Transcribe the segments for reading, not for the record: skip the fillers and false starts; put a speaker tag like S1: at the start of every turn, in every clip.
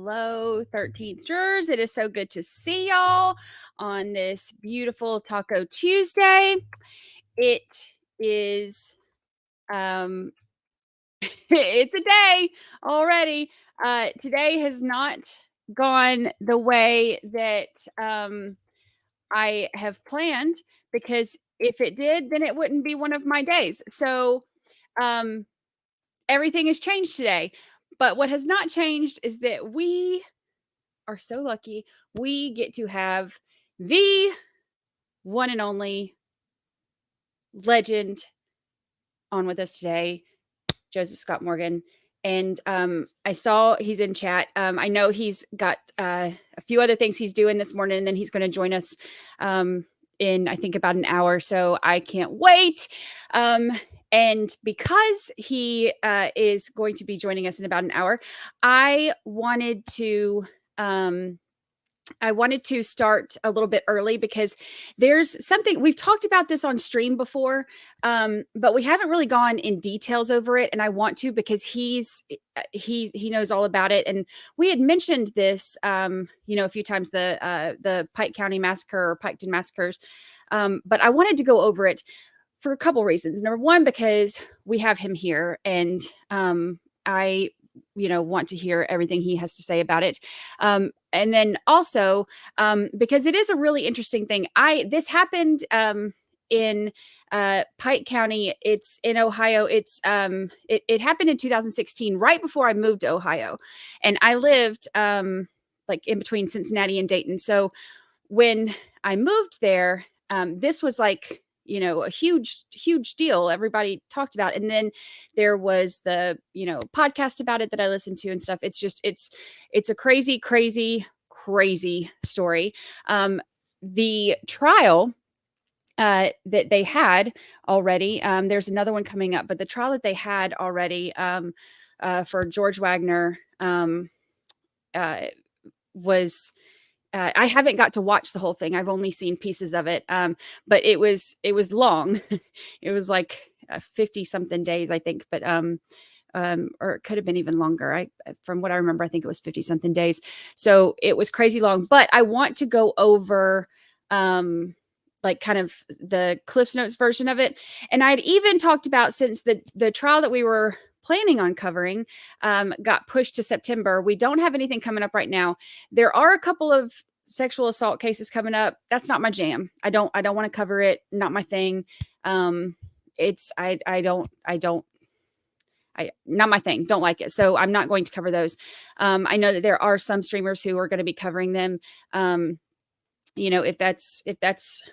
S1: hello, 13th Jurors. It is so good to see y'all on this beautiful Taco Tuesday. It is, it's a day already. Today has not gone the way that I have planned, because if it did, then it wouldn't be one of my days. So, everything has changed today. But what has not changed is that we are so lucky we get to have the one and only legend on with us today, Joseph Scott Morgan. And I saw he's in chat. I know he's got a few other things he's doing this morning, and then he's going to join us in, I think, about an hour. So I can't wait. And because he is going to be joining us in about an hour, I wanted to start a little bit early, because there's something we've talked about this on stream before, but we haven't really gone in details over it. And I want to, because he knows all about it. And we had mentioned this, a few times, the Pike County Massacre or Piketon Massacres. But I wanted to go over it for a couple reasons. Number one, because we have him here, and I want to hear everything he has to say about it. And then also, because it is a really interesting thing. This happened in Pike County. It's in Ohio. It happened in 2016, right before I moved to Ohio. And I lived like in between Cincinnati and Dayton. So when I moved there, this was like, a huge, huge deal. Everybody talked about it. And then there was the, podcast about it that I listened to and stuff. It's just, it's a crazy, crazy, crazy story. The trial that they had already, there's another one coming up, but the trial that they had already for George Wagner was, I haven't got to watch the whole thing. I've only seen pieces of it. But it was long. It was like 50 something days, I think, but, or it could have been even longer. From what I remember, I think it was 50 something days. So it was crazy long, but I want to go over, like kind of the Cliff's Notes version of it. And I'd even talked about, since the trial that we were planning on covering got pushed to September, we don't have anything coming up right now. There are a couple of sexual assault cases coming up. That's not my jam. I don't want to cover it. Not my thing. It's not my thing. Don't like it. So I'm not going to cover those. I know that there are some streamers who are going to be covering them. If that's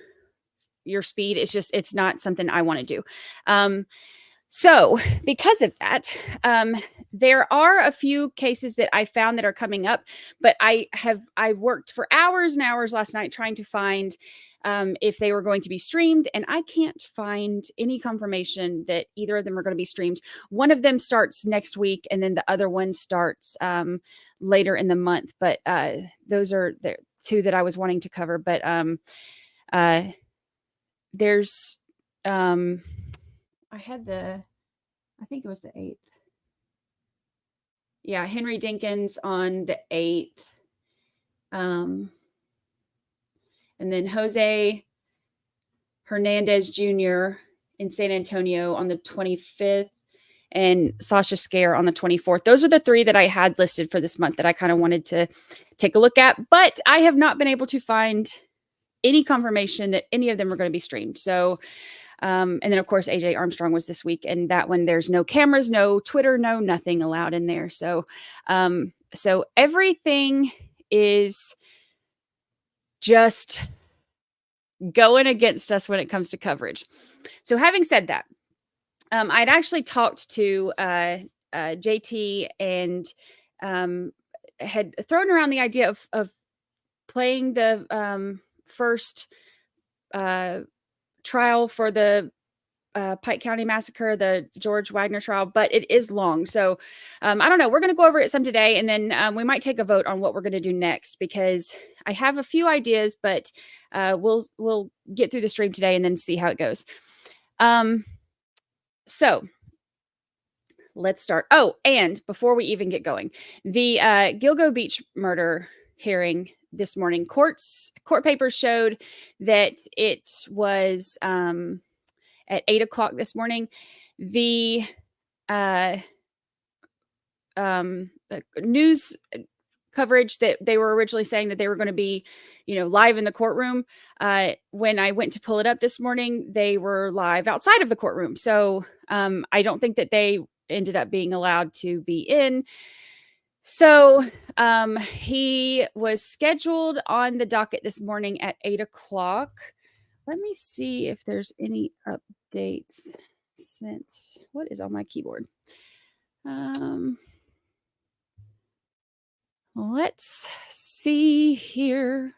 S1: your speed, it's not something I want to do. So because of that, there are a few cases that I found that are coming up, but I worked for hours and hours last night trying to find if they were going to be streamed, and I can't find any confirmation that either of them are going to be streamed. One of them starts next week, and then the other one starts later in the month, but those are the two that I was wanting to cover. But there's I think it was the 8th. Yeah, Henry Dinkins on the 8th. And then Jose Hernandez Jr. in San Antonio on the 25th, and Sasha Scare on the 24th. Those are the three that I had listed for this month that I kind of wanted to take a look at, but I have not been able to find any confirmation that any of them are going to be streamed. So, and then of course, AJ Armstrong was this week, and that one, there's no cameras, no Twitter, no nothing allowed in there. So, so everything is just going against us when it comes to coverage. So having said that, I'd actually talked to JT and had thrown around the idea of playing the first trial for the Pike County Massacre, the George Wagner trial, but it is long. So I don't know. We're going to go over it some today, and then we might take a vote on what we're going to do next, because I have a few ideas, but we'll get through the stream today and then see how it goes. So let's start. Oh, and before we even get going, the Gilgo Beach murder hearing this morning, court papers showed that it was at 8:00 this morning. The news coverage that they were originally saying that they were going to be, live in the courtroom. When I went to pull it up this morning, they were live outside of the courtroom. So I don't think that they ended up being allowed to be in. So he was scheduled on the docket this morning at 8:00. Let me see if there's any updates since. What is on my keyboard? Let's see here.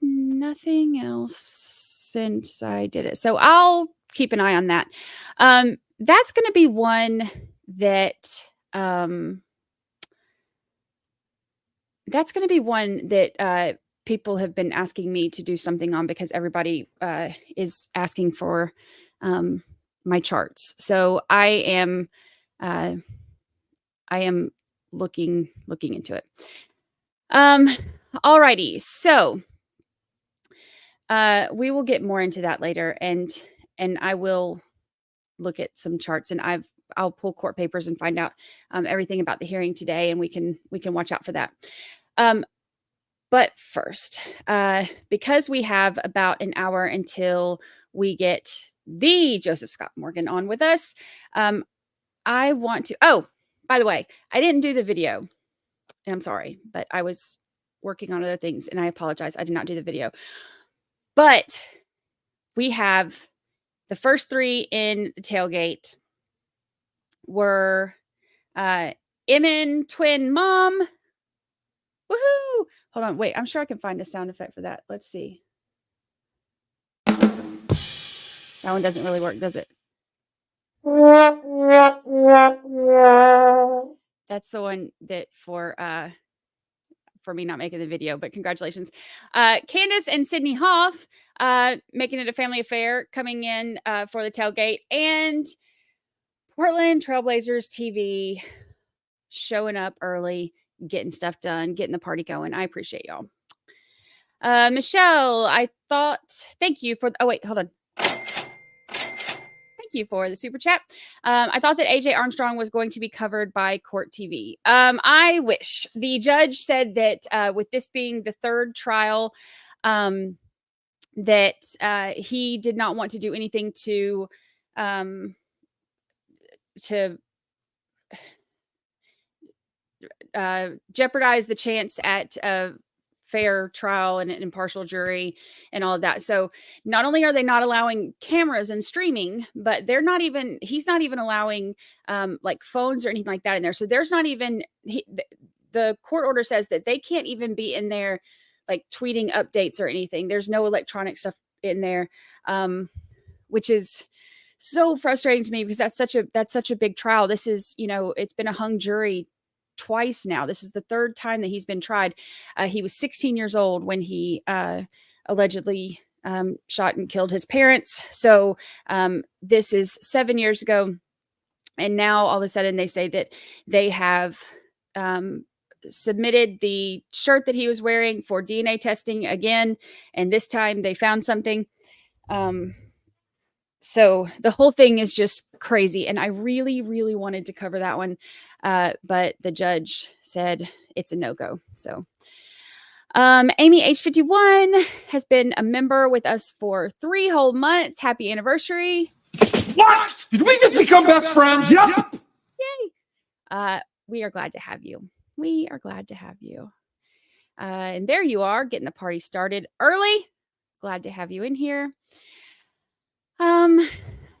S1: Nothing else since I did it. So I'll keep an eye on that. That's going to be one that people have been asking me to do something on because everybody is asking for my charts. So I am looking into it. Alrighty. So we will get more into that later, and I will look at some charts, and I'll pull court papers and find out everything about the hearing today, and we can watch out for that. But first, because we have about an hour until we get the Joseph Scott Morgan on with us, I want to. Oh, by the way, I didn't do the video, and I'm sorry, but I was working on other things, and I apologize. I did not do the video. But we have the first three in the tailgate were Emin twin mom. Woohoo! Hold on. Wait, I'm sure I can find a sound effect for that. Let's see. That one doesn't really work, does it? That's the one that for me not making the video, but congratulations. Candace and Sydney Hoff making it a family affair, coming in for the tailgate, and Portland Trailblazers TV showing up early, getting stuff done, getting the party going. I appreciate y'all. Michelle, thank you for, oh wait, hold on. Thank you for the super chat. I thought that AJ Armstrong was going to be covered by court TV. I wish. The judge said that with this being the third trial, that he did not want to do anything to jeopardize the chance at a fair trial and an impartial jury and all of that. So not only are they not allowing cameras and streaming, but he's not even allowing like phones or anything like that in there. So there's not even, the court order says that they can't even be in there like tweeting updates or anything. There's no electronic stuff in there, which is so frustrating to me because that's such a big trial. This is, it's been a hung jury twice now. This is the third time that he's been tried. He was 16 years old when he allegedly shot and killed his parents. So this is 7 years ago. And now all of a sudden they say that they have submitted the shirt that he was wearing for DNA testing again. And this time they found something. So the whole thing is just crazy. And I really, really wanted to cover that one. But the judge said it's a no-go. So Amy H51 has been a member with us for 3 whole months. Happy anniversary.
S2: What? Did we just become best friends? Yep.
S1: Yay. We are glad to have you. We are glad to have you. And there you are, getting the party started early. Glad to have you in here.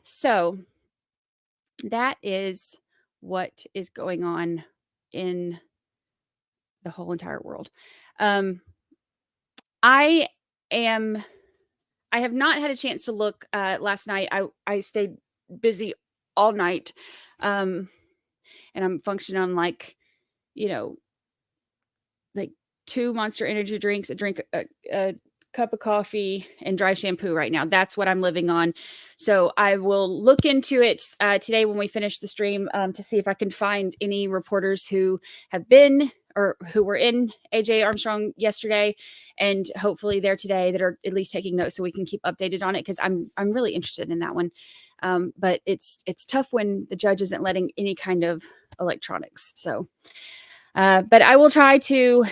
S1: So that is what is going on in the whole entire world. I have not had a chance to look last night. I stayed busy all night. And I'm functioning on like 2 Monster energy drinks, a cup of coffee and dry shampoo right now. That's what I'm living on. So I will look into it today when we finish the stream to see if I can find any reporters who have been or who were in AJ Armstrong yesterday and hopefully there today that are at least taking notes so we can keep updated on it, because I'm really interested in that one. But it's tough when the judge isn't letting any kind of electronics. So but I will try to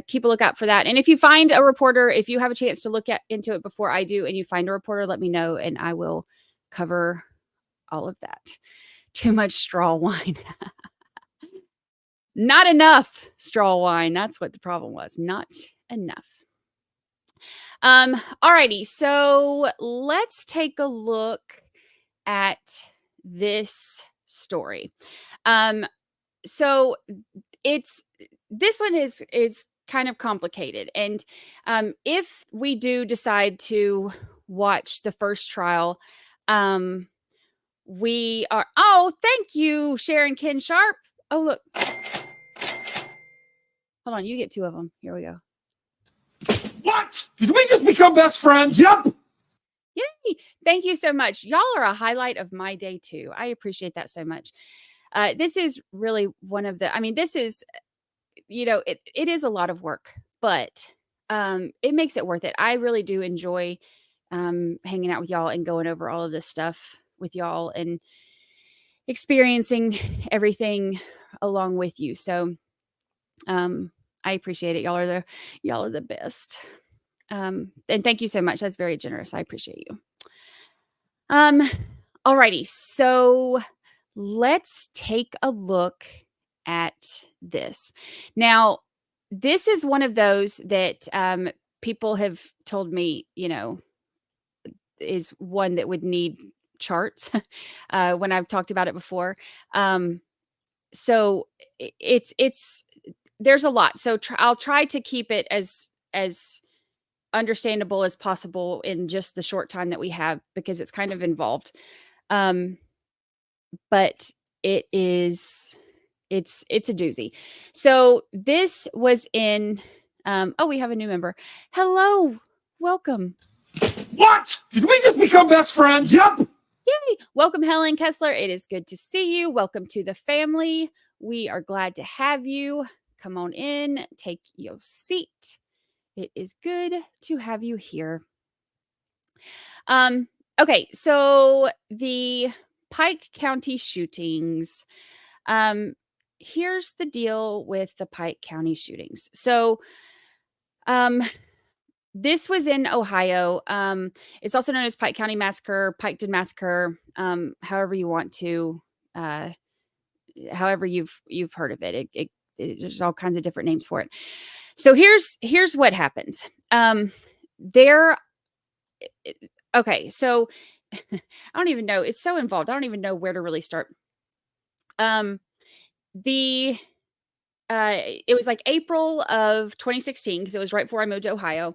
S1: keep a lookout for that. And if you find a reporter, if you have a chance to look into it before I do and you find a reporter, let me know and I will cover all of that. Too much straw wine. Not enough straw wine. That's what the problem was. Not enough. Alrighty. So let's take a look at this story. So this one is kind of complicated. And if we do decide to watch the first trial, we are, oh, thank you, Sharon Ken Sharp. Oh, look. Hold on, you get 2 of them. Here we go.
S2: What? Did we just become best friends? Yep.
S1: Yay. Thank you so much. Y'all are a highlight of my day too. I appreciate that so much. This is really one of the, I mean, this is, it is a lot of work, but it makes it worth it. I really do enjoy hanging out with y'all and going over all of this stuff with y'all and experiencing everything along with you. So I appreciate it. Y'all are the best. And thank you so much. That's very generous. I appreciate you. Alrighty. So let's take a look at this. Now, this is one of those that people have told me, is one that would need charts when I've talked about it before. So it's there's a lot. So I'll try to keep it as understandable as possible in just the short time that we have, because it's kind of involved. But it's a doozy. So this was in, we have a new member. Hello, welcome.
S2: What? Did we just become best friends? Yep.
S1: Yay. Welcome, Helen Kessler. It is good to see you. Welcome to the family. We are glad to have you. Come on in, take your seat. It is good to have you here. Okay, so the Pike County shootings. Here's the deal with the Pike County shootings. So, this was in Ohio. It's also known as Pike County Massacre, Piketon Massacre, however you want to, however you've heard of it. There's all kinds of different names for it. So here's what happens. Okay, so I don't even know. It's so involved. I don't even know where to really start. It was like April of 2016, because it was right before I moved to Ohio.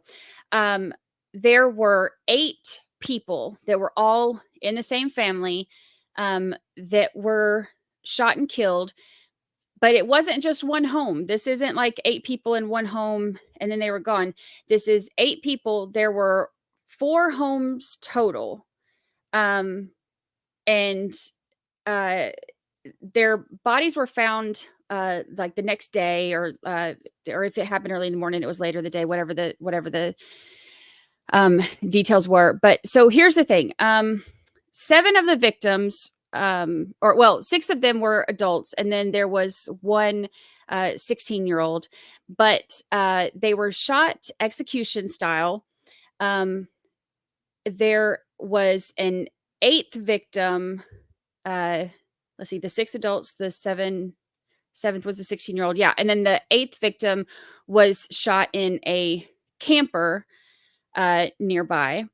S1: There were 8 people that were all in the same family that were shot and killed. But it wasn't just one home. This isn't like 8 people in one home and then they were gone. This is 8 people. There were 4 homes total. And their bodies were found like the next day, or if it happened early in the morning, it was later in the day, whatever the details were. But so here's the thing. 7 of the victims, 6 of them were adults, and then there was one 16-year-old, but they were shot execution style. There was an 8th victim. Let's see, the 6 adults, the 7th was the 16-year-old. Yeah. And then the 8th victim was shot in a camper nearby.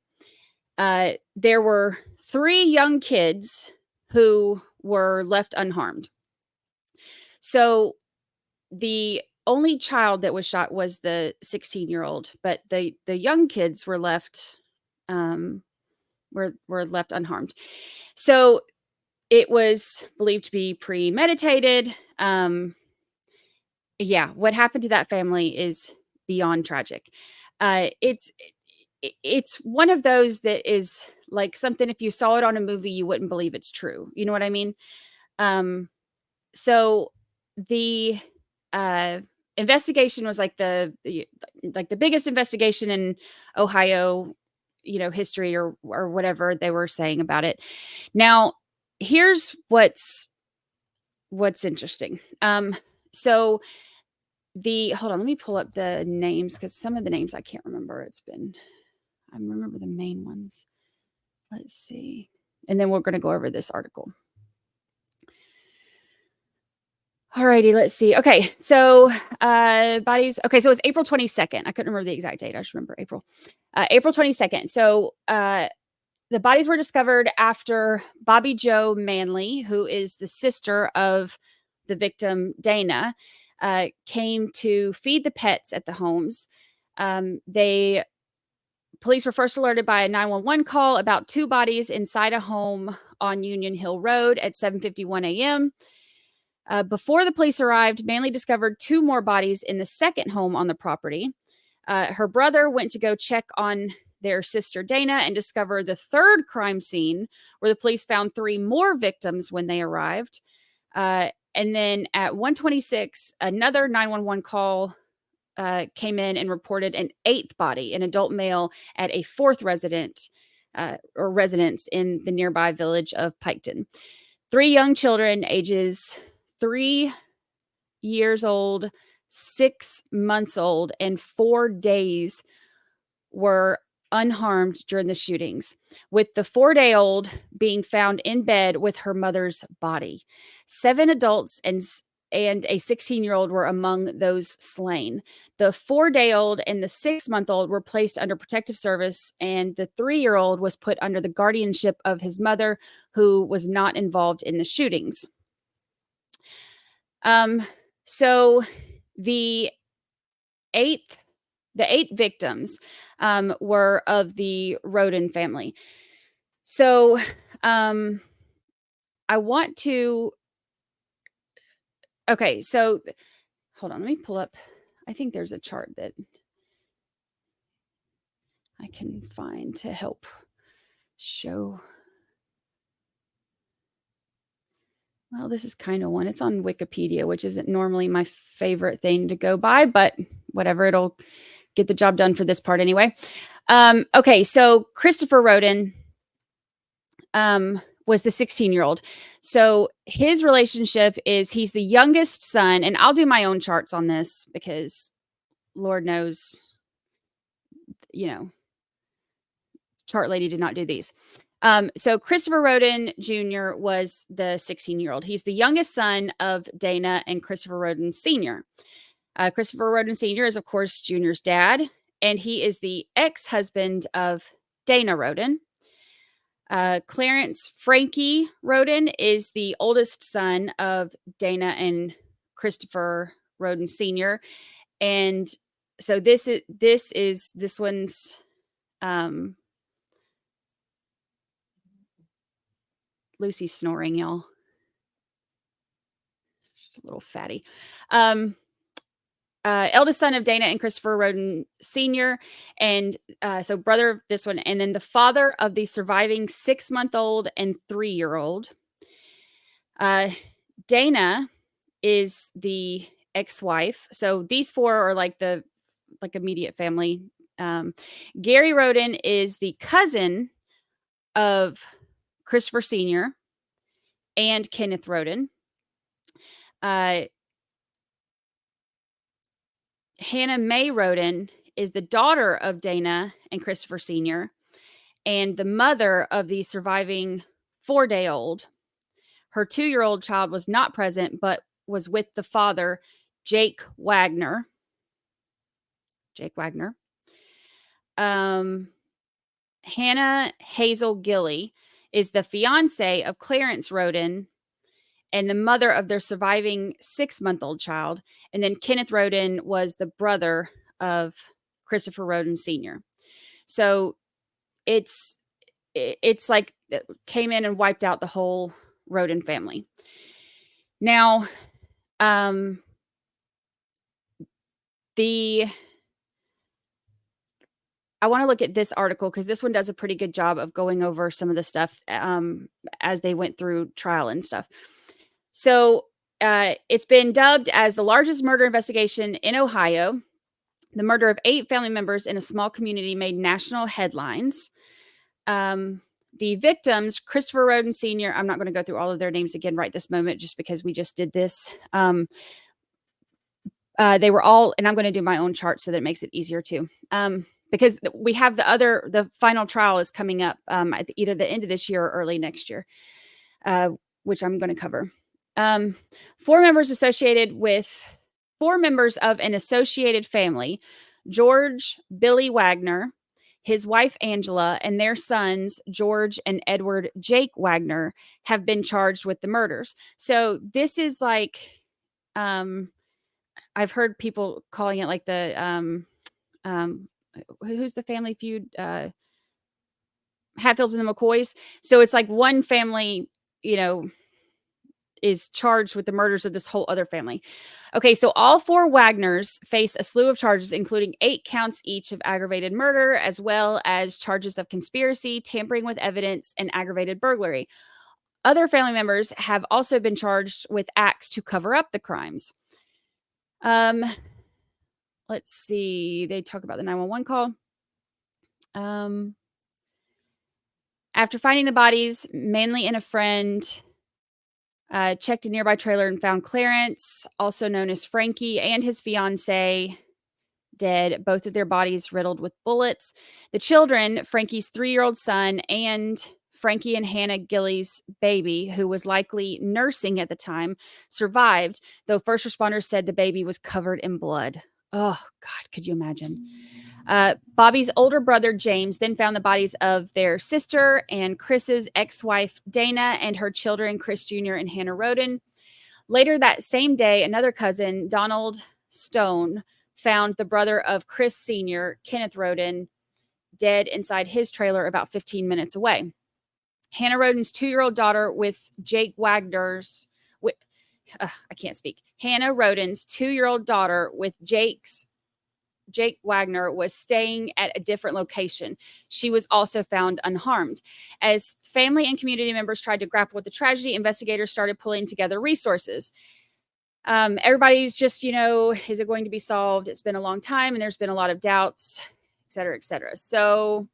S1: There were 3 young kids who were left unharmed. So the only child that was shot was the 16-year-old, but the young kids were left left unharmed. So it was believed to be premeditated. Yeah, what happened to that family is beyond tragic. It's it's one of those that is like something, if you saw it on a movie, you wouldn't believe it's true. You know what I mean? So the investigation was like the biggest investigation in Ohio, history or whatever they were saying about it. Now, here's what's interesting. So hold on, let me pull up the names, because some of the names I can't remember. I remember the main ones. Let's see. And then we're going to go over this article. Alrighty, let's see. Okay, so bodies. Okay, so it was April 22nd. I couldn't remember the exact date. I just remember April. April 22nd. So the bodies were discovered after Bobby Jo Manley, who is the sister of the victim, Dana, came to feed the pets at the homes. Police were first alerted by a 911 call about 2 bodies inside a home on Union Hill Road at 7:51 a.m. Before the police arrived, Manley discovered 2 more bodies in the second home on the property. Her brother went to go check on their sister Dana and discovered the 3rd crime scene, where the police found 3 more victims when they arrived. And then at 1:26, another 911 call came in and reported an 8th body, an adult male, at a 4th residence in the nearby village of Piketon. 3 young children, ages 3 years old, 6 months old, and 4 days, were unharmed during the shootings, with the 4-day-old being found in bed with her mother's body. 7 adults and a 16-year-old were among those slain. The 4-day-old and the 6-month-old were placed under protective service, and the 3-year-old was put under the guardianship of his mother, who was not involved in the shootings. So the 8 victims were of the Roden family. So I want to. Okay, so hold on, let me pull up. I think there's a chart that I can find to help show. Well, this is kind of one. It's on Wikipedia, which isn't normally my favorite thing to go by, but whatever, it'll get the job done for this part anyway. Okay, so Christopher Roden was the 16-year-old. So his relationship is, he's the youngest son, and I'll do my own charts on this because Lord knows, chart lady did not do these. So Christopher Roden Jr. was the 16-year-old. He's the youngest son of Dana and Christopher Roden Sr. Christopher Roden Sr. is, of course, Junior's dad, and he is the ex-husband of Dana Roden. Clarence Frankie Roden is the oldest son of Dana and Christopher Roden Sr. And so this one's Lucy's snoring, y'all. Just a little fatty. Eldest son of Dana and Christopher Roden Sr. And so brother of this one. And then the father of the surviving 6-month-old and 3-year-old. Dana is the ex-wife. So these 4 are like immediate family. Gary Roden is the cousin of Christopher Sr. and Kenneth Roden. Hannah Mae Roden is the daughter of Dana and Christopher Sr. and the mother of the surviving 4-day-old. Her 2-year-old child was not present, but was with the father, Jake Wagner. Hannah Hazel Gilly is the fiance of Clarence Roden and the mother of their surviving 6-month-old child. And then Kenneth Roden was the brother of Christopher Roden Sr. So it's like it came in and wiped out the whole Roden family. Now, I want to look at this article because this one does a pretty good job of going over some of the stuff as they went through trial and stuff. So it's been dubbed as the largest murder investigation in Ohio. The murder of 8 family members in a small community made national headlines. The victims, Christopher Roden Sr., I'm not going to go through all of their names again right this moment just because we just did this. They were all, and I'm going to do my own chart so that it makes it easier too. Because we have the final trial is coming up at either the end of this year or early next year, which I'm going to cover. 4 members of an associated family, George Billy Wagner, his wife Angela, and their sons, George and Edward Jake Wagner, have been charged with the murders. So this is like, I've heard people calling it like the, who's the Family Feud? Hatfields and the McCoys. So it's like one family, is charged with the murders of this whole other family. Okay, so all 4 Wagners face a slew of charges, including 8 counts each of aggravated murder, as well as charges of conspiracy, tampering with evidence, and aggravated burglary. Other family members have also been charged with acts to cover up the crimes. Let's see. They talk about the 911 call. After finding the bodies, Manley and a friend checked a nearby trailer and found Clarence, also known as Frankie, and his fiancée dead, both of their bodies riddled with bullets. The children, Frankie's 3-year-old son and Frankie and Hannah Gillies' baby, who was likely nursing at the time, survived, though first responders said the baby was covered in blood. Oh, God, could you imagine? Bobby's older brother, James, then found the bodies of their sister and Chris's ex-wife, Dana, and her children, Chris Jr. and Hannah Roden. Later that same day, another cousin, Donald Stone, found the brother of Chris Sr., Kenneth Roden, dead inside his trailer about 15 minutes away. Hannah Roden's 2-year-old daughter with Jake Wagner's... I can't speak. Hannah Roden's 2-year-old daughter with Jake Wagner was staying at a different location. She was also found unharmed. As family and community members tried to grapple with the tragedy, investigators started pulling together resources. Everybody's just, is it going to be solved? It's been a long time and there's been a lot of doubts, et cetera, et cetera. So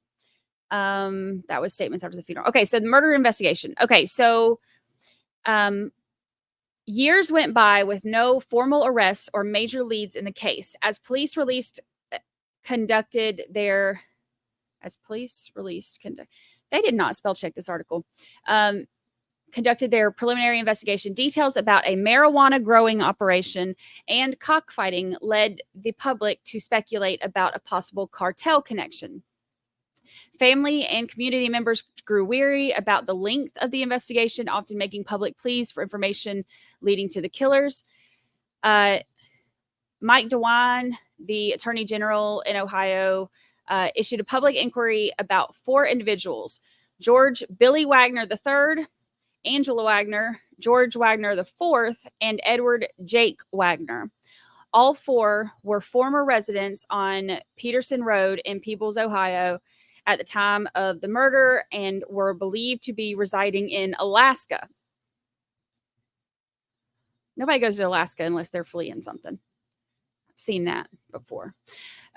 S1: that was statements after the funeral. Okay, so the murder investigation. Okay, so years went by with no formal arrests or major leads in the case. They did not spell check this article. Conducted their preliminary investigation. Details about a marijuana growing operation and cockfighting led the public to speculate about a possible cartel connection. Family and community members grew weary about the length of the investigation, often making public pleas for information leading to the killers. Mike DeWine, the Attorney General in Ohio, issued a public inquiry about 4 individuals: George Billy Wagner III, Angela Wagner, George Wagner IV, and Edward Jake Wagner. All 4 were former residents on Peterson Road in Peebles, Ohio, at the time of the murder and were believed to be residing in Alaska. Nobody goes to Alaska unless they're fleeing something. I've seen that before.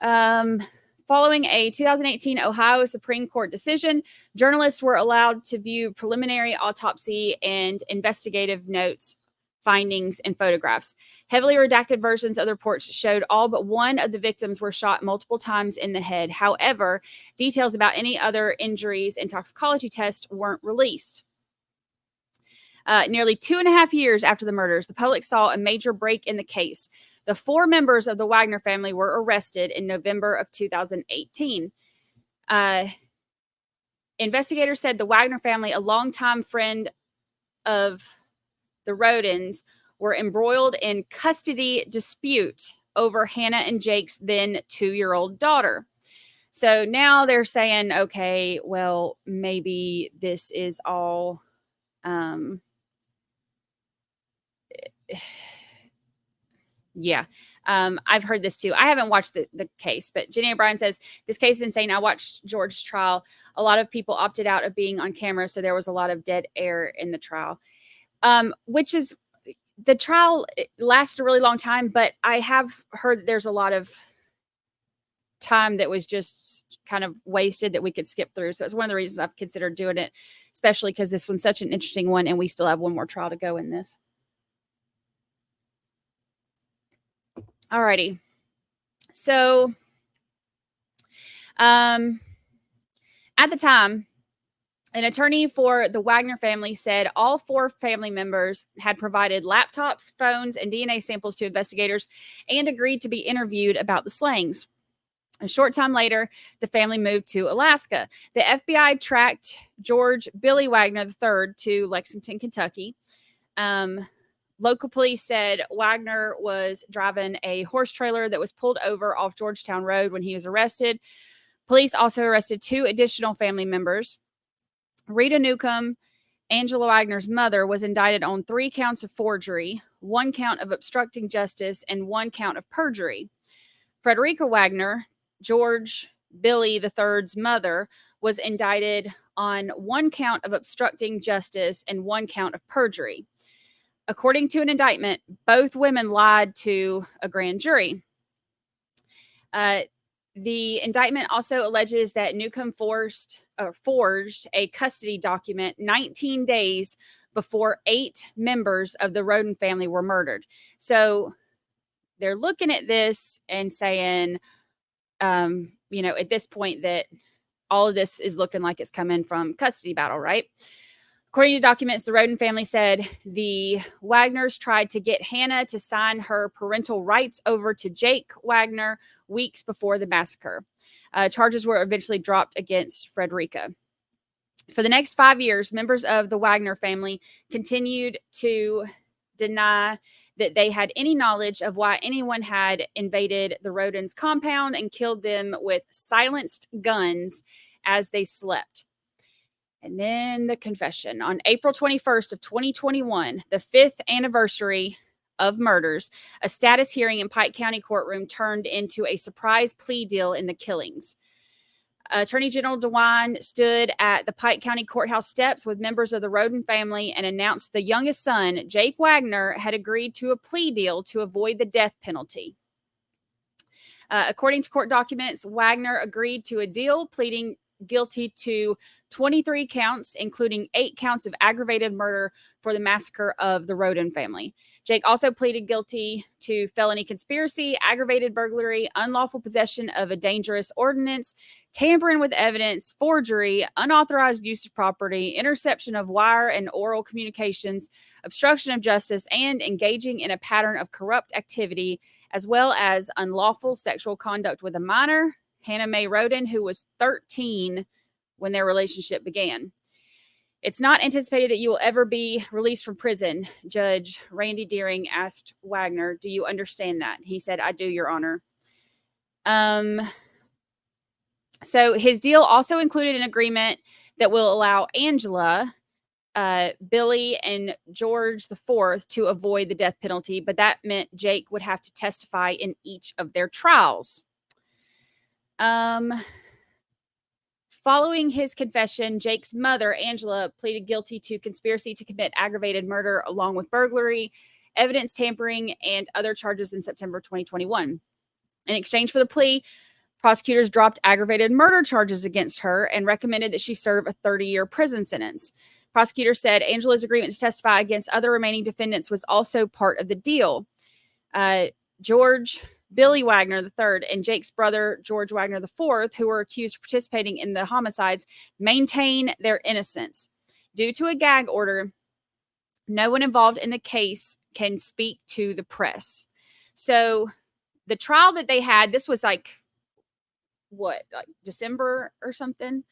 S1: Following a 2018 Ohio Supreme Court decision, journalists were allowed to view preliminary autopsy and investigative notes, findings, and photographs. Heavily redacted versions of the reports showed all but one of the victims were shot multiple times in the head. However, details about any other injuries and toxicology tests weren't released. Nearly 2.5 years after the murders, the public saw a major break in the case. The 4 members of the Wagner family were arrested in November of 2018. Investigators said the Wagner family, a longtime friend of the Rodens, were embroiled in custody dispute over Hannah and Jake's then 2-year-old daughter. So now they're saying, okay, well, maybe this is all I've heard this too. I haven't watched the case, but Jenny O'Brien says, this case is insane. I watched George's trial. A lot of people opted out of being on camera, so there was a lot of dead air in the trial, which is, the trial lasted a really long time, but I have heard that there's a lot of time that was just kind of wasted that we could skip through. So it's one of the reasons I've considered doing it, especially because this one's such an interesting one and we still have one more trial to go in this. Alrighty. So at the time, an attorney for the Wagner family said all 4 family members had provided laptops, phones, and DNA samples to investigators and agreed to be interviewed about the slayings. A short time later, the family moved to Alaska. The FBI tracked George Billy Wagner III to Lexington, Kentucky. Local police said Wagner was driving a horse trailer that was pulled over off Georgetown Road when he was arrested. Police also arrested 2 additional family members. Rita Newcomb, Angela Wagner's mother, was indicted on 3 counts of forgery, 1 count of obstructing justice, and 1 count of perjury. Frederica Wagner, George Billy III's mother, was indicted on 1 count of obstructing justice and 1 count of perjury. According to an indictment, both women lied to a grand jury. The indictment also alleges that Newcomb forged a custody document 19 days before 8 members of the Roden family were murdered. So they're looking at this and saying, at this point that all of this is looking like it's coming from custody battle, right? According to documents, the Roden family said the Wagners tried to get Hannah to sign her parental rights over to Jake Wagner weeks before the massacre. Charges were eventually dropped against Frederica. For the next 5 years, members of the Wagner family continued to deny that they had any knowledge of why anyone had invaded the Rodens' compound and killed them with silenced guns as they slept. And then the confession. On April 21st of 2021, the 5th anniversary of murders, a status hearing in Pike County courtroom turned into a surprise plea deal in the killings. Attorney General DeWine stood at the Pike County courthouse steps with members of the Roden family and announced the youngest son, Jake Wagner, had agreed to a plea deal to avoid the death penalty. According to court documents, Wagner agreed to a deal, pleading guilty to 23 counts, including 8 counts of aggravated murder for the massacre of the Roden family. Jake also pleaded guilty to felony conspiracy, aggravated burglary, unlawful possession of a dangerous ordinance, tampering with evidence, forgery, unauthorized use of property, interception of wire and oral communications, obstruction of justice, and engaging in a pattern of corrupt activity, as well as unlawful sexual conduct with a minor, Hannah Mae Roden, who was 13 when their relationship began. It's not anticipated that you will ever be released from prison. Judge Randy Deering asked Wagner, "Do you understand that?" He said, "I do, Your Honor." So his deal also included an agreement that will allow Angela, Billy, and George IV to avoid the death penalty, but that meant Jake would have to testify in each of their trials. Following his confession, Jake's mother, Angela, pleaded guilty to conspiracy to commit aggravated murder along with burglary, evidence tampering, and other charges in September 2021. In exchange for the plea, prosecutors dropped aggravated murder charges against her and recommended that she serve a 30-year prison sentence. Prosecutors said Angela's agreement to testify against other remaining defendants was also part of the deal. George Billy Wagner III and Jake's brother, George Wagner IV, who were accused of participating in the homicides, maintain their innocence. Due to a gag order, no one involved in the case can speak to the press. So the trial that they had, this was like December or something?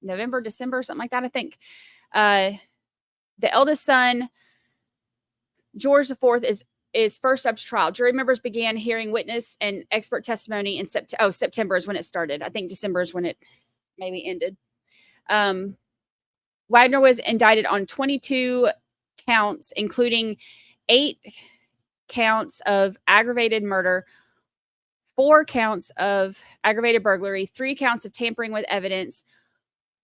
S1: November, December, something like that, I think. The eldest son, George IV, is first up to trial. Jury members began hearing witness and expert testimony in September is when it started. I think December is when it maybe ended. Wagner was indicted on 22 counts, including 8 counts of aggravated murder, 4 counts of aggravated burglary, 3 counts of tampering with evidence,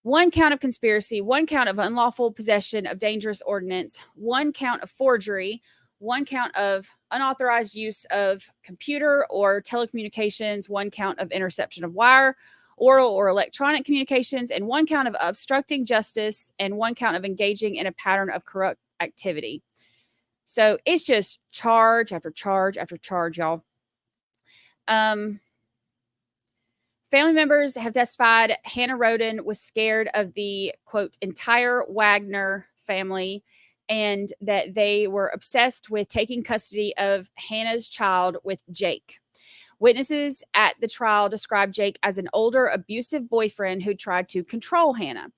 S1: 1 count of conspiracy, 1 count of unlawful possession of dangerous ordnance, 1 count of forgery, 1 count of unauthorized use of computer or telecommunications, 1 count of interception of wire, oral or electronic communications, and 1 count of obstructing justice, and 1 count of engaging in a pattern of corrupt activity. So it's just charge after charge after charge, y'all. Family members have testified Hannah Roden was scared of the, quote, entire Wagner family, and that they were obsessed with taking custody of Hannah's child with Jake. Witnesses at the trial described Jake as an older, abusive boyfriend who tried to control Hannah.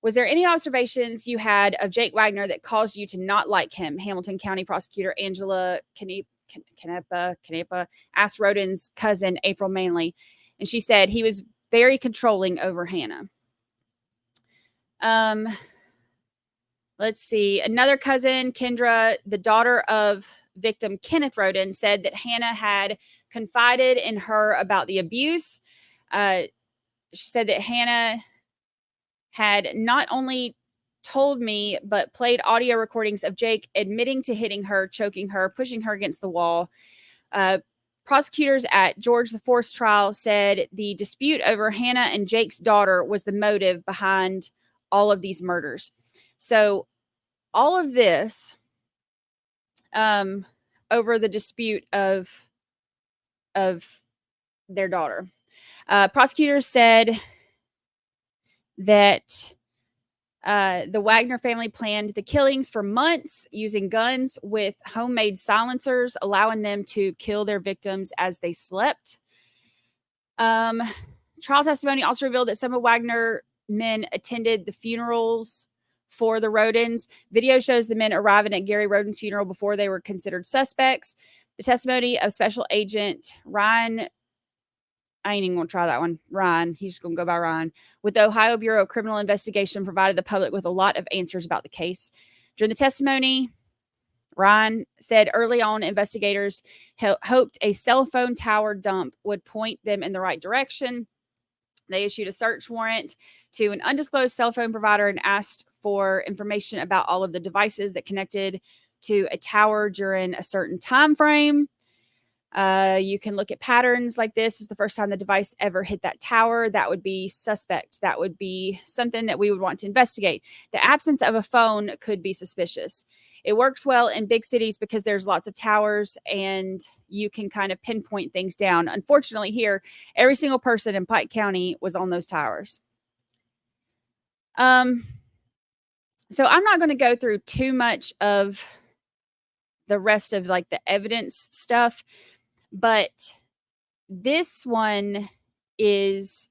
S1: Was there any observations you had of Jake Wagner that caused you to not like him? Hamilton County Prosecutor Angela Canepa asked Roden's cousin, April Manley. And she said he was very controlling over Hannah. Let's see. Another cousin, Kendra, the daughter of victim Kenneth Roden, said that Hannah had confided in her about the abuse. She said that Hannah had not only told me, but played audio recordings of Jake admitting to hitting her, choking her, pushing her against the wall. Prosecutors at George IV's trial said the dispute over Hannah and Jake's daughter was the motive behind all of these murders. So all of this over the dispute of their daughter. Prosecutors said that the Wagner family planned the killings for months using guns with homemade silencers, allowing them to kill their victims as they slept. Trial testimony also revealed that some of Wagner men attended the funerals for the Rodens. Video shows the men arriving at Gary Roden's funeral before they were considered suspects. The testimony of Special Agent Ryan, I ain't even going to try that one. Ryan, he's just going to go by Ryan, with the Ohio Bureau of Criminal Investigation, provided the public with a lot of answers about the case. During the testimony, Ryan said early on investigators hoped a cell phone tower dump would point them in the right direction. They issued a search warrant to an undisclosed cell phone provider and asked for information about all of the devices that connected to a tower during a certain time frame. You can look at patterns like this. Is the first time the device ever hit that tower. That would be suspect. That would be something that we would want to investigate. The absence of a phone could be suspicious. It works well in big cities because there's lots of towers and you can kind of pinpoint things down. Unfortunately, here, every single person in Pike County was on those towers. So I'm not going to go through too much of the rest of like the evidence stuff, but this one is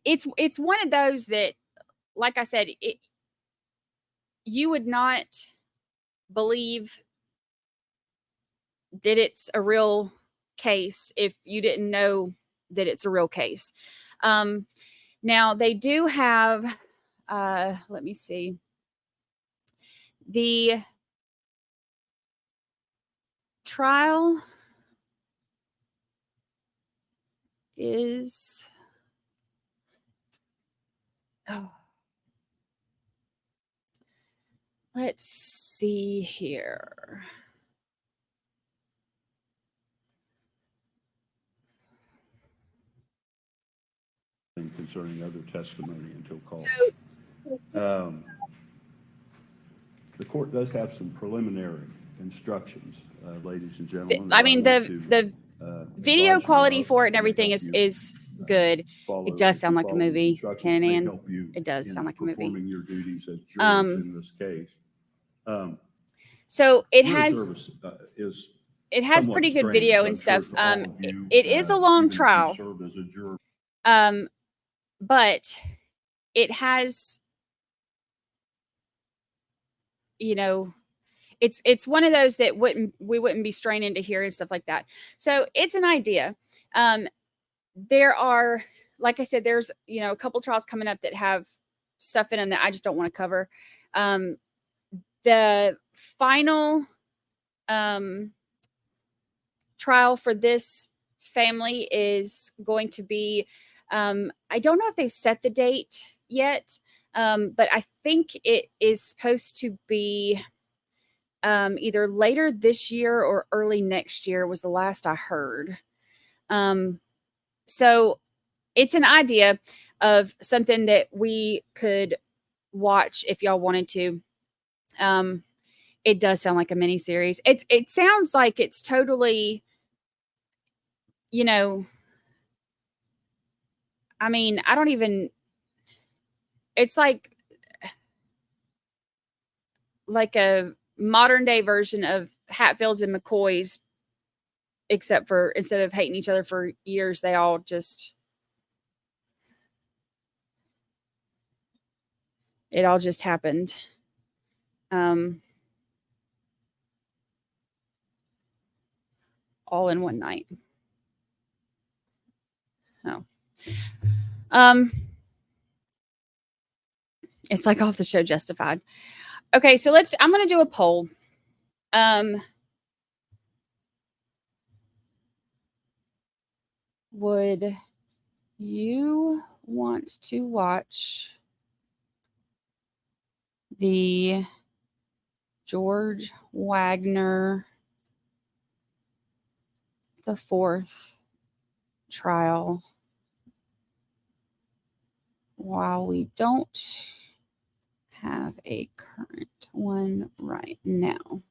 S1: it's one of those that, like I said, you would not believe that it's a real case if you didn't know that it's a real case. Now they do have, let me see. The trial is, let's see here.
S3: Concerning other testimony until called. The court does have some preliminary instructions, ladies and gentlemen.
S1: I mean, the video quality for it and everything is good. It does sound like a movie, Ken and Ann. It does sound like a movie.
S3: Performing your duties as jurors in this case.
S1: So it has pretty good video and stuff. It is a long trial. But it has, you know, it's one of those that we wouldn't be straining to hear and stuff like that. So it's an idea. There are like I said, there's, a couple trials coming up that have stuff in them that I just don't want to cover. The final trial for this family is going to be, I don't know if they've set the date yet, but I think it is supposed to be either later this year or early next year was the last I heard. So it's an idea of something that we could watch if y'all wanted to. It does sound like a mini series. It sounds like it's totally, I mean, I don't even, it's like a modern day version of Hatfields and McCoys, except for instead of hating each other for years, they all just, it all just happened. All in one night. Oh. It's like off the show Justified. Okay, so I'm going to do a poll. Would you want to watch the George Wagner the 4th trial while we don't have a current one right now?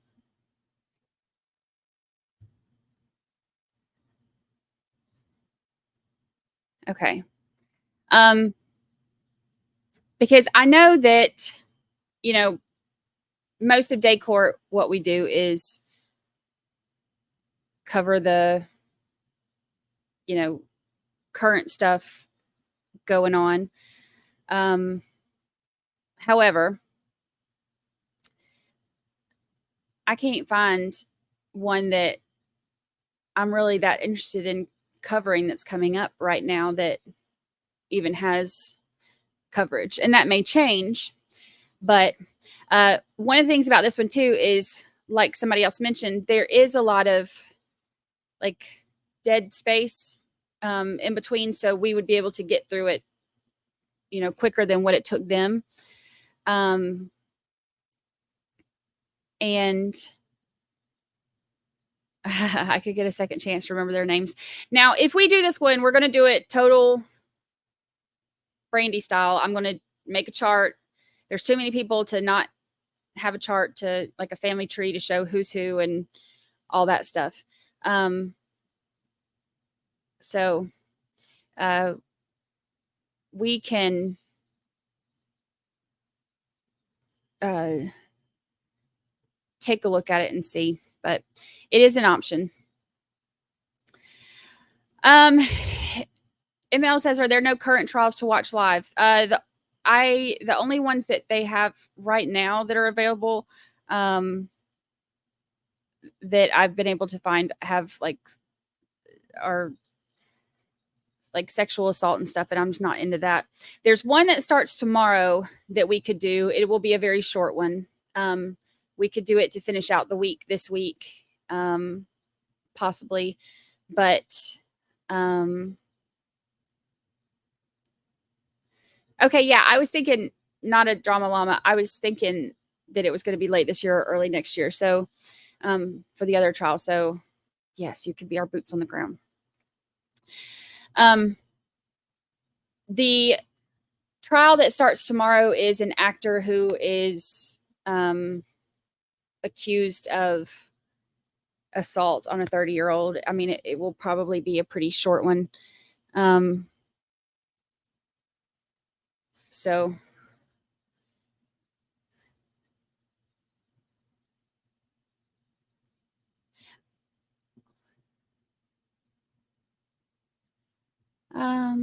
S1: Okay. Because I know that, most of day court, what we do is cover the, current stuff going on. However, I can't find one that I'm really that interested in covering that's coming up right now that even has coverage. And that may change. But one of the things about this one too is, like somebody else mentioned, there is a lot of like dead space in between. So we would be able to get through it, quicker than what it took them. And I could get a second chance to remember their names. Now, if we do this one, we're going to do it total Brandi style. I'm going to make a chart. There's too many people to not have a chart, to like a family tree to show who's who and all that stuff. So we can take a look at it and see, but it is an option. ML says, are there no current trials to watch live? The only ones that they have right now that are available, that I've been able to find have are like sexual assault and stuff, and I'm just not into that. There's one that starts tomorrow that we could do. It will be a very short one. We could do it to finish out the week this week, possibly, but okay, yeah, I was thinking not a drama llama. I was thinking that it was going to be late this year or early next year. So for the other trial. So yes, you could be our boots on the ground. The trial that starts tomorrow is an actor who is accused of assault on a 30-year-old. I mean, it will probably be a pretty short one. So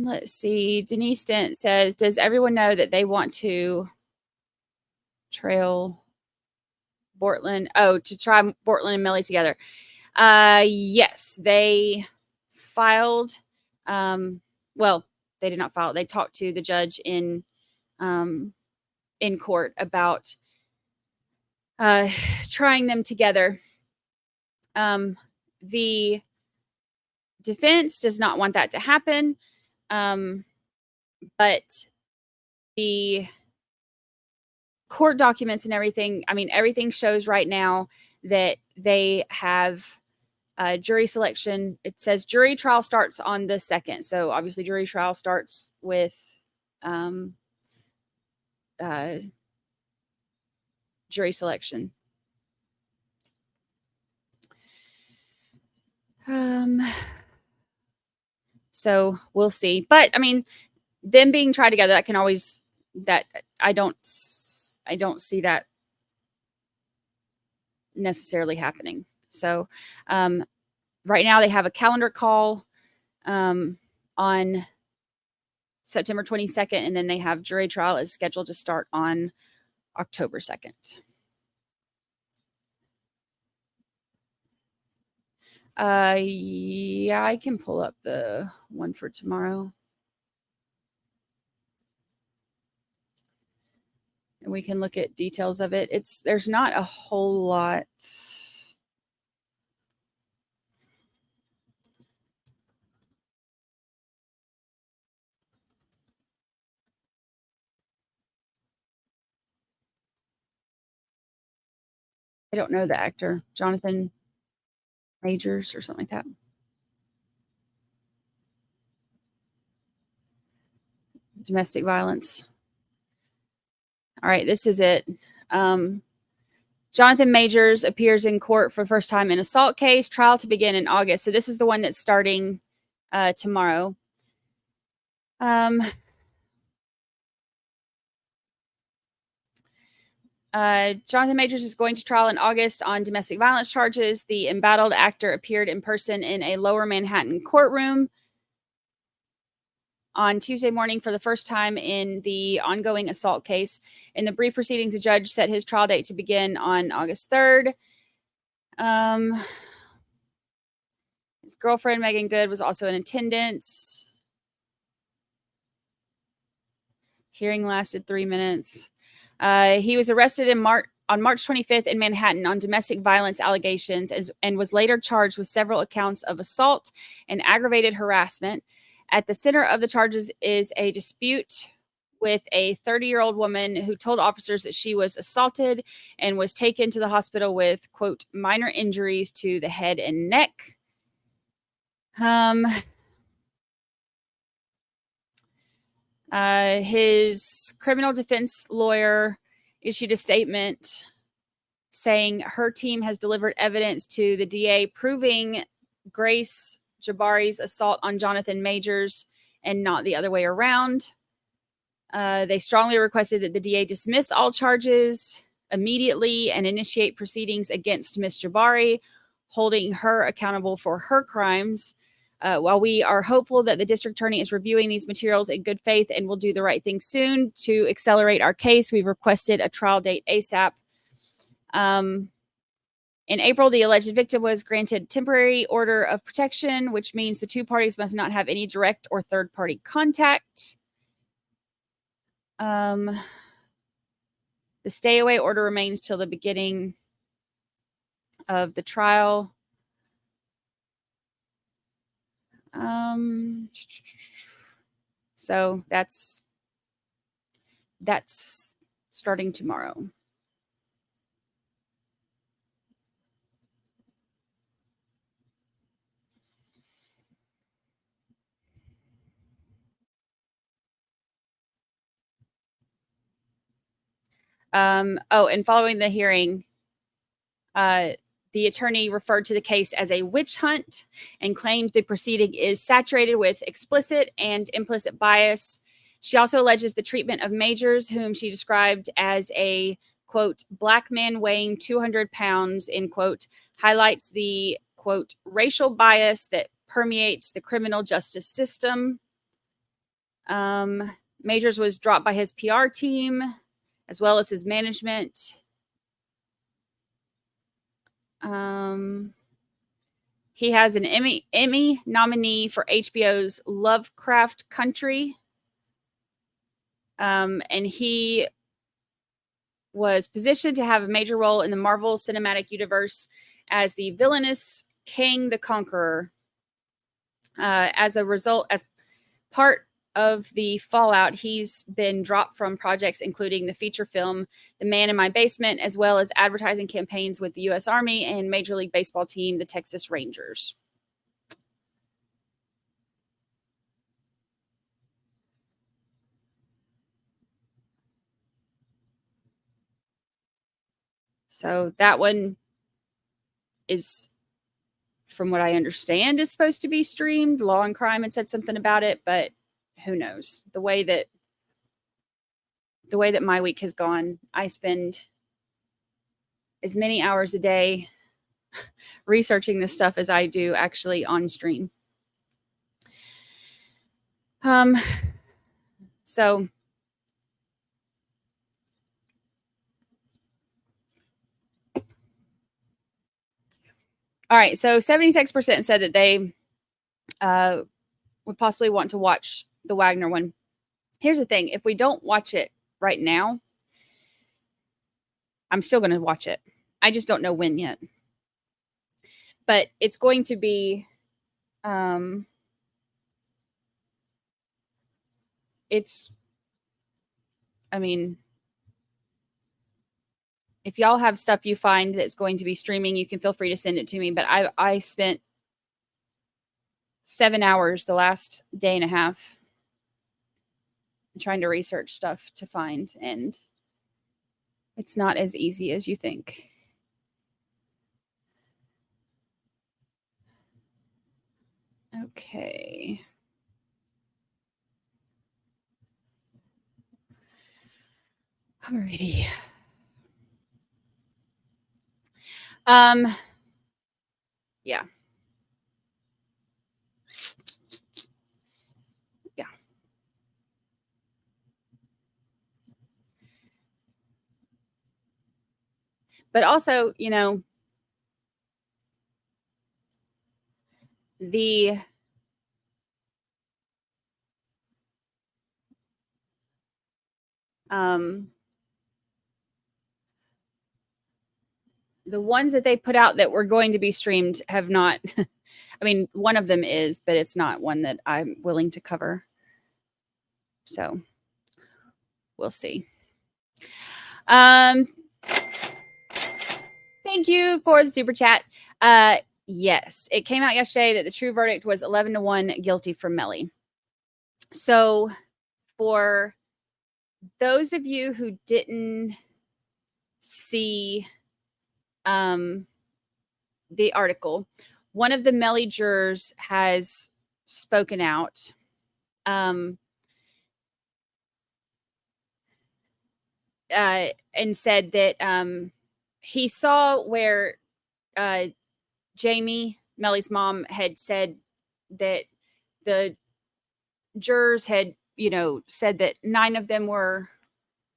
S1: let's see. Denise Dent says, does everyone know that they want to trail Bortland? Oh, to try Bortland and Melly together. Yes, they filed. Well, they did not file it. They talked to the judge in court about trying them together. The defense does not want that to happen, but the court documents and everything, I mean, everything shows right now that they have jury selection. It says jury trial starts on the 2nd. So obviously jury trial starts with jury selection. So we'll see. But I mean, them being tried together, that can always, that I don't see that necessarily happening. So right now they have a calendar call on September 22nd, and then they have jury trial is scheduled to start on October 2nd. Yeah, I can pull up the one for tomorrow. And we can look at details of it. There's not a whole lot. I don't know the actor, Jonathan Majors or something like that. Domestic violence. All right, this is it. Jonathan Majors appears in court for the first time in assault case, trial to begin in August. So this is the one that's starting tomorrow. Jonathan Majors is going to trial in August on domestic violence charges. The embattled actor appeared in person in a Lower Manhattan courtroom on Tuesday morning for the first time in the ongoing assault case. In the brief proceedings, the judge set his trial date to begin on August 3rd. His girlfriend, Megan Good, was also in attendance. Hearing lasted 3 minutes. He was arrested on March 25th in Manhattan on domestic violence allegations and was later charged with several accounts of assault and aggravated harassment. At the center of the charges is a dispute with a 30-year-old woman who told officers that she was assaulted and was taken to the hospital with, quote, minor injuries to the head and neck. His criminal defense lawyer issued a statement saying her team has delivered evidence to the DA proving Grace Jabari's assault on Jonathan Majors and not the other way around. They strongly requested that the DA dismiss all charges immediately and initiate proceedings against Ms. Jabari, holding her accountable for her crimes. While we are hopeful that the district attorney is reviewing these materials in good faith and will do the right thing soon to accelerate our case, we've requested a trial date ASAP. In April, the alleged victim was granted temporary order of protection, which means the two parties must not have any direct or third-party contact. The stay-away order remains till the beginning of the trial. So that's starting tomorrow. And following the hearing, the attorney referred to the case as a witch hunt and claimed the proceeding is saturated with explicit and implicit bias. She also alleges the treatment of Majors, whom she described as a, quote, black man weighing 200 pounds, end quote, highlights the, quote, racial bias that permeates the criminal justice system. Majors was dropped by his PR team as well as his management. He has an Emmy nominee for HBO's Lovecraft Country. And he was positioned to have a major role in the Marvel Cinematic Universe as the villainous King the Conqueror. As a result, as part of the fallout, he's been dropped from projects including the feature film The Man in My Basement, as well as advertising campaigns with the U.S. Army and Major League Baseball team, the Texas Rangers. So that one is, from what I understand, is supposed to be streamed. Law and Crime had said something about it, but who knows? The way that my week has gone, I spend as many hours a day researching this stuff as I do actually on stream. So all right, so 76% said that they would possibly want to watch the Wagner one. Here's the thing. If we don't watch it right now, I'm still going to watch it. I just don't know when yet. But it's going to be, if y'all have stuff you find that's going to be streaming, you can feel free to send it to me. But I spent 7 hours the last day and a half trying to research stuff to find, and it's not as easy as you think. Okay. Alrighty. Yeah. Yeah. But also, you know, the ones that they put out that were going to be streamed have not. I mean, one of them is, but it's not one that I'm willing to cover. So we'll see. Thank you for the super chat. Yes, it came out yesterday that the true verdict was 11-1 guilty for Melly. So for those of you who didn't see the article, one of the Melly jurors has spoken out. And said that he saw where Jamie, Melly's mom, had said that the jurors had, you know, said that 9 of them were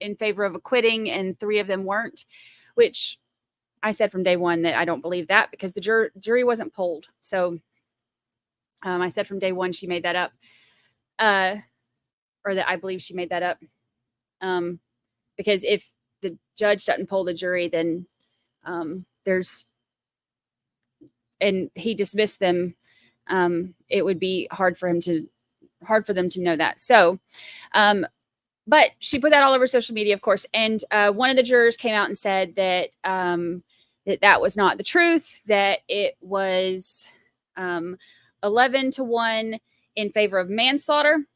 S1: in favor of acquitting and 3 of them weren't, which I said from day one that I don't believe that because the jury wasn't polled. So I said from day one she made that up, or that I believe she made that up. Because if the judge doesn't poll the jury, then and he dismissed them, it would be hard for them to know that. So, but she put that all over social media, of course. And one of the jurors came out and said that that was not the truth, that it was 11-1 in favor of manslaughter.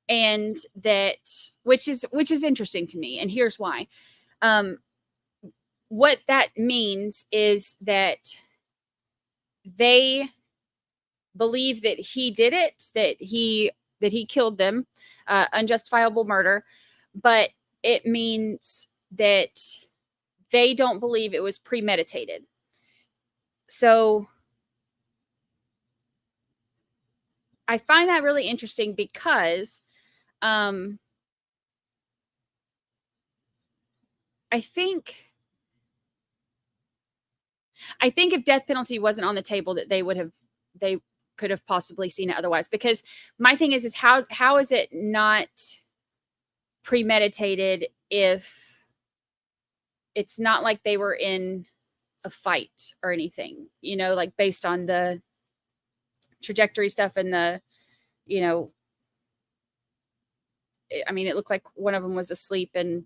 S1: And that, which is interesting to me. And here's why. What that means is that they believe that he did it, that he killed them, unjustifiable murder, but it means that they don't believe it was premeditated. So I find that really interesting because I think I think if death penalty wasn't on the table, that they could have possibly seen it otherwise. Because my thing is how is it not premeditated if it's not like they were in a fight or anything, like based on the trajectory stuff and the, it looked like one of them was asleep and,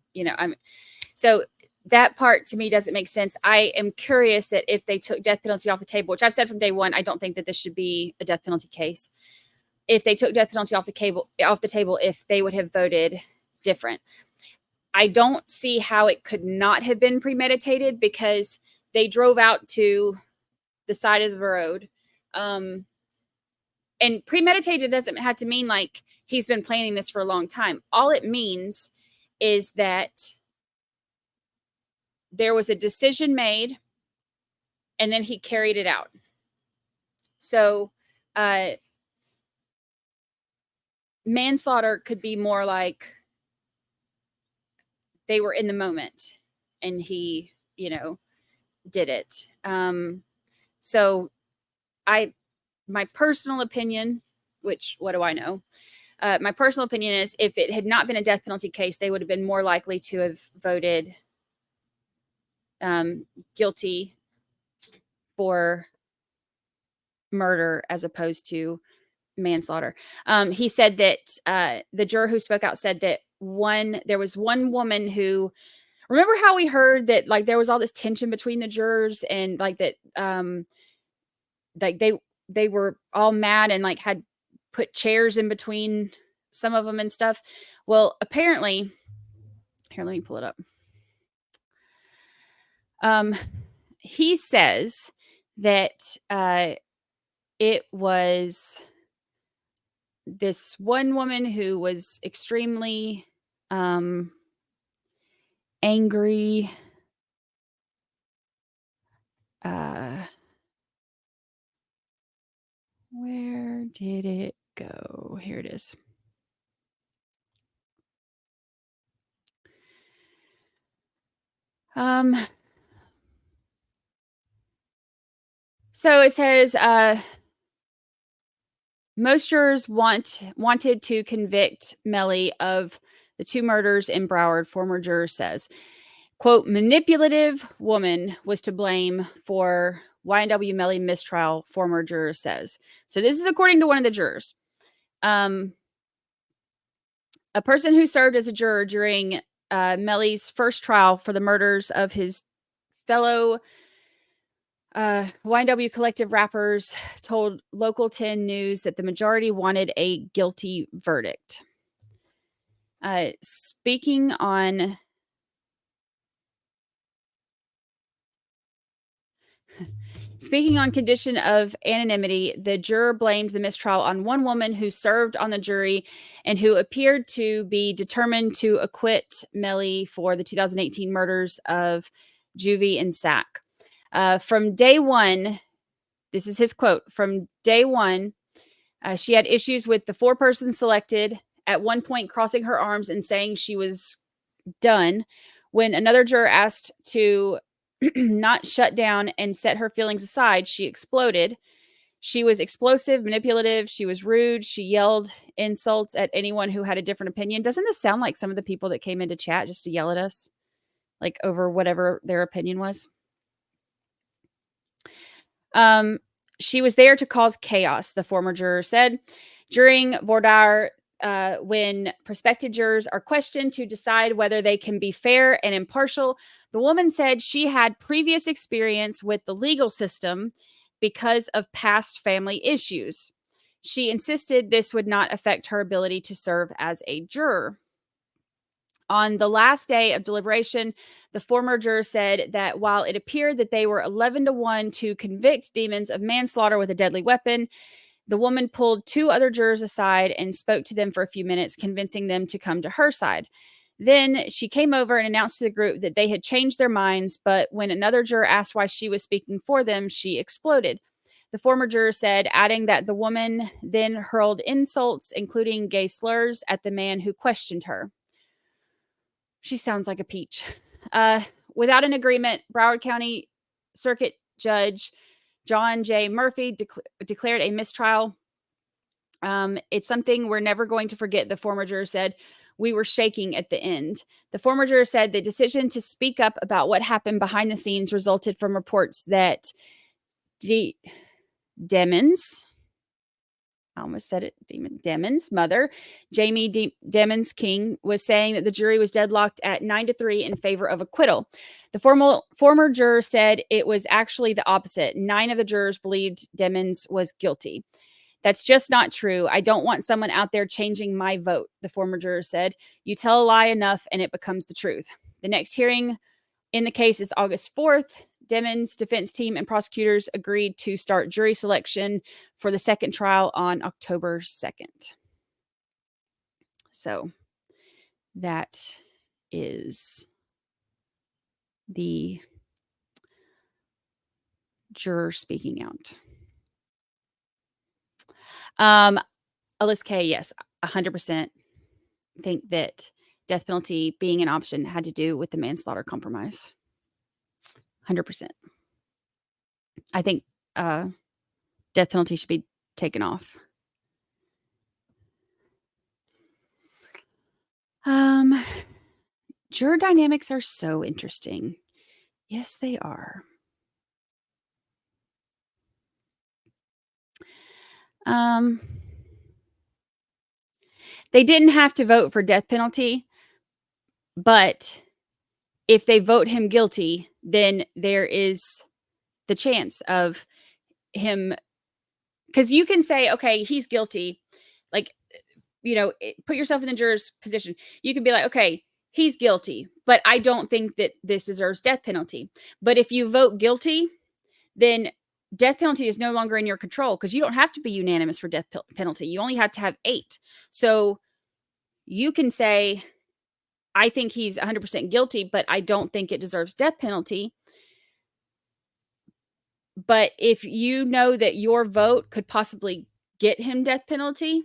S1: so that part to me doesn't make sense. I am curious that if they took death penalty off the table, which I've said from day one, I don't think that this should be a death penalty case. If they took death penalty off the table, if they would have voted different. I don't see how it could not have been premeditated because they drove out to the side of the road. And premeditated doesn't have to mean like he's been planning this for a long time. All it means is that there was a decision made and then he carried it out. So manslaughter could be more like they were in the moment and he, did it. So my personal opinion, which what do I know? My personal opinion is if it had not been a death penalty case, they would have been more likely to have voted guilty for murder as opposed to manslaughter. He said that the juror who spoke out said that there was one woman who, remember how we heard that like there was all this tension between the jurors and like that like they were all mad and like had put chairs in between some of them and stuff. Well, apparently, here, let me pull it up. He says that it was this one woman who was extremely angry. Where did it go? Here it is. So it says most jurors wanted to convict Melly of the 2 murders in Broward. Former juror says, quote, manipulative woman was to blame for YNW Melly mistrial, former juror says. So this is according to one of the jurors. A person who served as a juror during Melly's first trial for the murders of his fellow YNW collective rappers told Local 10 News that the majority wanted a guilty verdict. Speaking on condition of anonymity, the juror blamed the mistrial on one woman who served on the jury and who appeared to be determined to acquit Melly for the 2018 murders of Juvie and Sack. From day one, this is his quote, from day one, she had issues with the 4 persons selected, at one point crossing her arms and saying she was done. When another juror asked to not shut down and set her feelings aside, she exploded. She was explosive, manipulative. She was rude. She yelled insults at anyone who had a different opinion. Doesn't this sound like some of the people that came into chat just to yell at us, like over whatever their opinion was? She was there to cause chaos, the former juror said. During voir dire, when prospective jurors are questioned to decide whether they can be fair and impartial, the woman said she had previous experience with the legal system because of past family issues. She insisted this would not affect her ability to serve as a juror. On the last day of deliberation, the former juror said that while it appeared that they were 11-1 to convict Demons of manslaughter with a deadly weapon, the woman pulled 2 other jurors aside and spoke to them for a few minutes, convincing them to come to her side. Then she came over and announced to the group that they had changed their minds, but when another juror asked why she was speaking for them, she exploded. The former juror said, adding that the woman then hurled insults, including gay slurs, at the man who questioned her. She sounds like a peach. Without an agreement, Broward County Circuit Judge John J. Murphy declared a mistrial. It's something we're never going to forget, the former juror said. We were shaking at the end. The former juror said the decision to speak up about what happened behind the scenes resulted from reports that Demons, I almost said it, Demons' mother, Jamie Demons King, was saying that the jury was deadlocked at 9-3 in favor of acquittal. The former juror said it was actually the opposite. 9 of the jurors believed Demons was guilty. That's just not true. I don't want someone out there changing my vote, the former juror said. You tell a lie enough and it becomes the truth. The next hearing in the case is August 4th. Demons' defense team and prosecutors agreed to start jury selection for the second trial on October 2nd. So that is the juror speaking out. Alyssa K, yes, 100% think that death penalty being an option had to do with the manslaughter compromise. 100%. I think death penalty should be taken off. Juror dynamics are so interesting. Yes, they are. They didn't have to vote for death penalty, but if they vote him guilty, then there is the chance of him, because you can say, okay, he's guilty. Like, put yourself in the juror's position. You can be like, okay, he's guilty, but I don't think that this deserves death penalty. But if you vote guilty, then death penalty is no longer in your control, because you don't have to be unanimous for death penalty. You only have to have 8. So you can say, I think he's 100% guilty, but I don't think it deserves death penalty. But if you know that your vote could possibly get him death penalty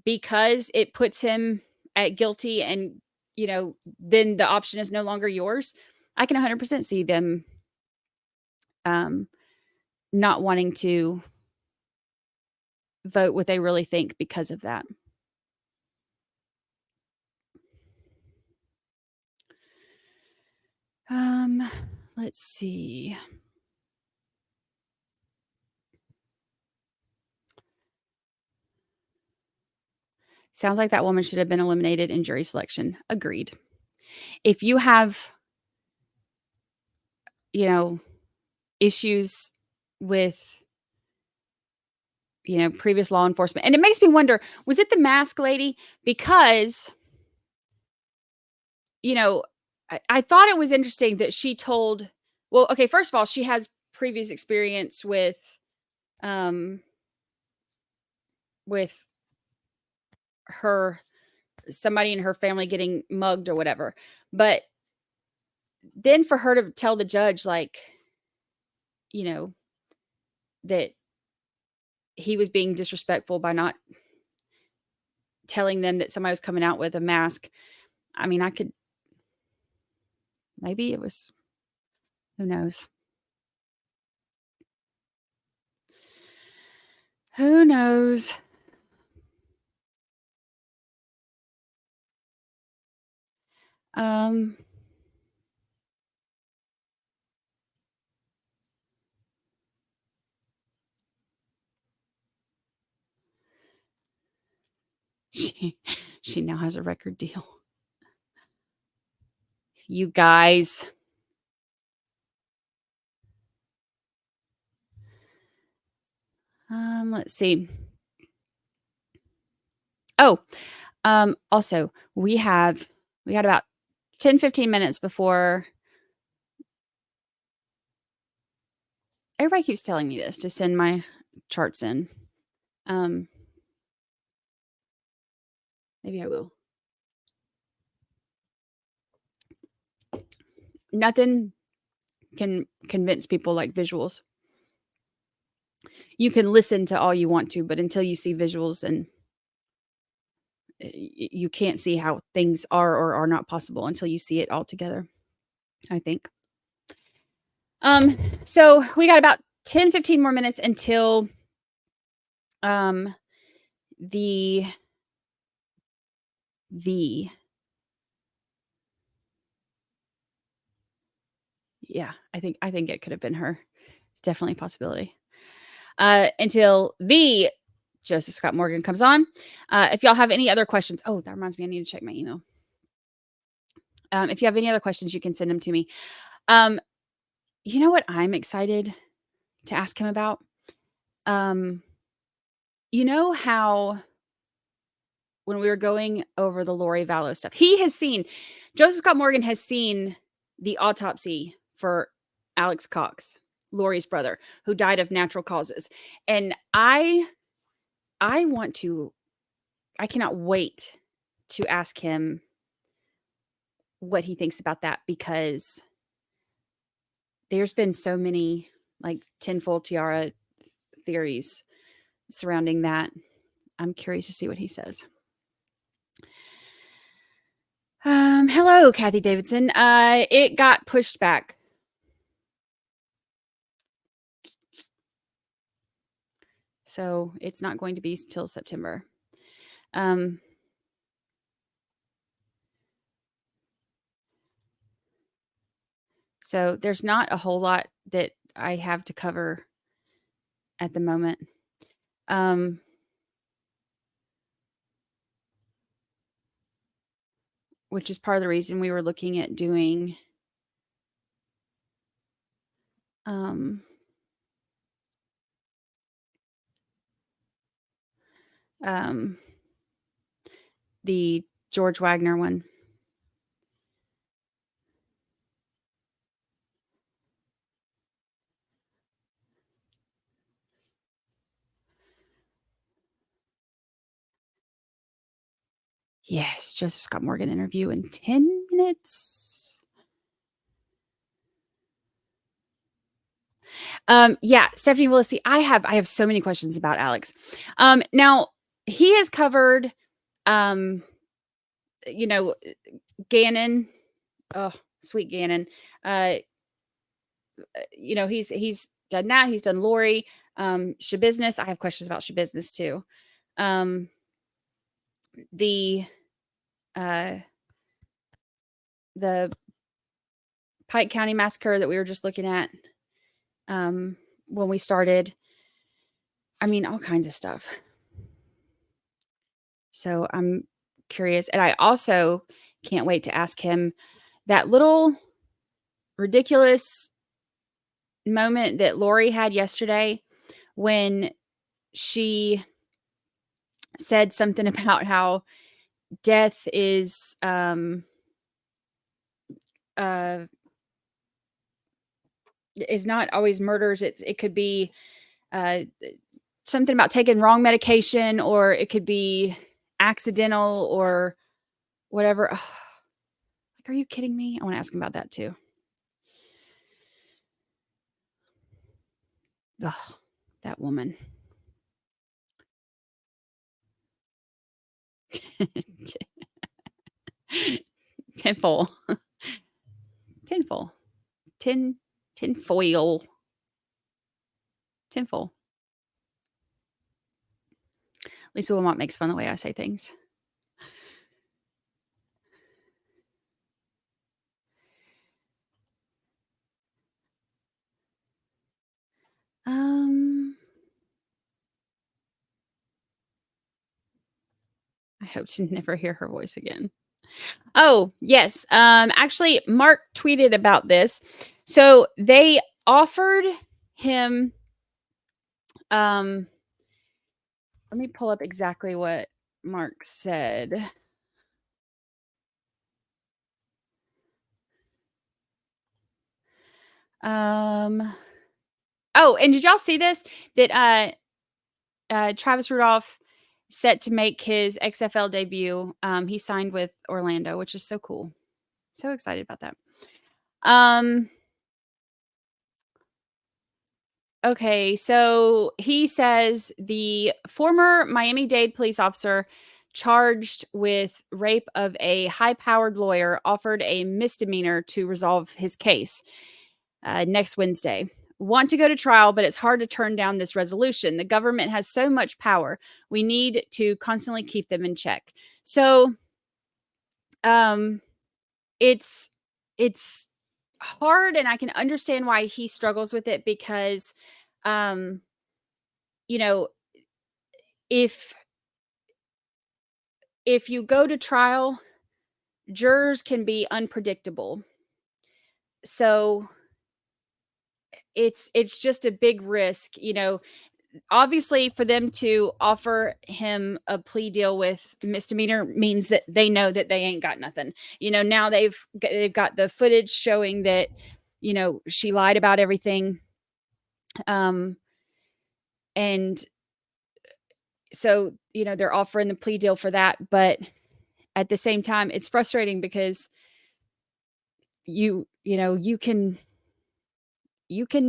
S1: because it puts him at guilty and, then the option is no longer yours, I can 100% see them not wanting to vote what they really think because of that. Let's see. Sounds like that woman should have been eliminated in jury selection. Agreed. If you have, issues with, previous law enforcement, and it makes me wonder, was it the mask lady? Because, I thought it was interesting that she told, well, okay, first of all, she has previous experience with somebody in her family getting mugged or whatever. But then for her to tell the judge, like, that he was being disrespectful by not telling them that somebody was coming out with a mask. I mean, maybe it was, who knows? Who knows? She now has a record deal. You guys. Let's see. Oh, also we got about 10-15 minutes before. Everybody keeps telling me this to send my charts in. Maybe I will. Nothing can convince people like visuals. You can listen to all you want to, but until you see visuals, and you can't see how things are or are not possible until you see it all together, I think. So we got about 10, 15 more minutes until the yeah, I think it could have been her. It's definitely a possibility. Until the Joseph Scott Morgan comes on. If y'all have any other questions, oh, that reminds me, I need to check my email. If you have any other questions, you can send them to me. You know what I'm excited to ask him about? You know how when we were going over the Lori Vallow stuff, Joseph Scott Morgan has seen the autopsy for Alex Cox, Lori's brother, who died of natural causes. And I cannot wait to ask him what he thinks about that, because there's been so many like tinfoil tiara theories surrounding that. I'm curious to see what he says. Hello, Kathy Davidson. It got pushed back. So it's not going to be till September. So there's not a whole lot that I have to cover at the moment. Which is part of the reason we were looking at doing the George Wagner one. Yes, Joseph Scott Morgan interview in 10 minutes. Yeah, Stephanie Willis. See, I have so many questions about Alex. Now he has covered, Gannon. Oh, sweet Gannon. He's done that. He's done Lori. Schabusiness. I have questions about Schabusiness too. The Pike County Massacre that we were just looking at when we started. I mean, all kinds of stuff. So I'm curious. And I also can't wait to ask him that little ridiculous moment that Lori had yesterday when she said something about how death is not always murders. It could be something about taking wrong medication, or it could be accidental or whatever. Like, are you kidding me? I want to ask him about that too. Ugh, that woman. Tinfoil. Tinfoil. Tinfoil. Tinfoil. Lisa Wilmot makes fun of the way I say things. I hope to never hear her voice again. Oh, yes. Actually, Mark tweeted about this. So they offered him, let me pull up exactly what Mark said. Oh, and did y'all see this? That Travis Rudolph set to make his XFL debut. He signed with Orlando, which is so cool. So excited about that. Okay, so he says the former Miami-Dade police officer charged with rape of a high-powered lawyer offered a misdemeanor to resolve his case. next Wednesday. Want to go to trial, but it's hard to turn down this resolution. The government has so much power. We need to constantly keep them in check. So, it's hard, and I can understand why he struggles with it because, you know, if you go to trial, jurors can be unpredictable. So it's just a big risk, obviously for them to offer him a plea deal with misdemeanor means that they know that they ain't got nothing. Now they've got the footage showing that, she lied about everything. And so, they're offering the plea deal for that. But at the same time, it's frustrating because you can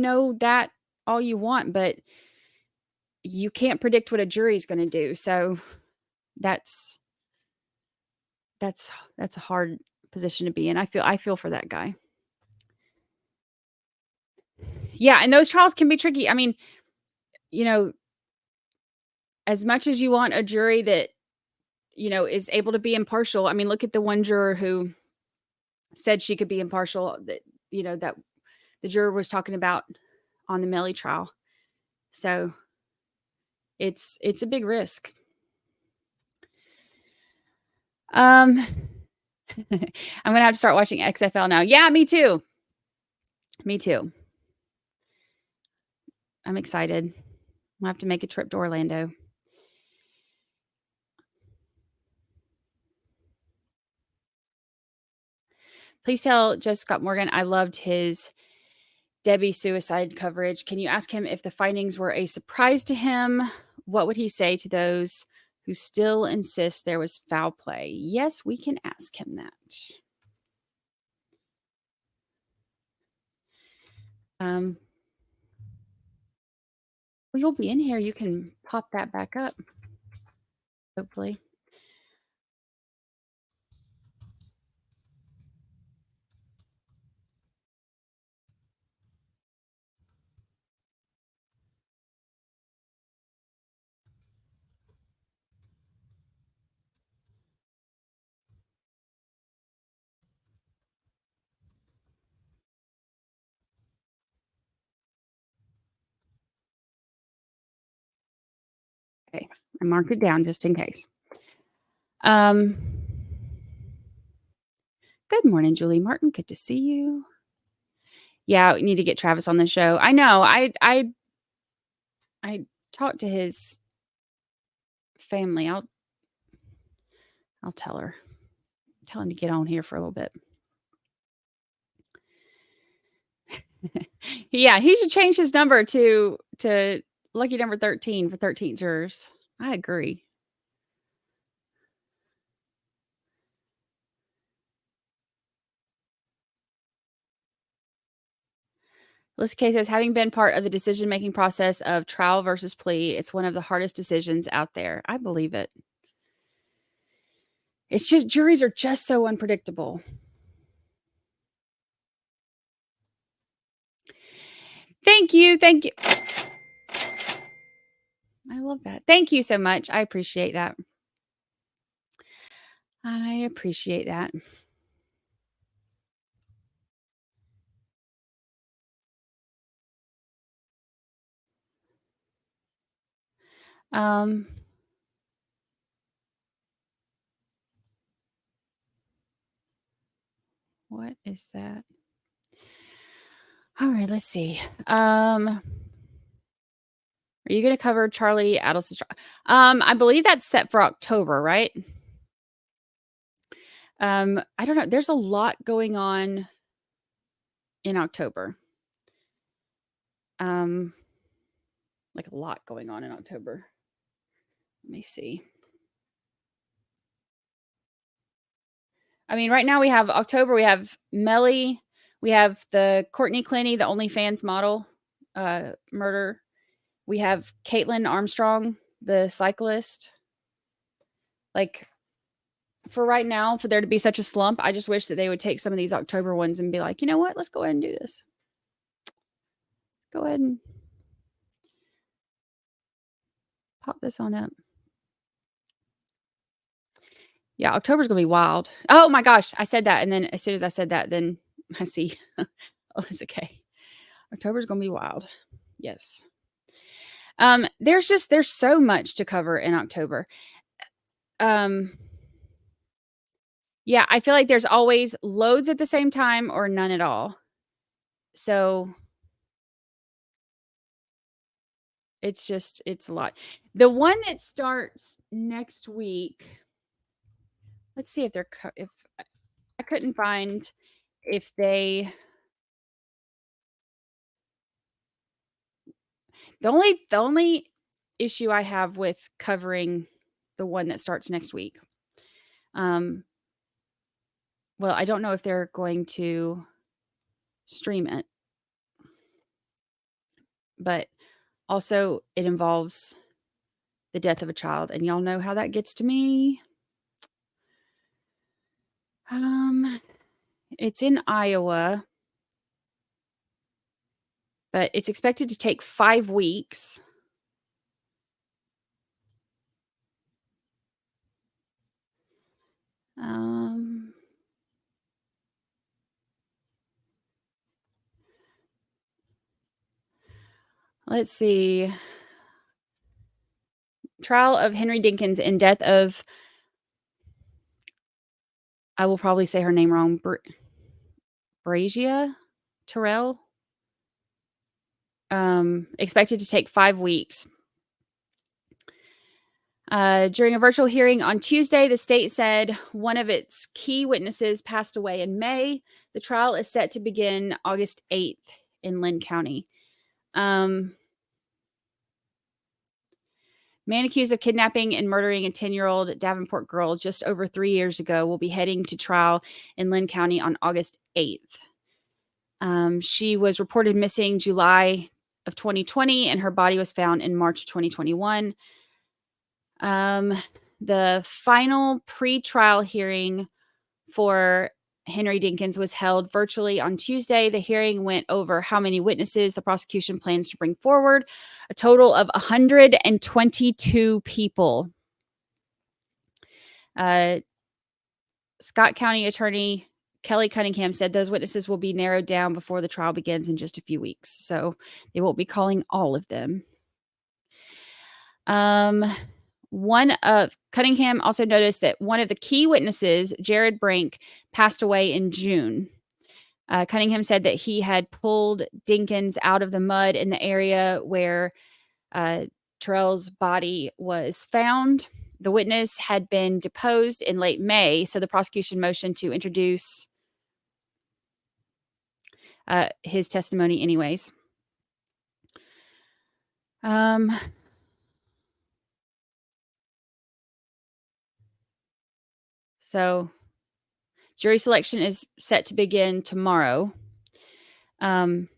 S1: know that all you want, but you can't predict what a jury is going to do. So that's a hard position to be in. I feel for that guy. Yeah. And those trials can be tricky. I mean, as much as you want a jury that, is able to be impartial. I mean, look at the one juror who said she could be impartial, that, that the juror was talking about on the Melly trial. So it's a big risk. I'm going to have to start watching XFL now. Yeah, me too. Me too. I'm excited. I'll have to make a trip to Orlando. Please tell Joe Scott Morgan I loved his Debbie suicide coverage. Can you ask him if the findings were a surprise to him? What would he say to those who still insist there was foul play? Yes, we can ask him that. Well, you'll be in here. You can pop that back up, hopefully. Okay, I marked it down just in case. Good morning, Julie Martin. Good to see you. Yeah, we need to get Travis on the show. I know. I talked to his family. I'll tell her. Tell him to get on here for a little bit. Yeah, he should change his number to lucky number 13 for 13 jurors. I agree. Liz K says, having been part of the decision-making process of trial versus plea, it's one of the hardest decisions out there. I believe it. It's just, juries are just so unpredictable. Thank you. Thank you. I love that. Thank you so much. I appreciate that. I appreciate that. What is that? All right, let's see. Are you going to cover Charlie Adelson's trial? I believe that's set for October, right? I don't know. There's a lot going on in October. Like a lot going on in October. Let me see. I mean, right now we have October, we have Melly, we have the Courtney Clenny, the OnlyFans model, murder. We have Caitlin Armstrong, the cyclist. Like, for right now, for there to be such a slump, I just wish that they would take some of these October ones and be like, you know what? Let's go ahead and do this. Go ahead and pop this on up. Yeah, October's gonna be wild. Oh my gosh, I said that, and then as soon as I said that, then I see Alyssa K. October's gonna be wild. Yes. There's so much to cover in October. Yeah, I feel like there's always loads at the same time or none at all. So it's a lot. The one that starts next week. Let's see if if I couldn't find if they. The only issue I have with covering the one that starts next week. Well, I don't know if they're going to stream it, but also it involves the death of a child, and y'all know how that gets to me. It's in Iowa, but it's expected to take 5 weeks. Let's see. Trial of Henry Dinkins and death of, I will probably say her name wrong, Brazia Terrell. Expected to take 5 weeks. During a virtual hearing on Tuesday, the state said one of its key witnesses passed away in May. The trial is set to begin August 8th in Glen County. Man accused of kidnapping and murdering a 10-year-old Davenport girl just over 3 years ago will be heading to trial in Glen County on August 8th. She was reported missing July of 2020, and her body was found in March of 2021. The final pre-trial hearing for Henry Dinkins was held virtually on Tuesday. The hearing went over how many witnesses the prosecution plans to bring forward, a total of 122 people. Scott County Attorney Kelly Cunningham said those witnesses will be narrowed down before the trial begins in just a few weeks. So they won't be calling all of them. Cunningham also noticed that one of the key witnesses, Jared Brink, passed away in June. Cunningham said that he had pulled Dinkins out of the mud in the area where Terrell's body was found. The witness had been deposed in late May, so the prosecution motioned to introduce his testimony anyways. So jury selection is set to begin tomorrow. And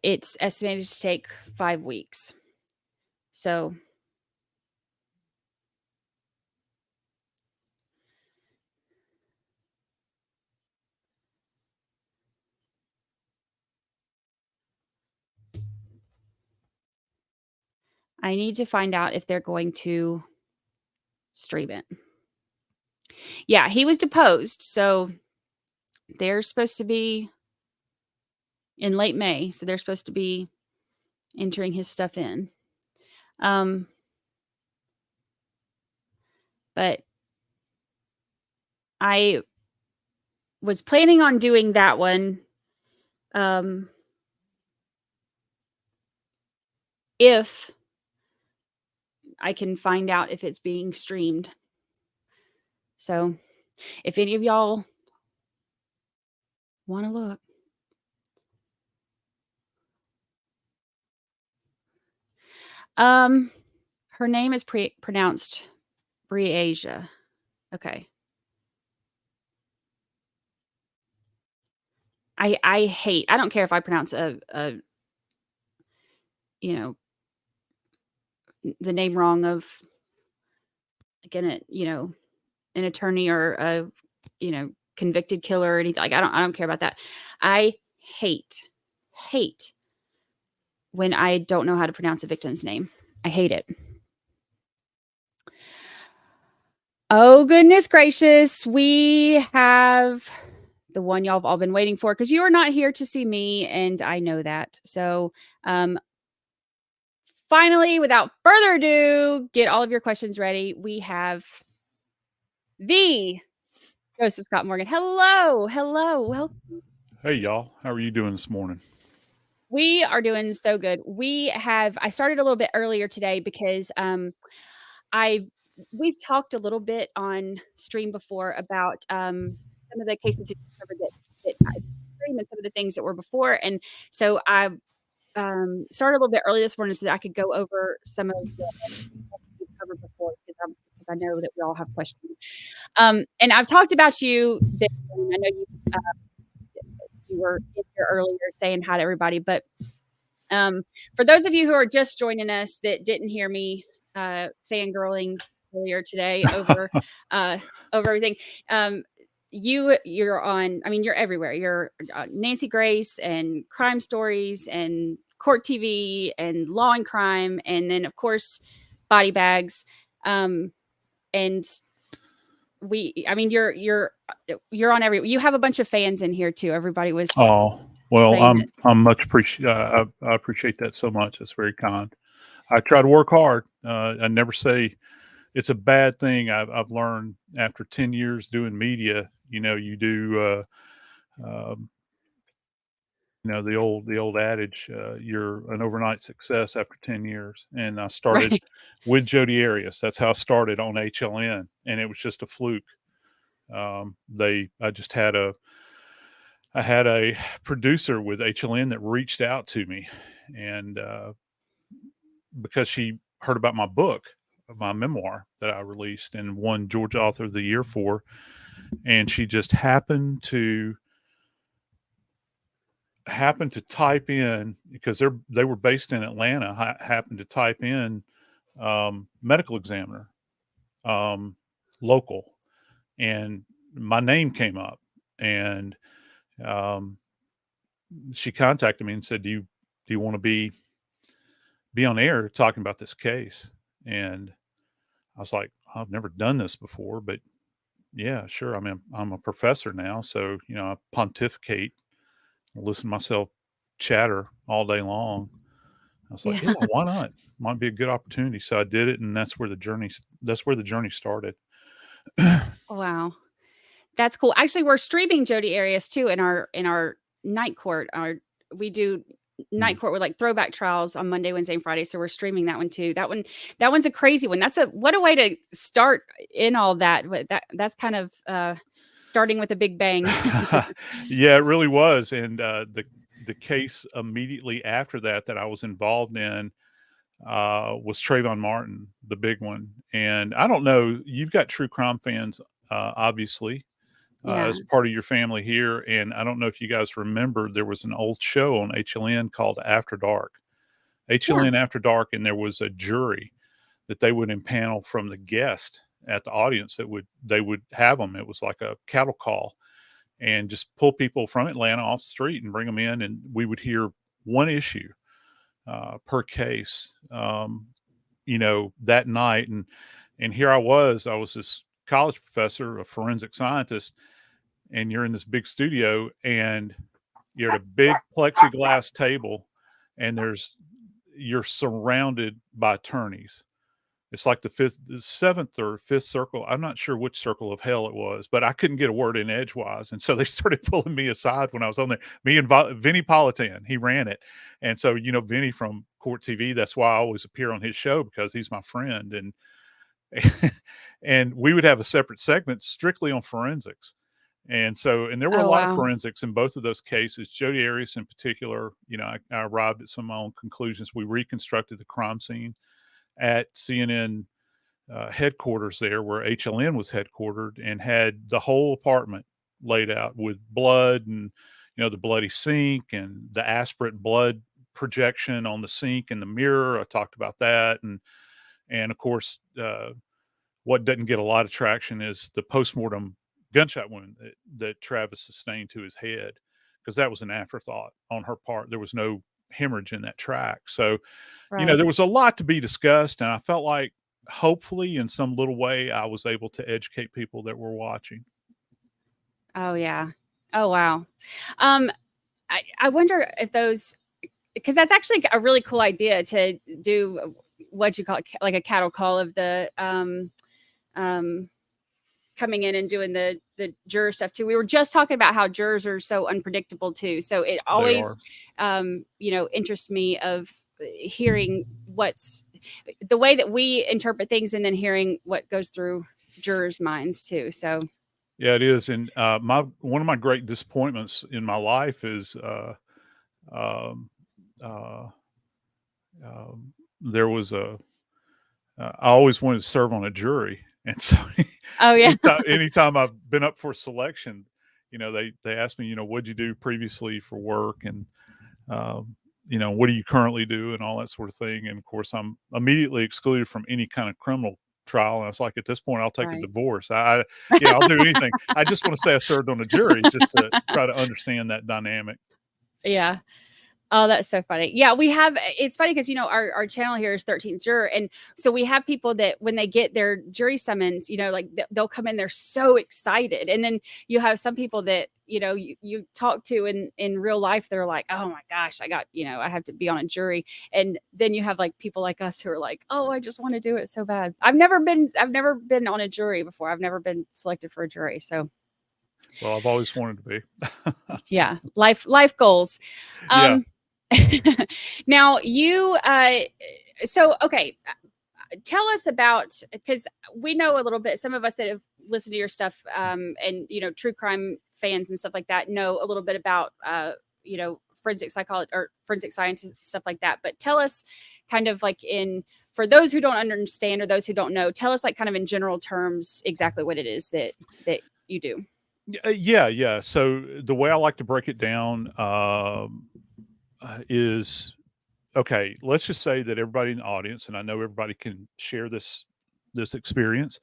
S1: it's estimated to take 5 weeks. So I need to find out if they're going to stream it. Yeah, he was deposed, so they're supposed to be in late May, so they're supposed to be entering his stuff in. But I was planning on doing that one if I can find out if it's being streamed. So if any of y'all want to look. Her name is pronounced Briasia. Okay. I don't care if I pronounce the name wrong of again, an attorney or a, convicted killer or anything. Like, I don't care about that. I hate when I don't know how to pronounce a victim's name. I hate it. Oh, goodness gracious. We have the one y'all have all been waiting for, because you are not here to see me, and I know that. So, finally, without further ado, get all of your questions ready. We have the Ghost of Scott Morgan. Hello. Welcome.
S4: Hey, y'all. How are you doing this morning?
S1: We are doing so good. I started a little bit earlier today because we've talked a little bit on stream before about some of the cases that you covered that I streamed, and some of the things that were before. And so I started a little bit early this morning so that I could go over some of the stuff we've covered before, because I know that we all have questions. And I've talked about you. I know you were in here earlier saying hi to everybody, but for those of you who are just joining us that didn't hear me fangirling earlier today over everything, you're on. I mean, you're everywhere. You're Nancy Grace and Crime Stories and Court TV and Law and Crime, and then of course Body Bags. And you're on every. You have a bunch of fans in here too. Everybody was.
S4: Oh, well,
S1: saying
S4: I'm much appreciate. I appreciate that so much. That's very kind. I try to work hard. I never say it's a bad thing. I've learned after 10 years doing media. You do. The old adage, you're an overnight success after 10 years. And I started
S1: right.
S4: with Jodi Arias. That's how I started on HLN, and it was just a fluke. I had a producer with HLN that reached out to me, and because she heard about my book, my memoir that I released and won Georgia Author of the Year for, and she just happened to type in, because they were based in Atlanta, happened to type in medical examiner, local, and my name came up, and she contacted me and said, do you want to be on air talking about this case? And I was like, I've never done this before, but yeah, sure. I mean, I'm a professor now, so I pontificate, listen to myself chatter all day long. I was like, yeah, why not? Might be a good opportunity. So I did it, and that's where the journey started.
S1: Wow. That's cool. Actually, we're streaming Jodi Arias too in our night court. We do night court with like throwback trials on Monday, Wednesday, and Friday. So we're streaming that one too. That one's a crazy one. What a way to start in all that. But that's kind of starting with a big bang.
S4: Yeah, it really was. And the case immediately after that I was involved in was Trayvon Martin, the big one. And I don't know, you've got true crime fans, obviously, as part of your family here. And I don't know if you guys remember, there was an old show on HLN called After Dark. HLN After Dark, and there was a jury that they would impanel from the guest at the audience. They would have them. It was like a cattle call, and just pull people from Atlanta off the street and bring them in, and we would hear one issue per case, that night. And here I was this college professor, a forensic scientist, and you're in this big studio, and you're at a big plexiglass table, and you're surrounded by attorneys. It's like the seventh or fifth circle. I'm not sure which circle of hell it was, but I couldn't get a word in edgewise. And so they started pulling me aside when I was on there. Me and Vinny Politan, he ran it. And so, Vinny from Court TV, that's why I always appear on his show, because he's my friend. And and we would have a separate segment strictly on forensics. And there were a lot of forensics in both of those cases. Jodi Arias in particular, I arrived at some of my own conclusions. We reconstructed the crime scene at CNN headquarters there, where HLN was headquartered, and had the whole apartment laid out with blood, and the bloody sink and the aspirate blood projection on the sink and the mirror. I talked about that, and of course, what doesn't get a lot of traction is the postmortem gunshot wound that Travis sustained to his head, because that was an afterthought on her part. There was no hemorrhage in that track. So,
S1: Right.
S4: there was a lot to be discussed, and I felt like hopefully in some little way I was able to educate people that were watching.
S1: Oh yeah. Oh wow. Um, I wonder if those, because that's actually a really cool idea to do what you call it, like a cattle call of the um coming in and doing the juror stuff too. We were just talking about how jurors are so unpredictable too. So it
S4: They
S1: always
S4: are.
S1: interests me of hearing what's the way that we interpret things and then hearing what goes through jurors' minds too. So
S4: Yeah, it is. And one of my great disappointments in my life is um, uh, there was I always wanted to serve on a jury, and so
S1: oh yeah.
S4: anytime I've been up for selection, they ask me, what'd you do previously for work, and what do you currently do, and all that sort of thing. And of course, I'm immediately excluded from any kind of criminal trial. And it's like, at this point, I'll take a
S1: Right.
S4: divorce. I'll do anything. I just want to say I served on a jury just to try to understand that dynamic.
S1: Yeah. Oh, that's so funny. Yeah, it's funny because, our channel here is 13th Juror. And so we have people that when they get their jury summons, like they'll come in, they're so excited. And then you have some people that, you talk to in real life, they're like, oh my gosh, I got, I have to be on a jury. And then you have like people like us who are like, oh, I just want to do it so bad. I've never been on a jury before. I've never been selected for a jury. So
S4: Well, I've always wanted to be.
S1: yeah, life goals.
S4: Yeah.
S1: Now you okay, tell us about, because we know a little bit, some of us that have listened to your stuff and true crime fans and stuff like that know a little bit about forensic psychology or forensic science and stuff like that. But tell us kind of like for those who don't understand or those who don't know, tell us like kind of in general terms exactly what it is that you do.
S4: Yeah. So the way I like to break it down is, okay, let's just say that everybody in the audience, and I know everybody can share this experience.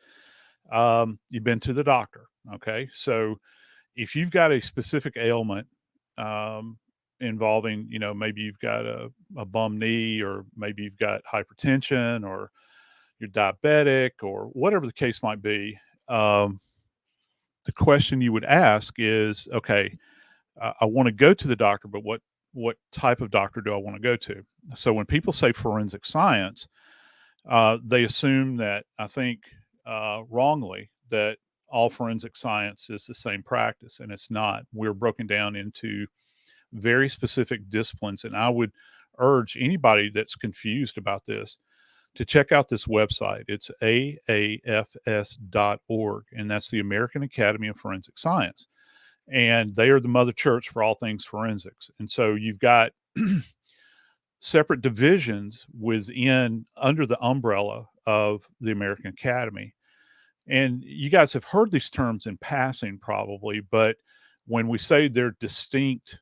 S4: You've been to the doctor. Okay. So if you've got a specific ailment involving, maybe you've got a bum knee, or maybe you've got hypertension, or you're diabetic, or whatever the case might be, the question you would ask is, okay, I want to go to the doctor, but what type of doctor do I want to go to? So when people say forensic science, they assume that, I think wrongly, that all forensic science is the same practice, and it's not. We're broken down into very specific disciplines, and I would urge anybody that's confused about this to check out this website. It's aafs.org, and that's the American Academy of Forensic Science. And they are the mother church for all things forensics. And so you've got separate divisions under the umbrella of the American Academy. And you guys have heard these terms in passing probably, but when we say they're distinct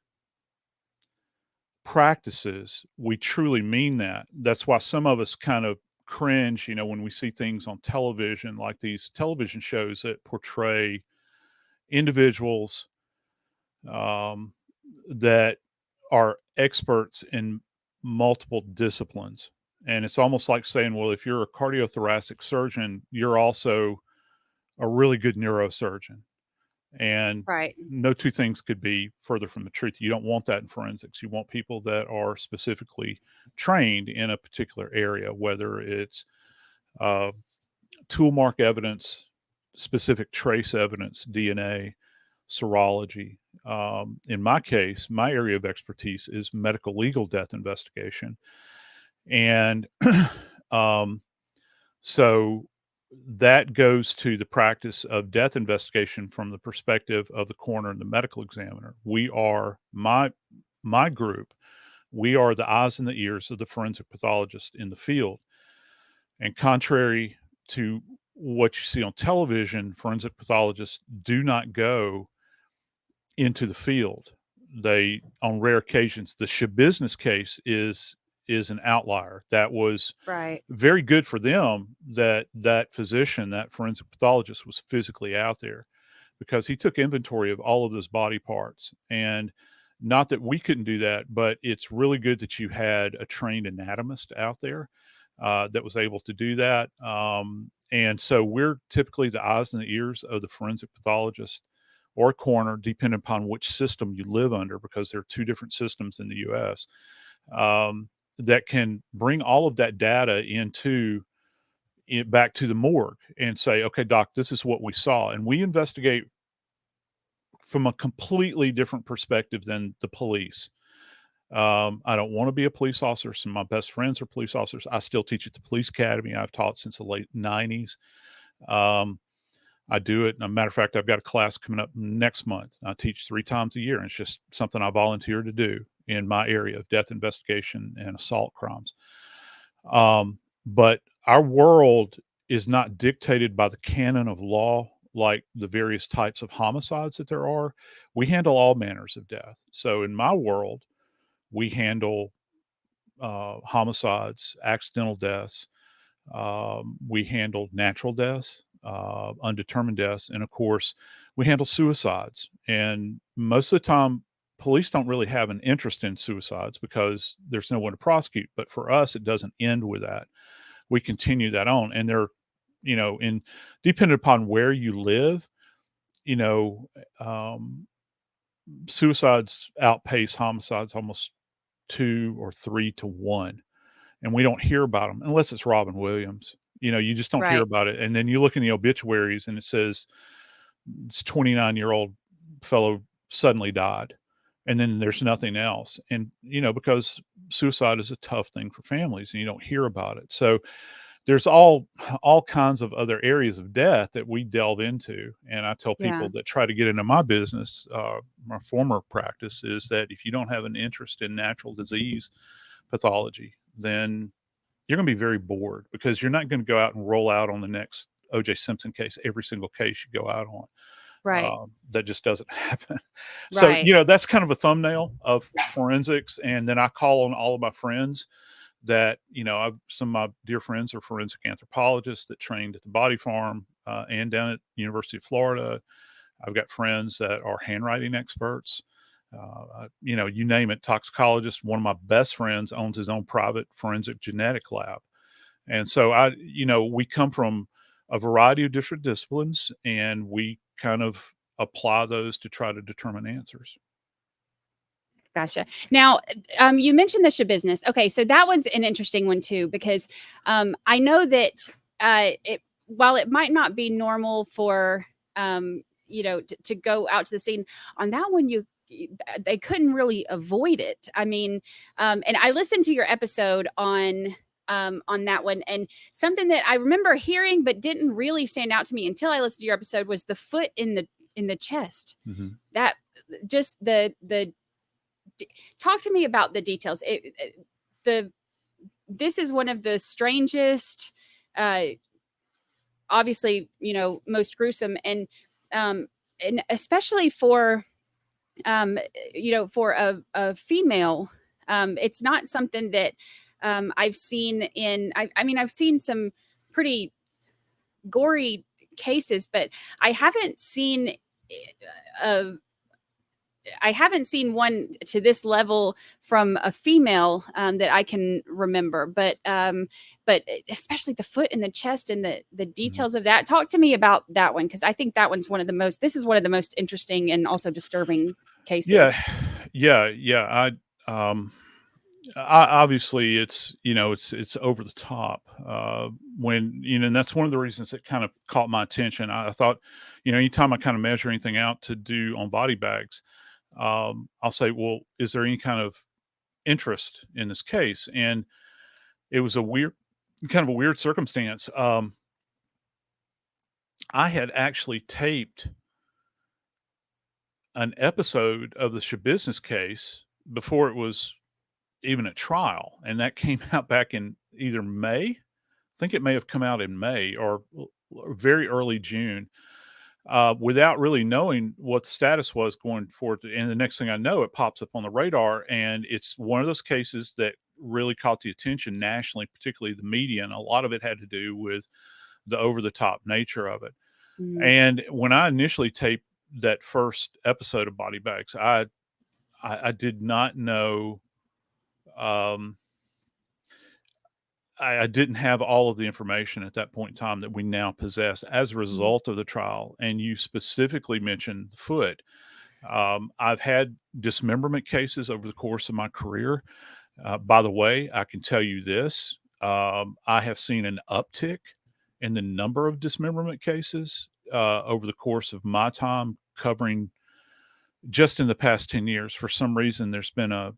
S4: practices, we truly mean that. That's why some of us kind of cringe, when we see things on television, like these television shows that portray individuals that are experts in multiple disciplines. And it's almost like saying, well, if you're a cardiothoracic surgeon, you're also a really good neurosurgeon. And
S1: Right.
S4: no two things could be further from the truth. You don't want that in forensics. You want people that are specifically trained in a particular area, whether it's tool mark evidence, specific trace evidence, DNA, serology. In my case, my area of expertise is medical legal death investigation. And so that goes to the practice of death investigation from the perspective of the coroner and the medical examiner. We are, my group, we are the eyes and the ears of the forensic pathologist in the field. And contrary to what you see on television, forensic pathologists do not go into the field. They, on rare occasions, the Schabusiness case is an outlier. That was
S1: Right.
S4: very good for them that physician, that forensic pathologist, was physically out there, because he took inventory of all of those body parts. And Not that we couldn't do that, but it's really good that you had a trained anatomist out there that was able to do that. And so we're typically the eyes and the ears of the forensic pathologist or coroner, depending upon which system you live under, because there are two different systems in the U.S. That can bring all of that data back to the morgue and say, okay, doc, this is what we saw. And we investigate from a completely different perspective than the police. I don't want to be a police officer. Some of my best friends are police officers. I still teach at the police academy. I've taught since the late 90s. I do it. As a matter of fact, I've got a class coming up next month. I teach 3 times a year, and it's just something I volunteer to do in my area of death investigation and assault crimes. But our world is not dictated by the canon of law like the various types of homicides that there are. We handle all manners of death. So in my world, we handle homicides, accidental deaths. We handle natural deaths, undetermined deaths, and of course, we handle suicides. And most of the time, police don't really have an interest in suicides because there's no one to prosecute. But for us, it doesn't end with that. We continue that on, and they're, in depending upon where you live, suicides outpace homicides almost 2 or 3 to 1. And we don't hear about them unless it's Robin Williams. You just don't hear
S1: Right.
S4: about it. And then you look in the obituaries and it says this 29-year-old fellow suddenly died. And then there's nothing else. And, because suicide is a tough thing for families and you don't hear about it. So there's all kinds of other areas of death that we delve into. And I tell people
S1: Yeah.
S4: that try to get into my business, my former practice, is that if you don't have an interest in natural disease pathology, then you're going to be very bored, because you're not going to go out and roll out on the next O.J. Simpson case, every single case you go out on.
S1: Right.
S4: That just doesn't happen. So,
S1: Right.
S4: that's kind of a thumbnail of forensics. And then I call on all of my friends that, some of my dear friends are forensic anthropologists that trained at the Body Farm and down at University of Florida. I've got friends that are handwriting experts. You name it, toxicologist. One of my best friends owns his own private forensic genetic lab. And so we come from a variety of different disciplines, and we kind of apply those to try to determine answers.
S1: Gotcha. Now, you mentioned the Schabusiness. Okay, so that one's an interesting one too, because I know that while it might not be normal for to go out to the scene on that one, they couldn't really avoid it. I mean, and I listened to your episode on that one, and something that I remember hearing but didn't really stand out to me until I listened to your episode was the foot in the chest.
S4: Mm-hmm.
S1: That just talk to me about the details. This is one of the strangest, obviously, most gruesome, and especially for for a female, it's not something that I've seen in. I mean, I've seen some pretty gory cases, but I haven't seen one to this level from a female that I can remember. But especially the foot and the chest and the details of that. Talk to me about that one, because I think that one's one of the most. This is one of the most interesting and also disturbing cases.
S4: Yeah. I obviously it's over the top when and that's one of the reasons that kind of caught my attention. I thought, anytime I kind of measure anything out to do on body bags, I'll say, well, is there any kind of interest in this case? And it was a weird circumstance. I had actually taped an episode of the Schabusiness case before it was even a trial. And that came out back in either May. I think it may have come out in May or very early June, without really knowing what the status was going forward. And the next thing I know, it pops up on the radar, and it's one of those cases that really caught the attention nationally, particularly the media. And a lot of it had to do with the over-the-top nature of it. Mm-hmm. And when I initially taped that first episode of Body Bags, I I did not know. Um, I didn't have all of the information at that point in time that we now possess as a result of the trial. And you specifically mentioned the foot. I've had dismemberment cases over the course of my career. By the way, I can tell you this. I have seen an uptick in the number of dismemberment cases over the course of my time covering just in the past 10 years. For some reason, there's been a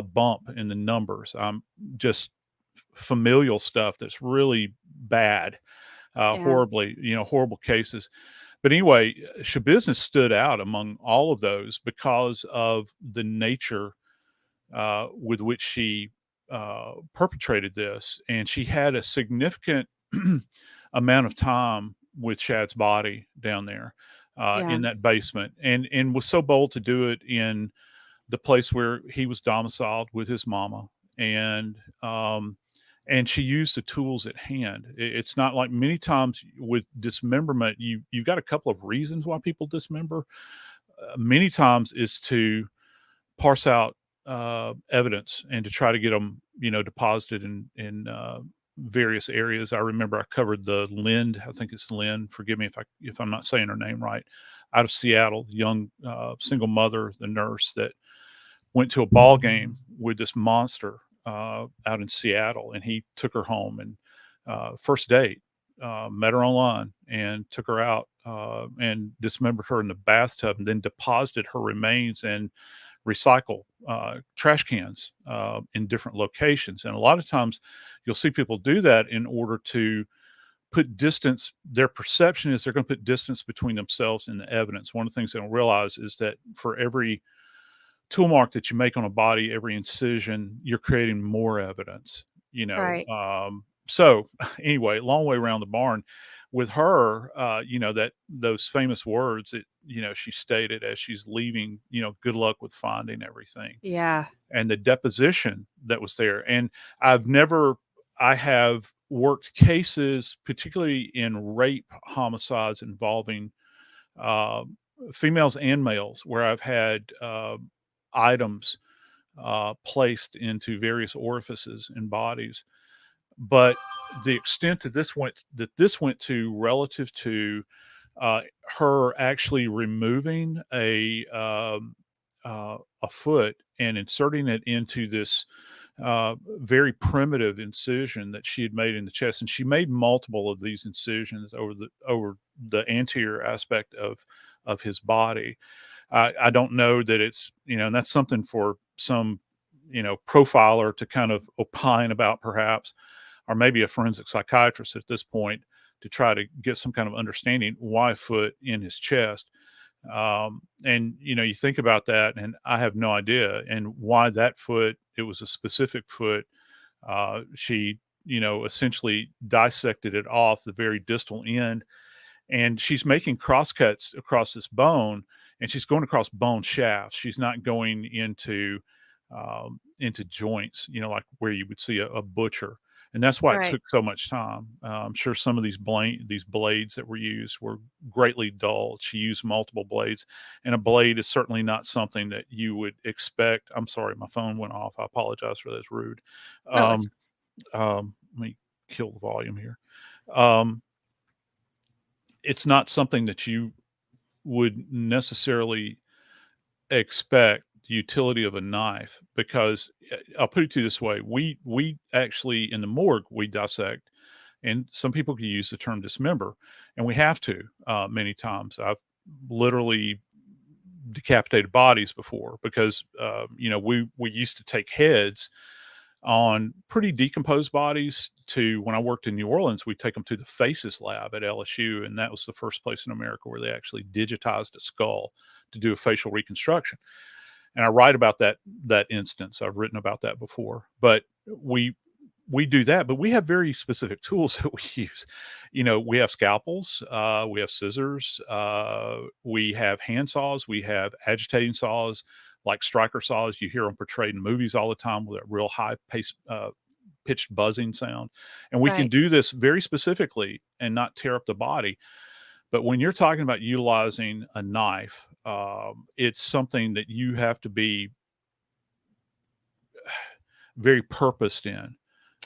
S4: bump in the numbers. Just familial stuff that's really bad,
S1: Yeah.
S4: horribly, horrible cases. But anyway, Schabusiness stood out among all of those because of the nature with which she perpetrated this. And she had a significant amount of time with Chad's body down there
S1: Yeah.
S4: in that basement, and was so bold to do it in the place where he was domiciled with his mama. And she used the tools at hand. It's not like many times with dismemberment, you've got a couple of reasons why people dismember. Many times is to parse out evidence and to try to get them, deposited in various areas. I remember I covered the Lind, I think it's Lynn. Forgive me if I'm not saying her name right. Out of Seattle, young single mother, the nurse that went to a ball game with this monster out in Seattle, and he took her home and first date, met her online and took her out and dismembered her in the bathtub, and then deposited her remains in recycle trash cans in different locations. And a lot of times you'll see people do that in order to put distance. Their perception is they're going to put distance between themselves and the evidence. One of the things they don't realize is that for every tool mark that you make on a body, every incision, you're creating more evidence,
S1: Right.
S4: So anyway, long way around the barn with her, that those famous words that, she stated as she's leaving, good luck with finding everything,
S1: Yeah.
S4: and the deposition that was there. And I have worked cases, particularly in rape homicides involving females and males, where I've had items placed into various orifices in bodies. But the extent that this went to relative to her actually removing a foot and inserting it into this very primitive incision that she had made in the chest, and she made multiple of these incisions over the anterior aspect of his body. I don't know that it's, and that's something for some, profiler to kind of opine about, perhaps, or maybe a forensic psychiatrist at this point, to try to get some kind of understanding why foot in his chest. And you think about that, and I have no idea, and why that foot. It was a specific foot. She, essentially dissected it off the very distal end, and she's making crosscuts across this bone, and she's going across bone shafts. She's not going into joints, like where you would see a butcher. And that's why it
S1: Right.
S4: took so much time. I'm sure some of these blades that were used were greatly dull. She used multiple blades, and a blade is certainly not something that you would expect. I'm sorry, my phone went off. I apologize for that. It's rude.
S1: No, it's
S4: Let me kill the volume here. It's not something that you would necessarily expect the utility of a knife, because I'll put it to you this way. We actually, in the morgue, we dissect, and some people can use the term dismember, and we have to many times. I've literally decapitated bodies before, because we used to take heads on pretty decomposed bodies to, when I worked in New Orleans, we take them to the Faces lab at LSU, and that was the first place in America where they actually digitized a skull to do a facial reconstruction. And I write about that instance. I've written about that before. But we do that, but we have very specific tools that we use. We have scalpels, we have scissors, we have hand saws, we have agitating saws, like striker saws. You hear them portrayed in movies all the time with that real high pitched buzzing sound. And we can
S1: right.
S4: do this very specifically and not tear up the body. But when you're talking about utilizing a knife, it's something that you have to be very purposed in,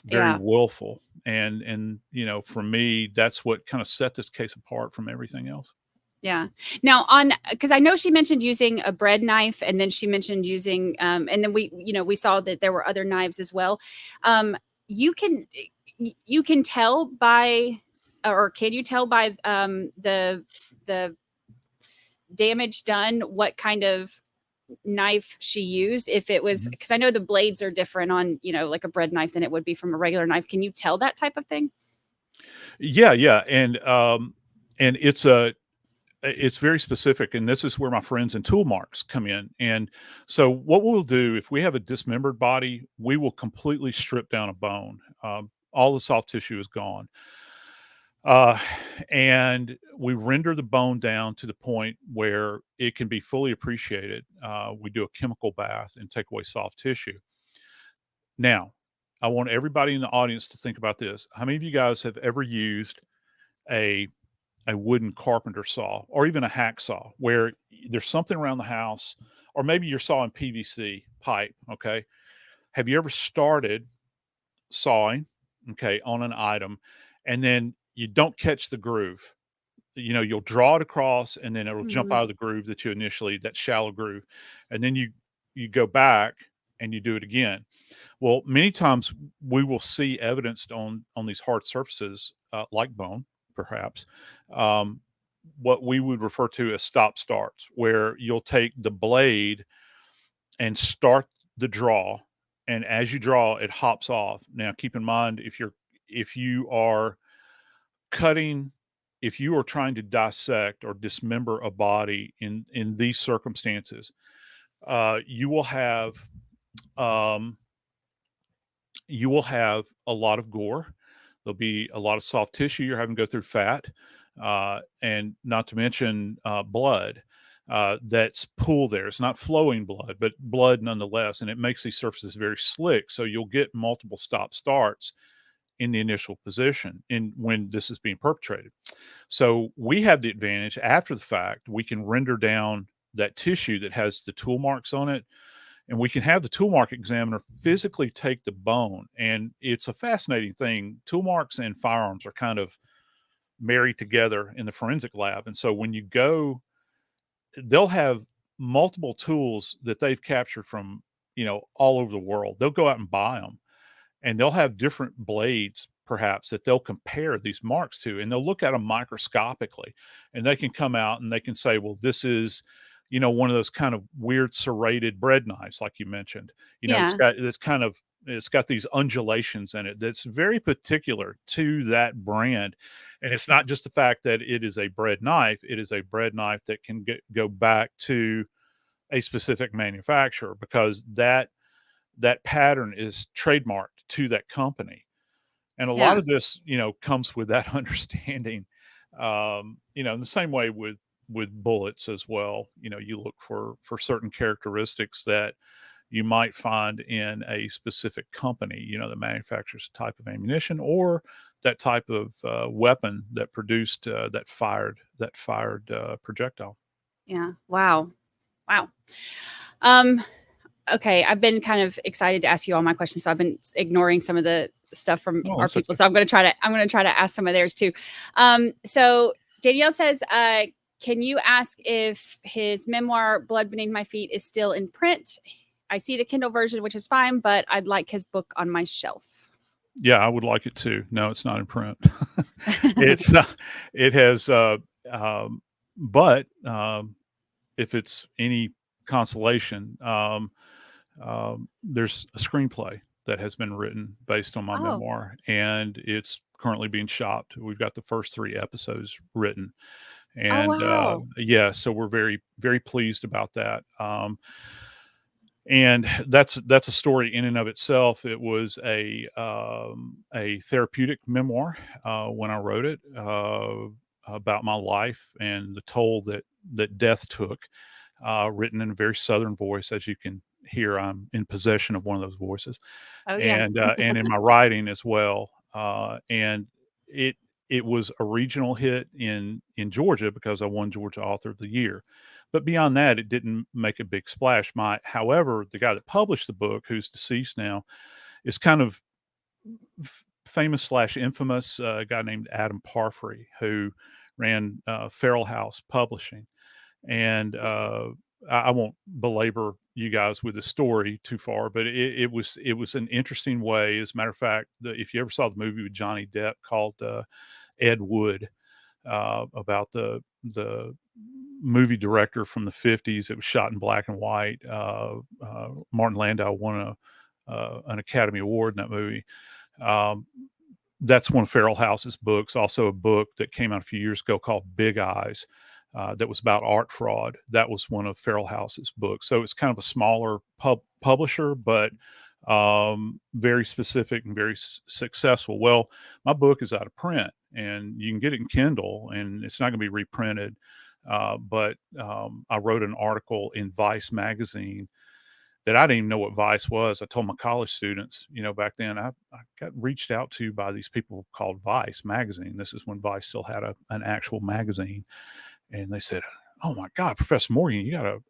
S4: very
S1: Yeah.
S4: willful. And for me, that's what kind of set this case apart from everything else.
S1: Yeah. Now because I know she mentioned using a bread knife, and then she mentioned using, and then we saw that there were other knives as well. You can tell by, or can you tell by the damage done what kind of knife she used, if it was, because I know the blades are different on, like a bread knife than it would be from a regular knife. Can you tell that type of thing?
S4: Yeah. And it's very specific, and this is where my friends and tool marks come in. And so what we'll do, if we have a dismembered body, we will completely strip down a bone. All the soft tissue is gone. And we render the bone down to the point where it can be fully appreciated. We do a chemical bath and take away soft tissue. Now, I want everybody in the audience to think about this. How many of you guys have ever used a wooden carpenter saw, or even a hacksaw, where there's something around the house, or maybe you're sawing PVC pipe? Okay. Have you ever started sawing, okay, on an item, and then you don't catch the groove? You'll draw it across, and then it'll jump out of the groove that shallow groove. And then you go back and you do it again. Well, many times we will see evidenced on these hard surfaces, like bone, perhaps, what we would refer to as stop starts, where you'll take the blade and start the draw, and as you draw, it hops off. Now, keep in mind, if you are cutting, if you are trying to dissect or dismember a body in these circumstances, you will have a lot of gore. There'll be a lot of soft tissue. You're having to go through fat, and not to mention blood that's pooled there. It's not flowing blood, but blood nonetheless, and it makes these surfaces very slick. So you'll get multiple stop starts in the initial position when this is being perpetrated. So we have the advantage after the fact. We can render down that tissue that has the tool marks on it, and we can have the tool mark examiner physically take the bone. And it's a fascinating thing. Tool marks and firearms are kind of married together in the forensic lab. And so when you go, they'll have multiple tools that they've captured from, all over the world. They'll go out and buy them, and they'll have different blades perhaps that they'll compare these marks to, and they'll look at them microscopically, and they can come out and they can say, well, this is, one of those kind of weird serrated bread knives, like you mentioned.
S1: Yeah.
S4: It's got these undulations in it that's very particular to that brand. And it's not just the fact that it is a bread knife. It is a bread knife that can go back to a specific manufacturer, because that pattern is trademarked to that company. And a lot of this, comes with that understanding. In the same way with bullets as well. You look for certain characteristics that you might find in a specific company, that manufactures a type of ammunition or that type of weapon that produced that fired projectile.
S1: Yeah. Wow. Okay, I've been kind of excited to ask you all my questions, so I've been ignoring some of the stuff from our people.
S4: Okay.
S1: So I'm going to try to ask some of theirs too. So Danielle says, can you ask if his memoir Blood Beneath My Feet is still in print? I see the Kindle version, which is fine, but I'd like his book on my shelf.
S4: Yeah, I would like it too. No, it's not in print. It has, but if it's any consolation, there's a screenplay that has been written based on my memoir, and it's currently being shopped. We've got the first 3 episodes written, and so we're very, very pleased about that. And that's a story in and of itself. It was a therapeutic memoir when I wrote it, about my life and the toll that death took, written in a very Southern voice. As you can hear, I'm in possession of one of those voices. And in my writing as well. And it was a regional hit in Georgia because I won Georgia Author of the Year. But beyond that, it didn't make a big splash. However, the guy that published the book, who's deceased now, is kind of famous / infamous, a guy named Adam Parfrey, who ran Feral House Publishing. And I won't belabor you guys with the story too far, but it was an interesting way. As a matter of fact, if you ever saw the movie with Johnny Depp called Ed Wood, about the movie director from the 50s, it was shot in black and white. Martin Landau won an Academy Award in that movie. That's one of Feral House's books. Also a book that came out a few years ago called Big Eyes, that was about art fraud. That was one of Feral House's books. So it's kind of a smaller publisher, but very specific and very successful. Well, my book is out of print, and you can get it in Kindle, and it's not going to be reprinted. But I wrote an article in Vice magazine that I didn't even know what Vice was. I told my college students, back then, I got reached out to by these people called Vice magazine. This is when Vice still had an actual magazine. And they said, "Oh my God, Professor Morgan, you gotta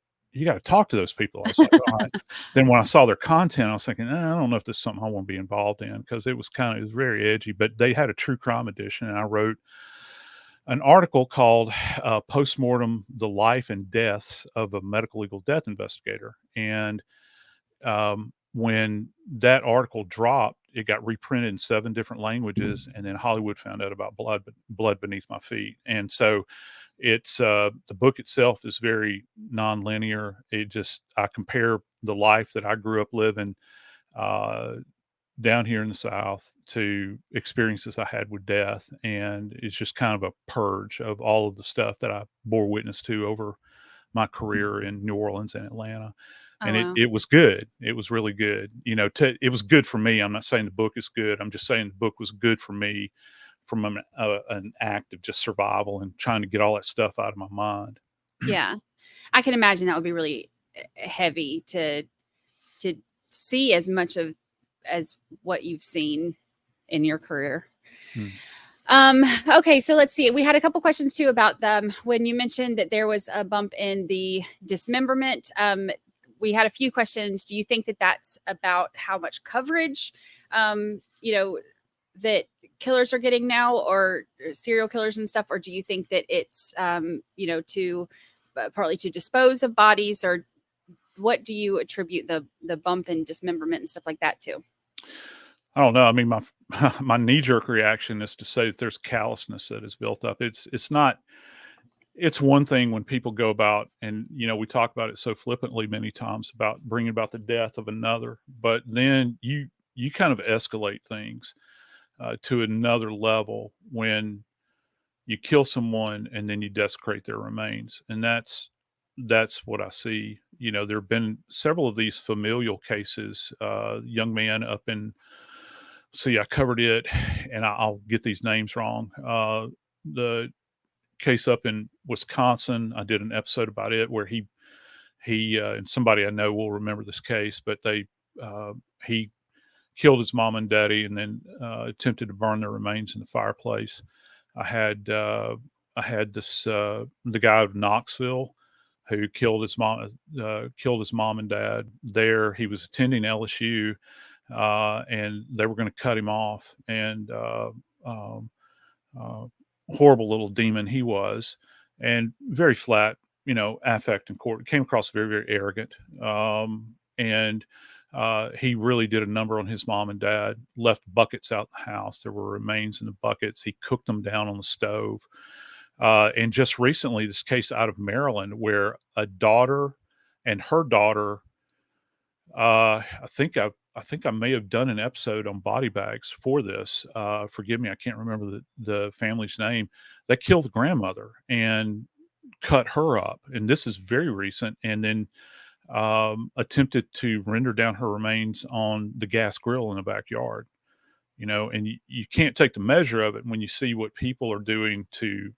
S4: talk to those people." I was like, "All right." Then when I saw their content, I was thinking, I don't know if this is something I want to be involved in, because it was very edgy. But they had a true crime edition, and I wrote an article called "Postmortem: The Life and Deaths of a Medical Legal Death Investigator." And when that article dropped, it got reprinted in 7 different languages, and then Hollywood found out about Blood Beneath My Feet. And so it's the book itself is very nonlinear. I compare the life that I grew up living down here in the South to experiences I had with death, and it's just kind of a purge of all of the stuff that I bore witness to over my career in New Orleans and Atlanta. And
S1: wow.
S4: it was good. It was really good. It was good for me. I'm not saying the book is good. I'm just saying the book was good for me from an act of just survival and trying to get all that stuff out of my mind.
S1: Yeah. I can imagine that would be really heavy to see as much as what you've seen in your career. Okay, so let's see. We had a couple questions too about when you mentioned that there was a bump in the dismemberment. We had a few questions. Do you think that that's about how much coverage, that killers are getting now, or serial killers and stuff? Or do you think that it's, partly to dispose of bodies, or what do you attribute the bump in dismemberment and stuff like that to?
S4: I don't know. I mean, my knee-jerk reaction is to say that there's callousness that is built up. It's not. It's one thing when people go about, and we talk about it so flippantly many times about bringing about the death of another, but then you kind of escalate things to another level when you kill someone and then you desecrate their remains, and that's what I see. There have been several of these familial cases. Young man up in, I covered it, and I'll get these names wrong. The case up in Wisconsin, I did an episode about it where he and somebody I know will remember this case, but he killed his mom and daddy and then attempted to burn their remains in the fireplace. I had this the guy of Knoxville who killed his mom and dad there. He was attending LSU, and they were going to cut him off, and horrible little demon he was, and very flat, affect in court. Came across very, very arrogant. And he really did a number on his mom and dad, left buckets out the house. There were remains in the buckets. He cooked them down on the stove. And just recently, this case out of Maryland where a daughter and her daughter, I think I may have done an episode on body bags for this. Forgive me, I can't remember the family's name. They killed the grandmother and cut her up, and this is very recent. And then attempted to render down her remains on the gas grill in the backyard. And you can't take the measure of it when you see what people are doing to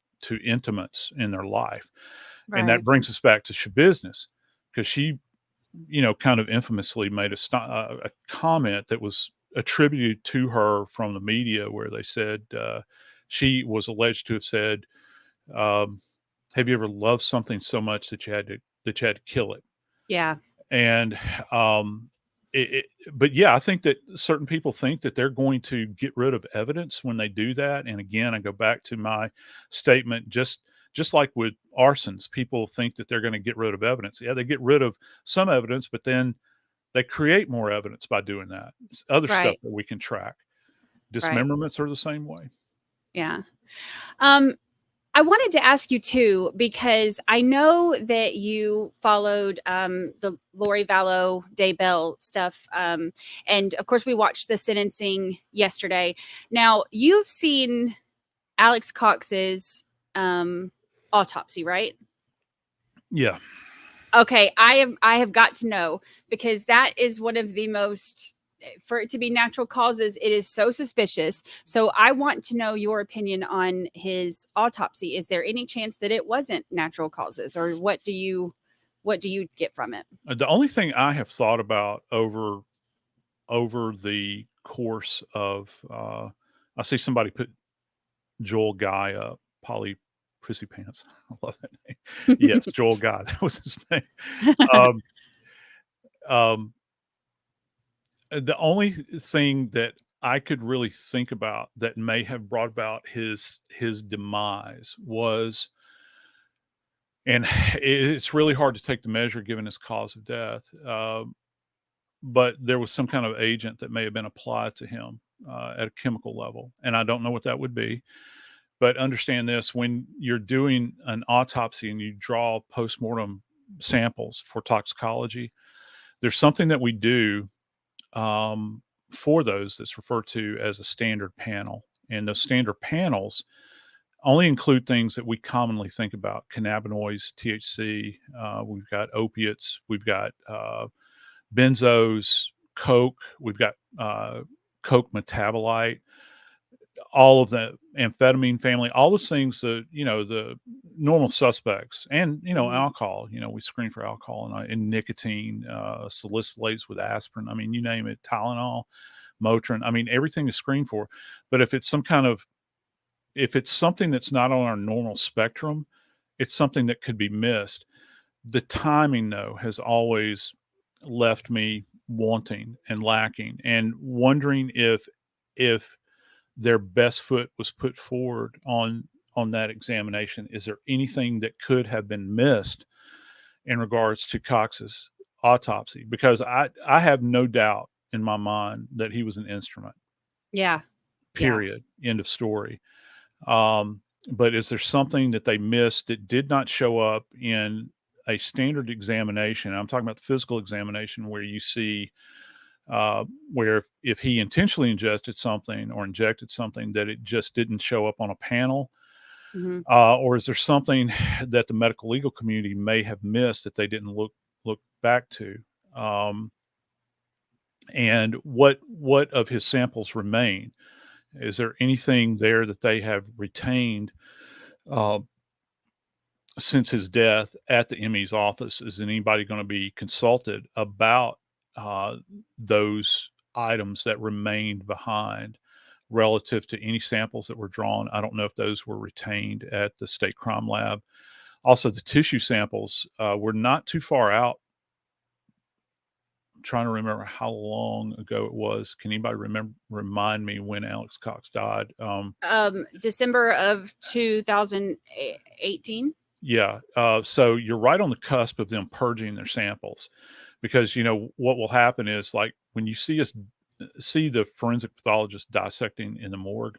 S4: intimates in their life. Right. And that brings us back to Schabusiness, because she kind of infamously made a comment that was attributed to her from the media where they said She was alleged to have said, have you ever loved something so much that you had to kill it?
S1: Yeah.
S4: And but yeah, I think that certain people think that they're going to get rid of evidence when they do that. And again, I go back to my statement, just like with arsons, people think that they're going to get rid of evidence. Yeah, they get rid of some evidence, but then they create more evidence by doing that. It's other stuff
S1: Right.
S4: that we can track.
S1: Right.
S4: Dismemberments are the same way.
S1: Yeah. I wanted to ask you too, because I know that you followed the Lori Vallow Daybell stuff. And of course, we watched the sentencing yesterday. Now, you've seen Alex Cox's autopsy, right?
S4: Yeah.
S1: Okay, I have got to know, because that is one of the most, for it to be natural causes, it is so suspicious. So I want to know your opinion on his autopsy. Is there any chance that it wasn't natural causes, or what do you get from it?
S4: The only thing I have thought about over the course of I see somebody put Joel Guy up, Polly Prissy Pants. I love that name. Yes, Joel Guy. That was his name. Um, um, the only thing that I could really think about that may have brought about his demise was, and it's really hard to take the measure given his cause of death, but there was some kind of agent that may have been applied to him at a chemical level, and I don't know what that would be. But understand this: when you're doing an autopsy and you draw postmortem samples for toxicology, there's something that we do for those that's referred to as a standard panel. And those standard panels only include things that we commonly think about: cannabinoids, THC, we've got opiates, we've got benzos, coke, we've got coke metabolite, all of the amphetamine family, all those things that, the normal suspects, and, alcohol, we screen for alcohol and nicotine, salicylates with aspirin. I mean, you name it, Tylenol, Motrin. I mean, everything is screened for. But if it's something that's not on our normal spectrum, it's something that could be missed. The timing, though, has always left me wanting and lacking and wondering if their best foot was put forward on that examination. Is there anything that could have been missed in regards to Cox's autopsy? Because I have no doubt in my mind that he was an instrument.
S1: Yeah.
S4: Period. End of story. But is there something that they missed that did not show up in a standard examination? I'm talking about the physical examination, where you see where if he intentionally ingested something or injected something, that it just didn't show up on a panel.
S1: Mm-hmm.
S4: Or is there something that the medical legal community may have missed that they didn't look back to? And what of his samples remain? Is there anything there that they have retained since his death at the ME's office? Is anybody going to be consulted about those items that remained behind relative to any samples that were drawn? I don't know if those were retained at the state crime lab. Also, the tissue samples were not too far out. I'm trying to remember how long ago it was. Can anybody remind me when Alex Cox died?
S1: December of 2018.
S4: Yeah. So you're right on the cusp of them purging their samples, because, what will happen is, like, when you see the forensic pathologist dissecting in the morgue,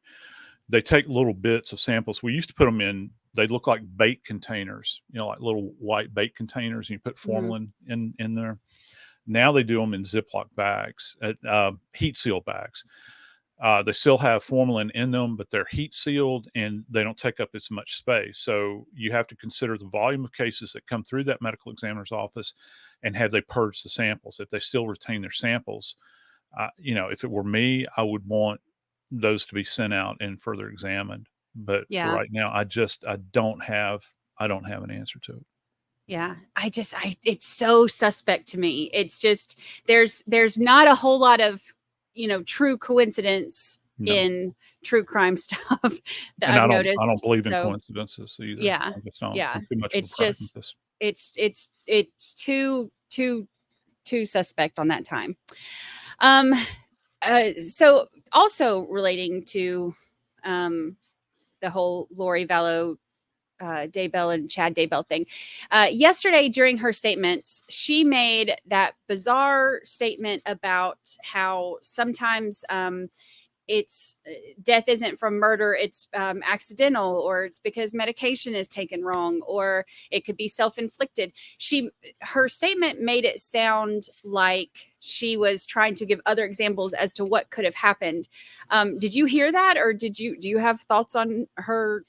S4: they take little bits of samples. We used to put them in, they look like bait containers, like little white bait containers, and you put formalin in there. Now they do them in Ziploc bags, heat seal bags. They still have formalin in them, but they're heat sealed and they don't take up as much space. So you have to consider the volume of cases that come through that medical examiner's office, and have they purged the samples. If they still retain their samples, if it were me, I would want those to be sent out and further examined. But for right now, I don't have an answer to it.
S1: Yeah. It's so suspect to me. It's just, there's not a whole lot of, true coincidence in true crime stuff that
S4: And
S1: I've
S4: I
S1: noticed.
S4: don't believe in
S1: So
S4: coincidences either.
S1: yeah,
S4: I just don't.
S1: yeah,
S4: I'm too much of
S1: it's
S4: a
S1: just
S4: pragmatist.
S1: it's too suspect on that time. Um, so also relating to the whole Lori Vallow, Daybell and Chad Daybell thing. Yesterday during her statements, she made that bizarre statement about how sometimes it's death isn't from murder, it's accidental, or it's because medication is taken wrong, or it could be self-inflicted. Her statement made it sound like she was trying to give other examples as to what could have happened. Did you hear that, or do you have thoughts on her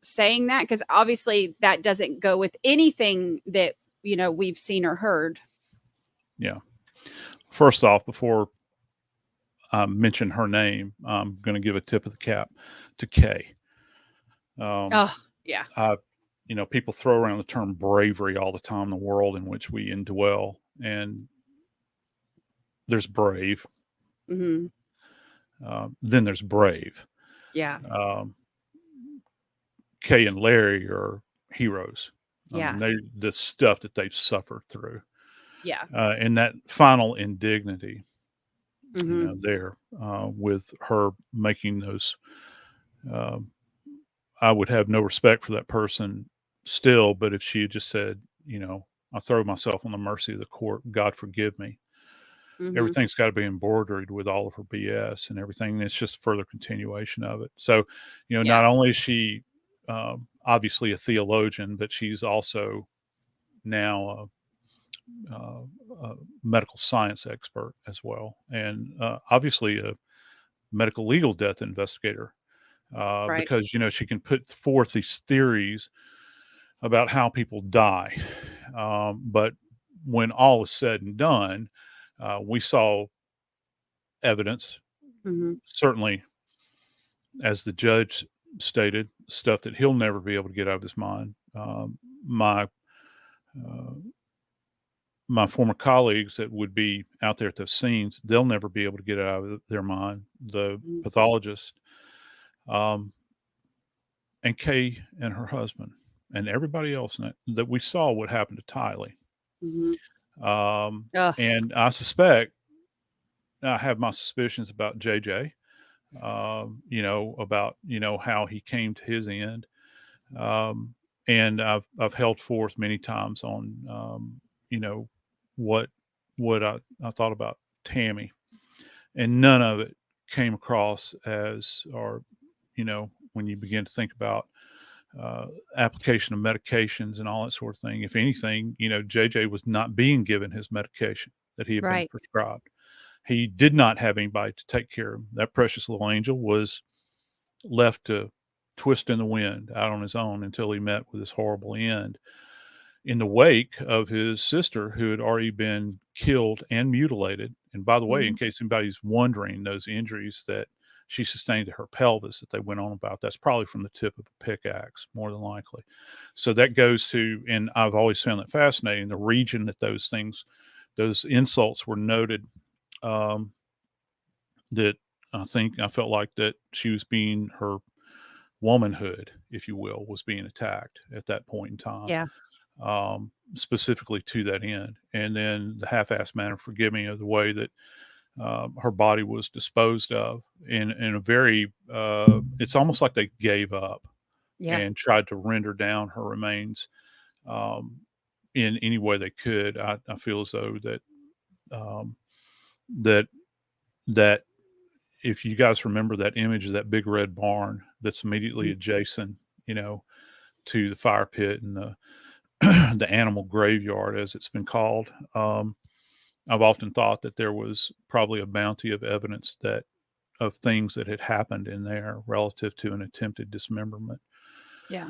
S1: saying that? Because obviously that doesn't go with anything that we've seen or heard.
S4: Yeah. First off, before mention her name, I'm going to give a tip of the cap to Kay.
S1: Oh yeah.
S4: People throw around the term bravery all the time in the world in which we indwell, and there's brave.
S1: Mm-hmm.
S4: Then there's brave.
S1: Yeah.
S4: Kay and Larry are heroes.
S1: Yeah.
S4: The stuff that they've suffered through.
S1: Yeah.
S4: And that final indignity,
S1: Mm-hmm.
S4: there with her making those, I would have no respect for that person still, but if she had just said, I throw myself on the mercy of the court, God forgive me.
S1: Mm-hmm.
S4: Everything's got to be embroidered with all of her BS and everything. And it's just further continuation of it. So, not only is she obviously a theologian, but she's also now a medical science expert as well. And obviously a medical legal death investigator,
S1: Right.
S4: because, she can put forth these theories about how people die. But when all is said and done, we saw evidence,
S1: Mm-hmm.
S4: certainly, as the judge stated, stuff that he'll never be able to get out of his mind. My my former colleagues that would be out there at those scenes, they'll never be able to get it out of their mind. The
S1: Mm-hmm.
S4: pathologist, and Kay and her husband, and everybody else that we saw what happened to Tylee.
S1: Mm-hmm.
S4: And I suspect, I have my suspicions about JJ, about, how he came to his end. And I've held forth many times on, what I thought about Tammy, and none of it came across as, or, when you begin to think about application of medications and all that sort of thing. If anything, JJ was not being given his medication that he had been
S1: Right.
S4: prescribed. He did not have anybody to take care of him. That precious little angel was left to twist in the wind out on his own until he met with his horrible end in the wake of his sister, who had already been killed and mutilated. And by the way, in
S1: Mm-hmm.
S4: case anybody's wondering, those injuries that she sustained to her pelvis that they went on about, that's probably from the tip of a pickaxe, more than likely. So that goes to, and I've always found that fascinating, the region that those insults were noted, that I felt like that she was being, her womanhood, if you will, was being attacked at that point in time.
S1: Yeah.
S4: Specifically to that end. And then the half-assed manner, forgive me, of the way that her body was disposed of in a very, it's almost like they gave up
S1: Yeah.
S4: and tried to render down her remains in any way they could. I feel as though that, that if you guys remember that image of that big red barn that's immediately adjacent, to the fire pit and the the animal graveyard, as it's been called. I've often thought that there was probably a bounty of evidence of things that had happened in there relative to an attempted dismemberment.
S1: Yeah.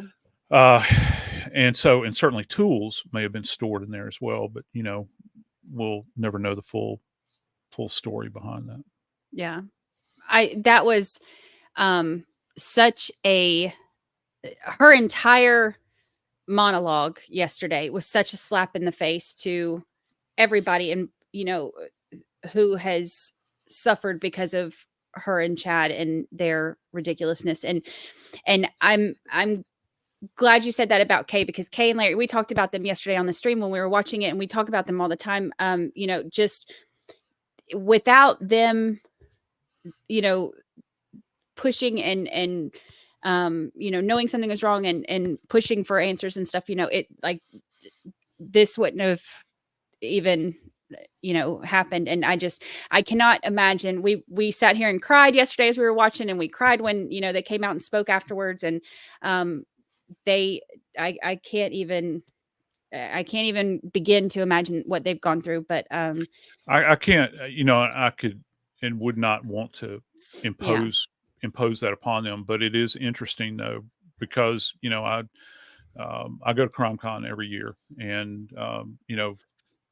S4: And certainly tools may have been stored in there as well, but we'll never know the full story behind that.
S1: Yeah. That was such her entire monologue yesterday was such a slap in the face to everybody, and who has suffered because of her and Chad and their ridiculousness. And I'm glad you said that about Kay, because Kay and Larry, we talked about them yesterday on the stream when we were watching it, and we talk about them all the time. Just without them, pushing and knowing something is wrong and pushing for answers and stuff, it like this wouldn't have even happened. And I cannot imagine. We sat here and cried yesterday as we were watching, and we cried when they came out and spoke afterwards. And I can't even begin to imagine what they've gone through. But
S4: I can't, I could and would not want to impose that upon them. But it is interesting though, because I go to CrimeCon every year, and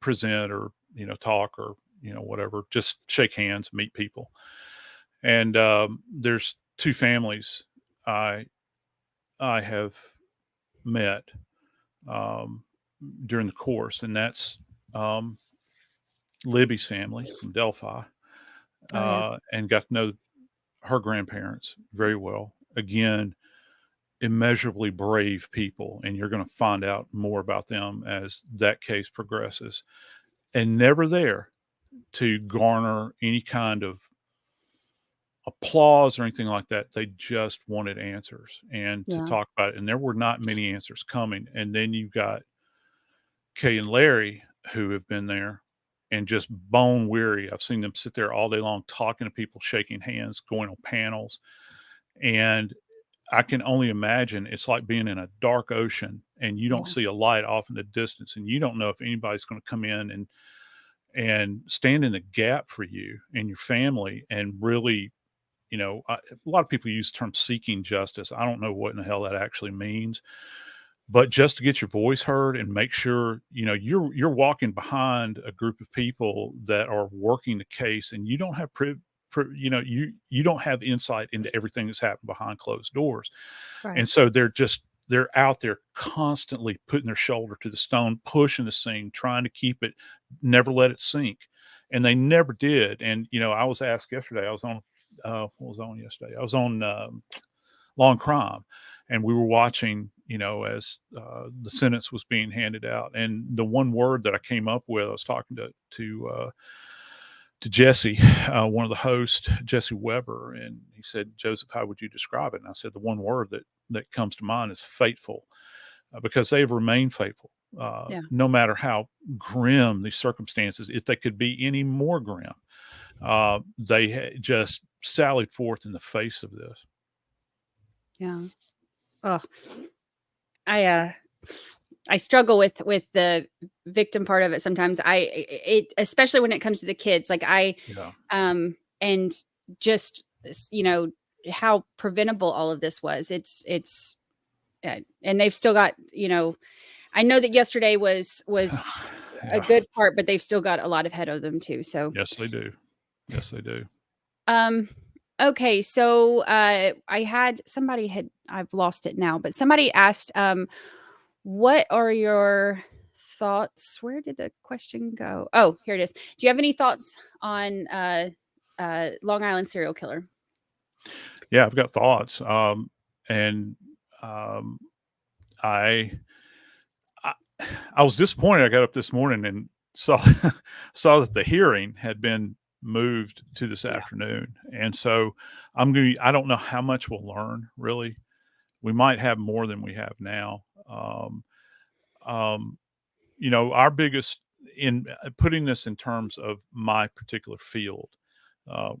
S4: present or talk or whatever, just shake hands, meet people. And there's two families I have met during the course, and that's Libby's family from Delphi, and got to know her grandparents very well. Again, immeasurably brave people, and you're going to find out more about them as that case progresses, and never there to garner any kind of applause or anything like that. They just wanted answers and to talk about it. And there were not many answers coming. And then you've got Kay and Larry, who have been there and just bone weary. I've seen them sit there all day long talking to people, shaking hands, going on panels. And I can only imagine it's like being in a dark ocean and you don't see a light off in the distance, and you don't know if anybody's going to come in and stand in the gap for you and your family. And really, a lot of people use the term seeking justice. I don't know what in the hell that actually means, but just to get your voice heard and make sure, you're walking behind a group of people that are working the case, and you don't have you don't have insight into everything that's happened behind closed doors. Right. And so they're out there constantly putting their shoulder to the stone, pushing the scene, trying to keep it, never let it sink. And they never did. And, I was asked yesterday, I was on, what was I on yesterday? I was on Law and Crime, and we were watching, as the sentence was being handed out. And the one word that I came up with, I was talking to Jesse, one of the hosts, Jesse Weber, and he said, "Joseph, how would you describe it?" And I said, the one word that comes to mind is faithful, because they've remained faithful, no matter how grim the circumstances. If they could be any more grim, they just sallied forth in the face of this.
S1: Yeah. Oh, I struggle with the victim part of it sometimes. Especially when it comes to the kids, like and just, how preventable all of this was. It's and they've still got, I know that yesterday was a good part, but they've still got a lot ahead of them too. So
S4: yes, they do.
S1: Okay. So, I've lost it now, but somebody asked, what are your thoughts? Where did the question go? Oh, here it is. Do you have any thoughts on Long Island serial killer?
S4: Yeah, I've got thoughts. I was disappointed. I got up this morning and saw that the hearing had been moved to this afternoon. And so I don't know how much we'll learn, really. We might have more than we have now. Our biggest, in putting this in terms of my particular field,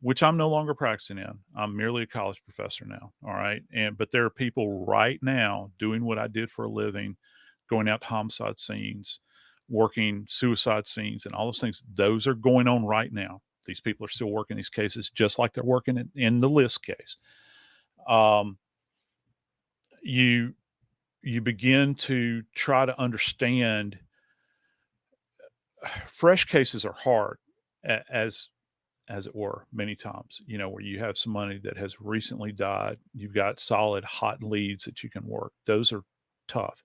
S4: which I'm no longer practicing in. I'm merely a college professor now. All right. But there are people right now doing what I did for a living, going out to homicide scenes, working suicide scenes, and all those things. Those are going on right now. These people are still working these cases just like they're working in the List case. You begin to try to understand. Fresh cases are hard, as it were, many times, where you have somebody that has recently died. You've got solid hot leads that you can work. Those are tough.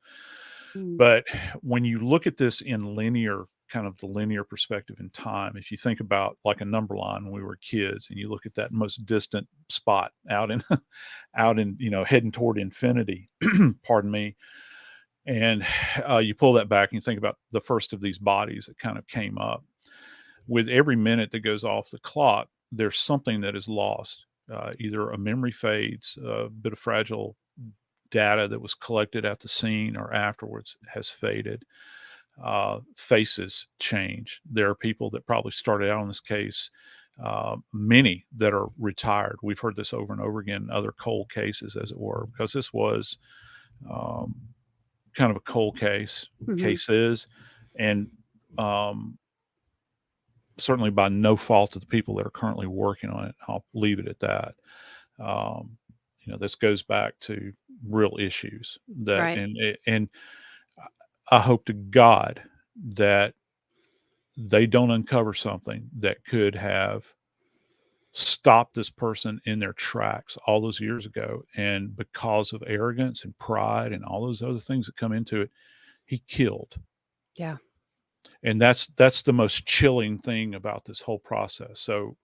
S4: But when you look at this in linear kind of the linear perspective in time. If you think about like a number line when we were kids, and you look at that most distant spot out in, out in, heading toward infinity, pardon me. And you pull that back and you think about the first of these bodies that kind of came up. With every minute that goes off the clock, there's something that is lost. Either a memory fades, a bit of fragile data that was collected at the scene or afterwards has faded. Faces change. There are people that probably started out on this case, many that are retired. We've heard this over and over again in other cold cases, as it were, because this was kind of a cold case, cases, and certainly by no fault of the people that are currently working on it. I'll leave it at that. This goes back to real issues that,
S1: Right.
S4: and I hope to God that they don't uncover something that could have stopped this person in their tracks all those years ago. And because of arrogance and pride and all those other things that come into it, he killed.
S1: Yeah.
S4: And that's the most chilling thing about this whole process. So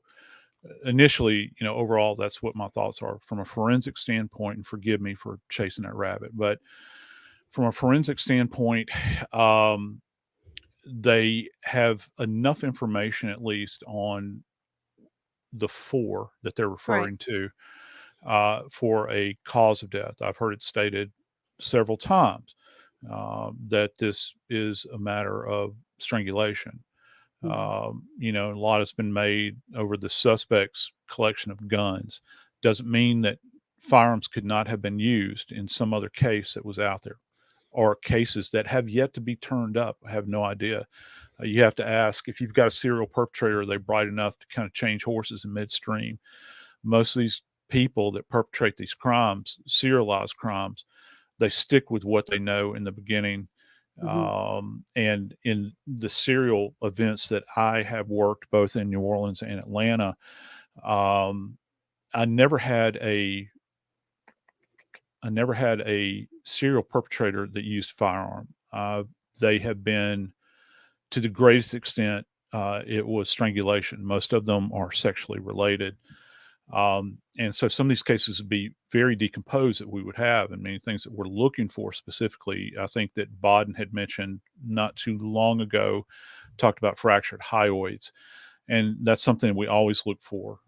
S4: initially, overall, that's what my thoughts are from a forensic standpoint, and forgive me for chasing that rabbit, but from a forensic standpoint, they have enough information, at least on the 4 that they're referring to, for a cause of death. I've heard it stated several times that this is a matter of strangulation. A lot has been made over the suspect's collection of guns. Doesn't mean that firearms could not have been used in some other case that was out there, or cases that have yet to be turned up. I have no idea. You have to ask, if you've got a serial perpetrator, are they bright enough to kind of change horses in midstream? Most of these people that perpetrate these crimes, serialized crimes, they stick with what they know in the beginning. And in the serial events that I have worked both in New Orleans and Atlanta, I never had a serial perpetrator that used firearm. They have been, to the greatest extent, it was strangulation. Most of them are sexually related. And so some of these cases would be very decomposed that we would have, and many things that we're looking for specifically. I think that Bodden had mentioned not too long ago, talked about fractured hyoids. And that's something we always look for,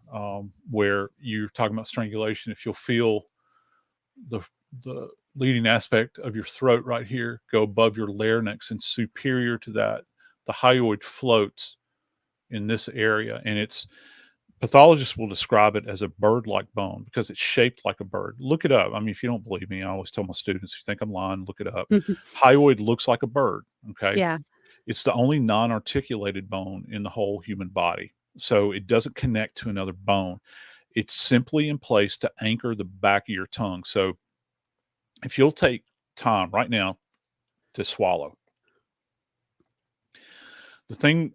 S4: where you're talking about strangulation. If you'll feel the leading aspect of your throat right here go above your larynx, and superior to that, the hyoid floats in this area. And it's, pathologists will describe it as a bird-like bone because it's shaped like a bird. Look it up. I mean, if you don't believe me, I always tell my students, if you think I'm lying, look it up. Hyoid looks like a bird. Okay.
S1: Yeah.
S4: It's the only non-articulated bone in the whole human body. So it doesn't connect to another bone. It's simply in place to anchor the back of your tongue. So if you'll take time right now to swallow, the thing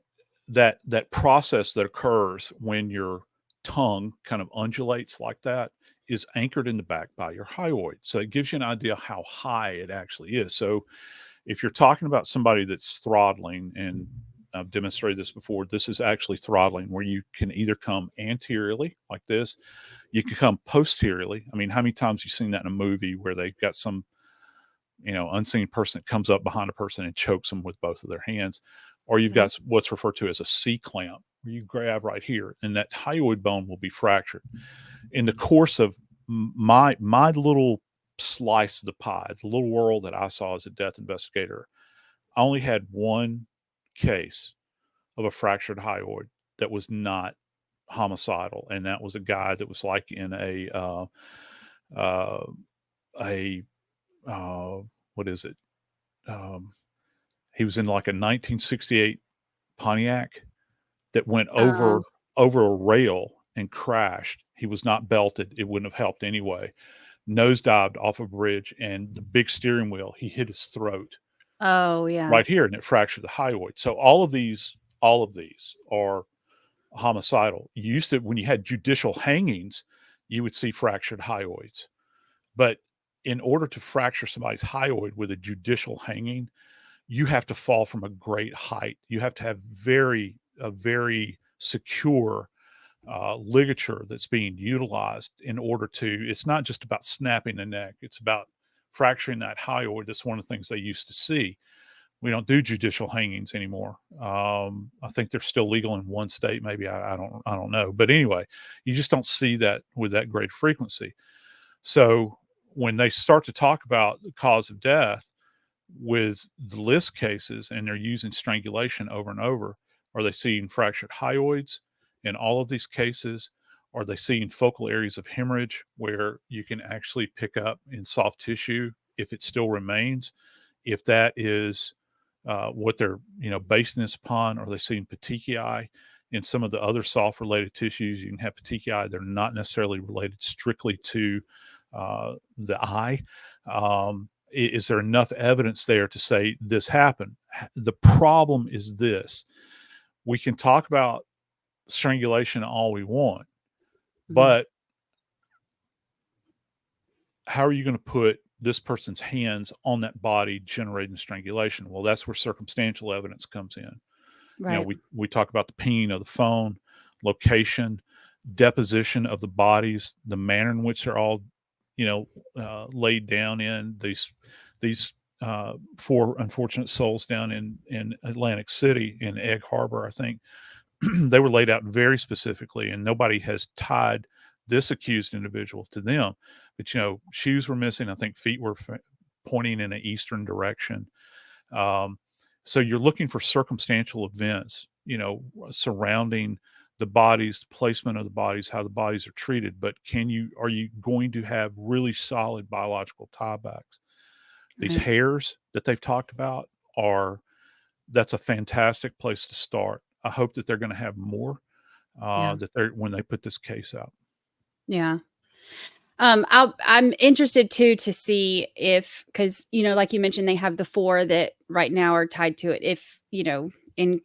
S4: that process that occurs when your tongue kind of undulates like that is anchored in the back by your hyoid. So it gives you an idea how high it actually is. So if you're talking about somebody that's throttling, and I've demonstrated this before, this is actually throttling, where you can either come anteriorly like this, you can come posteriorly. I mean, how many times you've seen that in a movie where they've got some, unseen person that comes up behind a person and chokes them with both of their hands? Or you've got what's referred to as a C-clamp, where you grab right here, and that hyoid bone will be fractured. In the course of my little slice of the pie, the little world that I saw as a death investigator, I only had one case of a fractured hyoid that was not homicidal, and that was a guy that was like in what is it? He was in like a 1968 Pontiac that went over a rail and crashed. He was not belted. It wouldn't have helped anyway. Nosedived off a bridge, and the big steering wheel, he hit his throat.
S1: Oh, yeah.
S4: Right here, and it fractured the hyoid. So all of these are homicidal. You used to, when you had judicial hangings, you would see fractured hyoids. But in order to fracture somebody's hyoid with a judicial hanging, you have to fall from a great height. You have to have a very secure ligature that's being utilized in order to, it's not just about snapping the neck, it's about fracturing that hyoid. That's one of the things they used to see. We don't do judicial hangings anymore. I think they're still legal in one state, maybe. I don't know. But anyway, you just don't see that with that great frequency. So when they start to talk about the cause of death with the list cases, and they're using strangulation over and over, are they seeing fractured hyoids in all of these cases? Are they seeing focal areas of hemorrhage where you can actually pick up in soft tissue if it still remains? If that is what they're basing this upon, are they seeing petechiae in some of the other soft related tissues? You can have petechiae; they're not necessarily related strictly to the eye. Is there enough evidence there to say this happened? The problem is this: we can talk about strangulation all we want, but how are you going to put this person's hands on that body generating strangulation? Well, that's where circumstantial evidence comes in.
S1: Right.
S4: We talk about the pinging of the phone, location, deposition of the bodies, the manner in which they're all, laid down in these 4 unfortunate souls down in Atlantic City, in Egg Harbor, I think. They were laid out very specifically, and nobody has tied this accused individual to them. But, shoes were missing. I think feet were pointing in an eastern direction. So you're looking for circumstantial events, surrounding the bodies, the placement of the bodies, how the bodies are treated. But are you going to have really solid biological tiebacks? These
S1: Right.
S4: hairs that they've talked about that's a fantastic place to start. I hope that they're going to have more when they put this case out.
S1: Yeah. I'm interested too to see if, because like you mentioned, they have the 4 that right now are tied to it. If in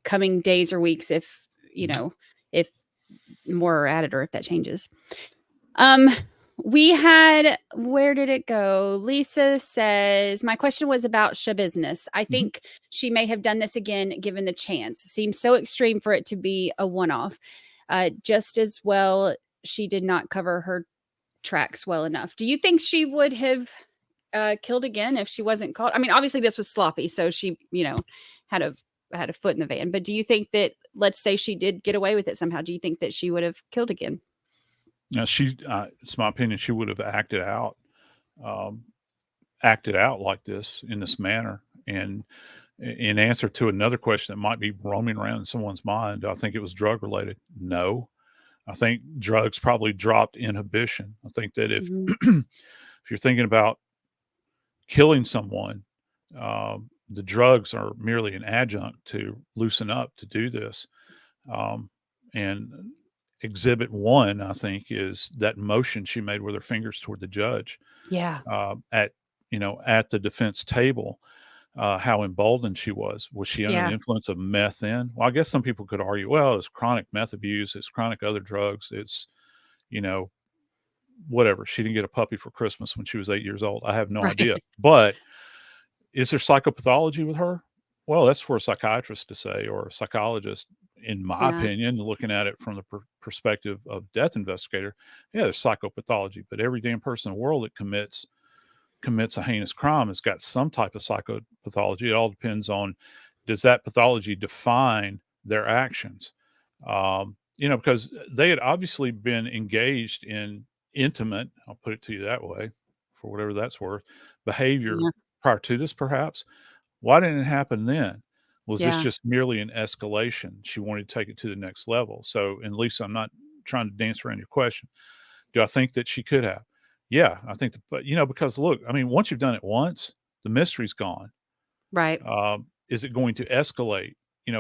S1: coming days or weeks, if if more are added or if that changes. We had, where did it go? Lisa says, my question was about Schabusiness. I think she may have done this again given the chance. Seems so extreme for it to be a one-off. Just as well, she did not cover her tracks well enough. Do you think she would have killed again if she wasn't caught? I mean, obviously this was sloppy, so she, had a foot in the van. But do you think that, let's say she did get away with it somehow, do you think that she would have killed again?
S4: Now, it's my opinion, she would have acted out like this, in this manner. And in answer to another question that might be roaming around in someone's mind, do I think it was drug related? No. I think drugs probably dropped inhibition. I think that if if you're thinking about killing someone, the drugs are merely an adjunct to loosen up to do this. And exhibit 1, I think, is that motion she made with her fingers toward the judge.
S1: Yeah.
S4: At the defense table, how emboldened she was. Was she under the influence of meth then? Well, I guess some people could argue, well, it's chronic meth abuse, it's chronic other drugs, it's, whatever. She didn't get a puppy for Christmas when she was 8 years old. I have no idea. But is there psychopathology with her? Well, that's for a psychiatrist to say, or a psychologist. In my opinion, looking at it from the perspective of Death Investigator, there's psychopathology, but every damn person in the world that commits a heinous crime has got some type of psychopathology. It all depends on, does that pathology define their actions? Because they had obviously been engaged in intimate, I'll put it to you that way, for whatever that's worth, behavior prior to this, perhaps. Why didn't it happen then? Was this just merely an escalation? She wanted to take it to the next level. So, and Lisa, I'm not trying to dance around your question. Do I think that she could have? Yeah, I think, but because look, I mean, once you've done it once, the mystery's gone.
S1: Right.
S4: Is it going to escalate,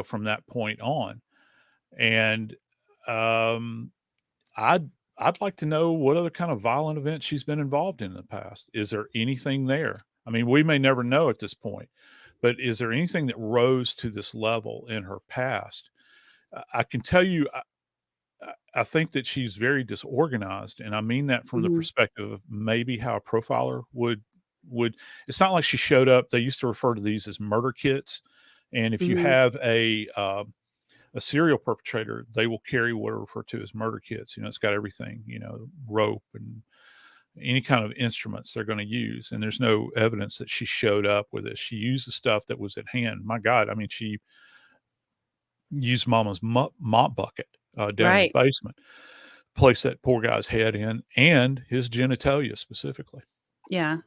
S4: from that point on? And I'd like to know what other kind of violent events she's been involved in the past. Is there anything there? I mean, we may never know at this point, but is there anything that rose to this level in her past? I can tell you, I think that she's very disorganized, and I mean that from the perspective of maybe how a profiler would would. It's not like she showed up. They used to refer to these as murder kits, and if you
S1: Mhm.
S4: have a serial perpetrator, they will carry what are referred to as murder kits. It's got everything, rope and any kind of instruments they're going to use. And there's no evidence that she showed up with it. She used the stuff that was at hand. My God, I mean, she used Mama's mop bucket down in the
S1: Right.
S4: basement, placed that poor guy's head in, and his genitalia specifically.
S1: Yeah.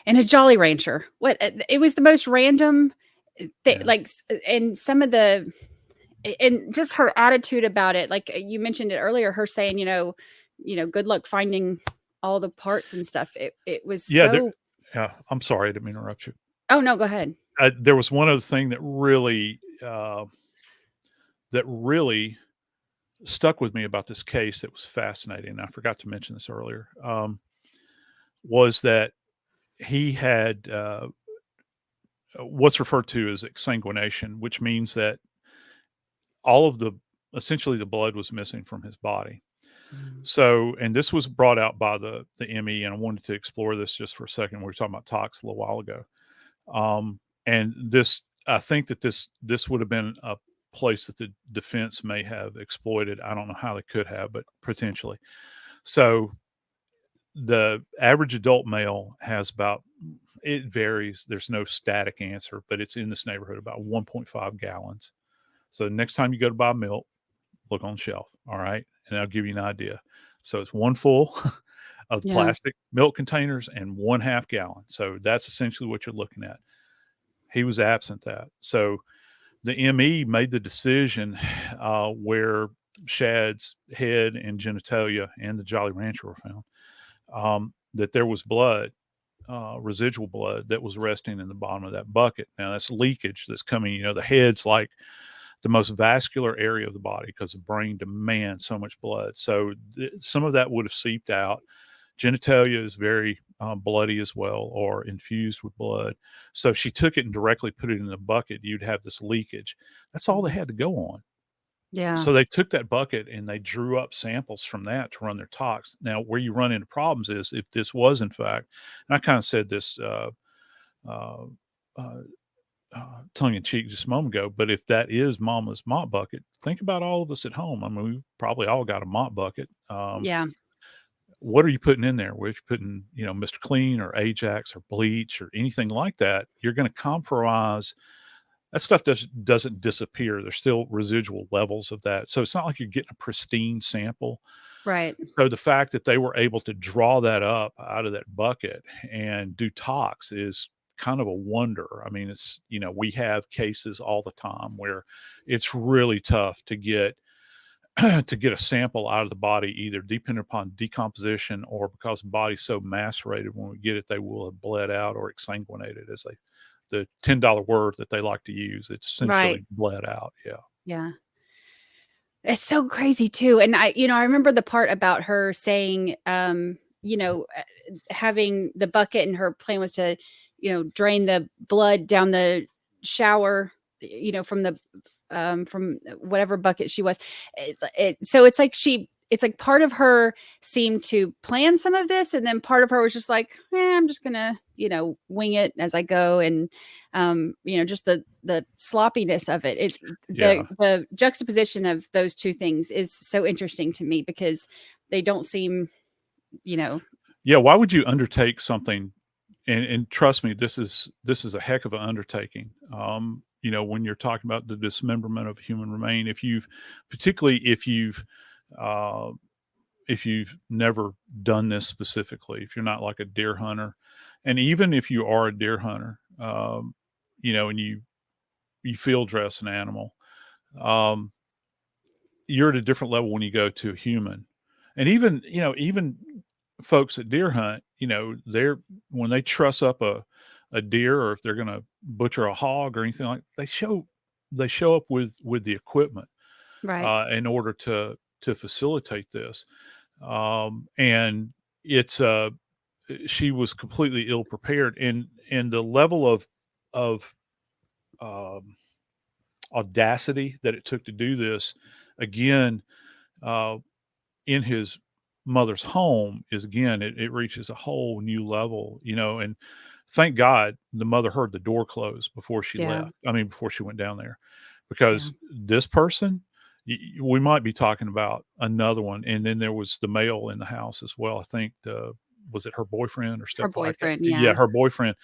S1: And a Jolly Rancher. It was the most random thing,
S4: Yeah.
S1: like, and some of the, and just her attitude about it. Like you mentioned it earlier, her saying, good luck finding all the parts and stuff. It was
S4: Yeah,
S1: so.
S4: I'm sorry, I didn't mean to interrupt you.
S1: Oh no, go ahead.
S4: There was one other thing that really stuck with me about this case that was fascinating. I forgot to mention this earlier. Was that he had what's referred to as exsanguination, which means that all of essentially the blood was missing from his body. So, and this was brought out by the ME, and I wanted to explore this just for a second. We were talking about tox a little while ago. And I think that this would have been a place that the defense may have exploited. I don't know how they could have, but potentially. So the average adult male has it varies. There's no static answer, but it's in this neighborhood about 1.5 gallons. So next time you go to buy milk, look on the shelf. All right. And I'll give you an idea. So it's one full of
S1: Yeah.
S4: plastic milk containers and 1/2 gallon. So that's essentially what you're looking at. He was absent that. So the ME made the decision where Shad's head and genitalia and the Jolly Rancher were found, that there was blood, residual blood that was resting in the bottom of that bucket. Now that's leakage that's coming, the head's like the most vascular area of the body because the brain demands so much blood. So some of that would have seeped out. Genitalia is very bloody as well, or infused with blood. So if she took it and directly put it in the bucket, you'd have this leakage. That's all they had to go on.
S1: Yeah.
S4: So they took that bucket and they drew up samples from that to run their tox. Now, where you run into problems is if this was in fact, and I kind of said this tongue in cheek just a moment ago, but if that is Mama's mop bucket, think about all of us at home. I mean, we've probably all got a mop bucket.
S1: Yeah.
S4: What are you putting in there? Well, if you're putting, Mr. Clean or Ajax or bleach or anything like that, you're going to compromise. That stuff doesn't disappear. There's still residual levels of that. So it's not like you're getting a pristine sample.
S1: Right.
S4: So the fact that they were able to draw that up out of that bucket and do tox is kind of a wonder. I mean, it's, we have cases all the time where it's really tough to get a sample out of the body, either depending upon decomposition or because the body's so macerated when we get it, they will have bled out or exsanguinated, as the $10 word that they like to use. It's essentially
S1: Right.
S4: bled out. Yeah.
S1: Yeah. It's so crazy too. And I remember the part about her saying, having the bucket, and her plan was to, drain the blood down the shower, from whatever bucket she was. So it's like part of her seemed to plan some of this, and then part of her was just like, I'm just gonna, wing it as I go, and just the sloppiness of it.
S4: Yeah.
S1: The juxtaposition of those two things is so interesting to me because they don't seem,
S4: Yeah. Why would you undertake something? And trust me, this is a heck of an undertaking. When you're talking about the dismemberment of human remain, particularly if you've never done this specifically, if you're not like a deer hunter, and even if you are a deer hunter, and you field dress an animal, you're at a different level when you go to a human. And even folks that deer hunt, when they truss up a deer, or if they're going to butcher a hog or anything like, they show up with the equipment,
S1: right.
S4: in order to facilitate this. And it's she was completely ill prepared, and the level of audacity that it took to do this, again, in his mother's home is, again, it reaches a whole new level, and thank God the mother heard the door close before she
S1: Yeah.
S4: left. I mean, before she went down there,
S1: Yeah.
S4: because this person, we might be talking about another one. And then there was the male in the house as well. I think was it her boyfriend or
S1: Her
S4: stepfather?
S1: boyfriend.
S4: Yeah,
S1: Yeah.
S4: her boyfriend.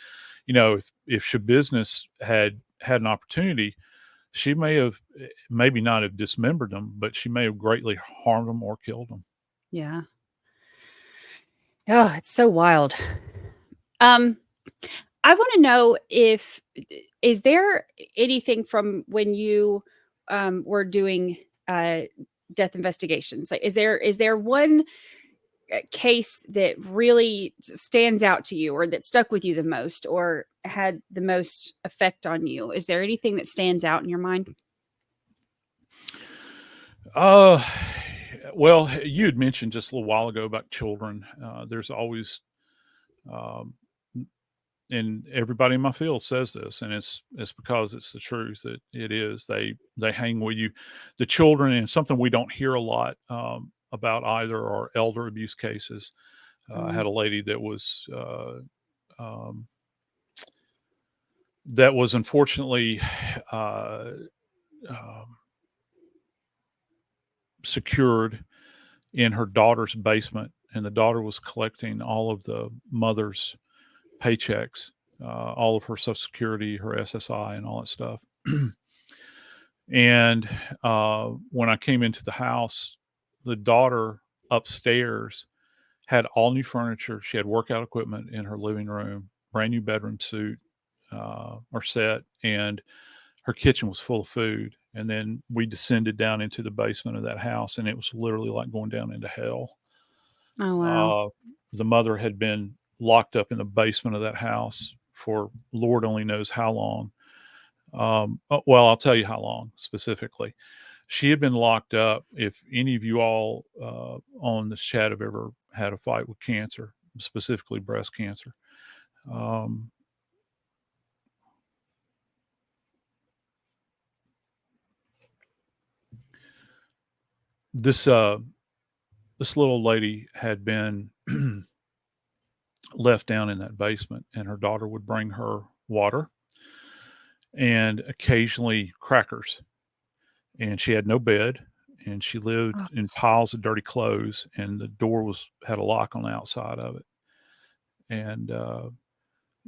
S4: If Schabusiness had an opportunity, she may have, maybe not have dismembered them, but she may have greatly harmed them or killed them.
S1: Yeah. Oh, it's so wild. I want to know is there anything from when you were doing death investigations? Like, is there one case that really stands out to you, or that stuck with you the most, or had the most effect on you? Is there anything that stands out in your mind?
S4: Well, you had mentioned just a little while ago about children. There's always, um, and everybody in my field says this, and it's because it's the truth. It is. They hang with you. The children, and something we don't hear a lot about either, are elder abuse cases. I had a lady that was unfortunately um, secured in her daughter's basement, and the daughter was collecting all of the mother's paychecks, all of her Social Security, her SSI, and all that stuff. And when I came into the house, the daughter upstairs had all new furniture. She had workout equipment in her living room, brand new bedroom suit or set, and her kitchen was full of food. And then we descended down into the basement of that house, and it was literally like going down into hell.
S1: Oh, wow.
S4: The mother had been locked up in the basement of that house for Lord only knows how long. Well, I'll tell you how long specifically. She had been locked up. If any of you all on this chat have ever had a fight with cancer, specifically breast cancer, this little lady had been left down in that basement, and her daughter would bring her water and occasionally crackers. And she had no bed, and she lived
S1: Oh,
S4: in piles of dirty clothes, and the door had a lock on the outside of it. And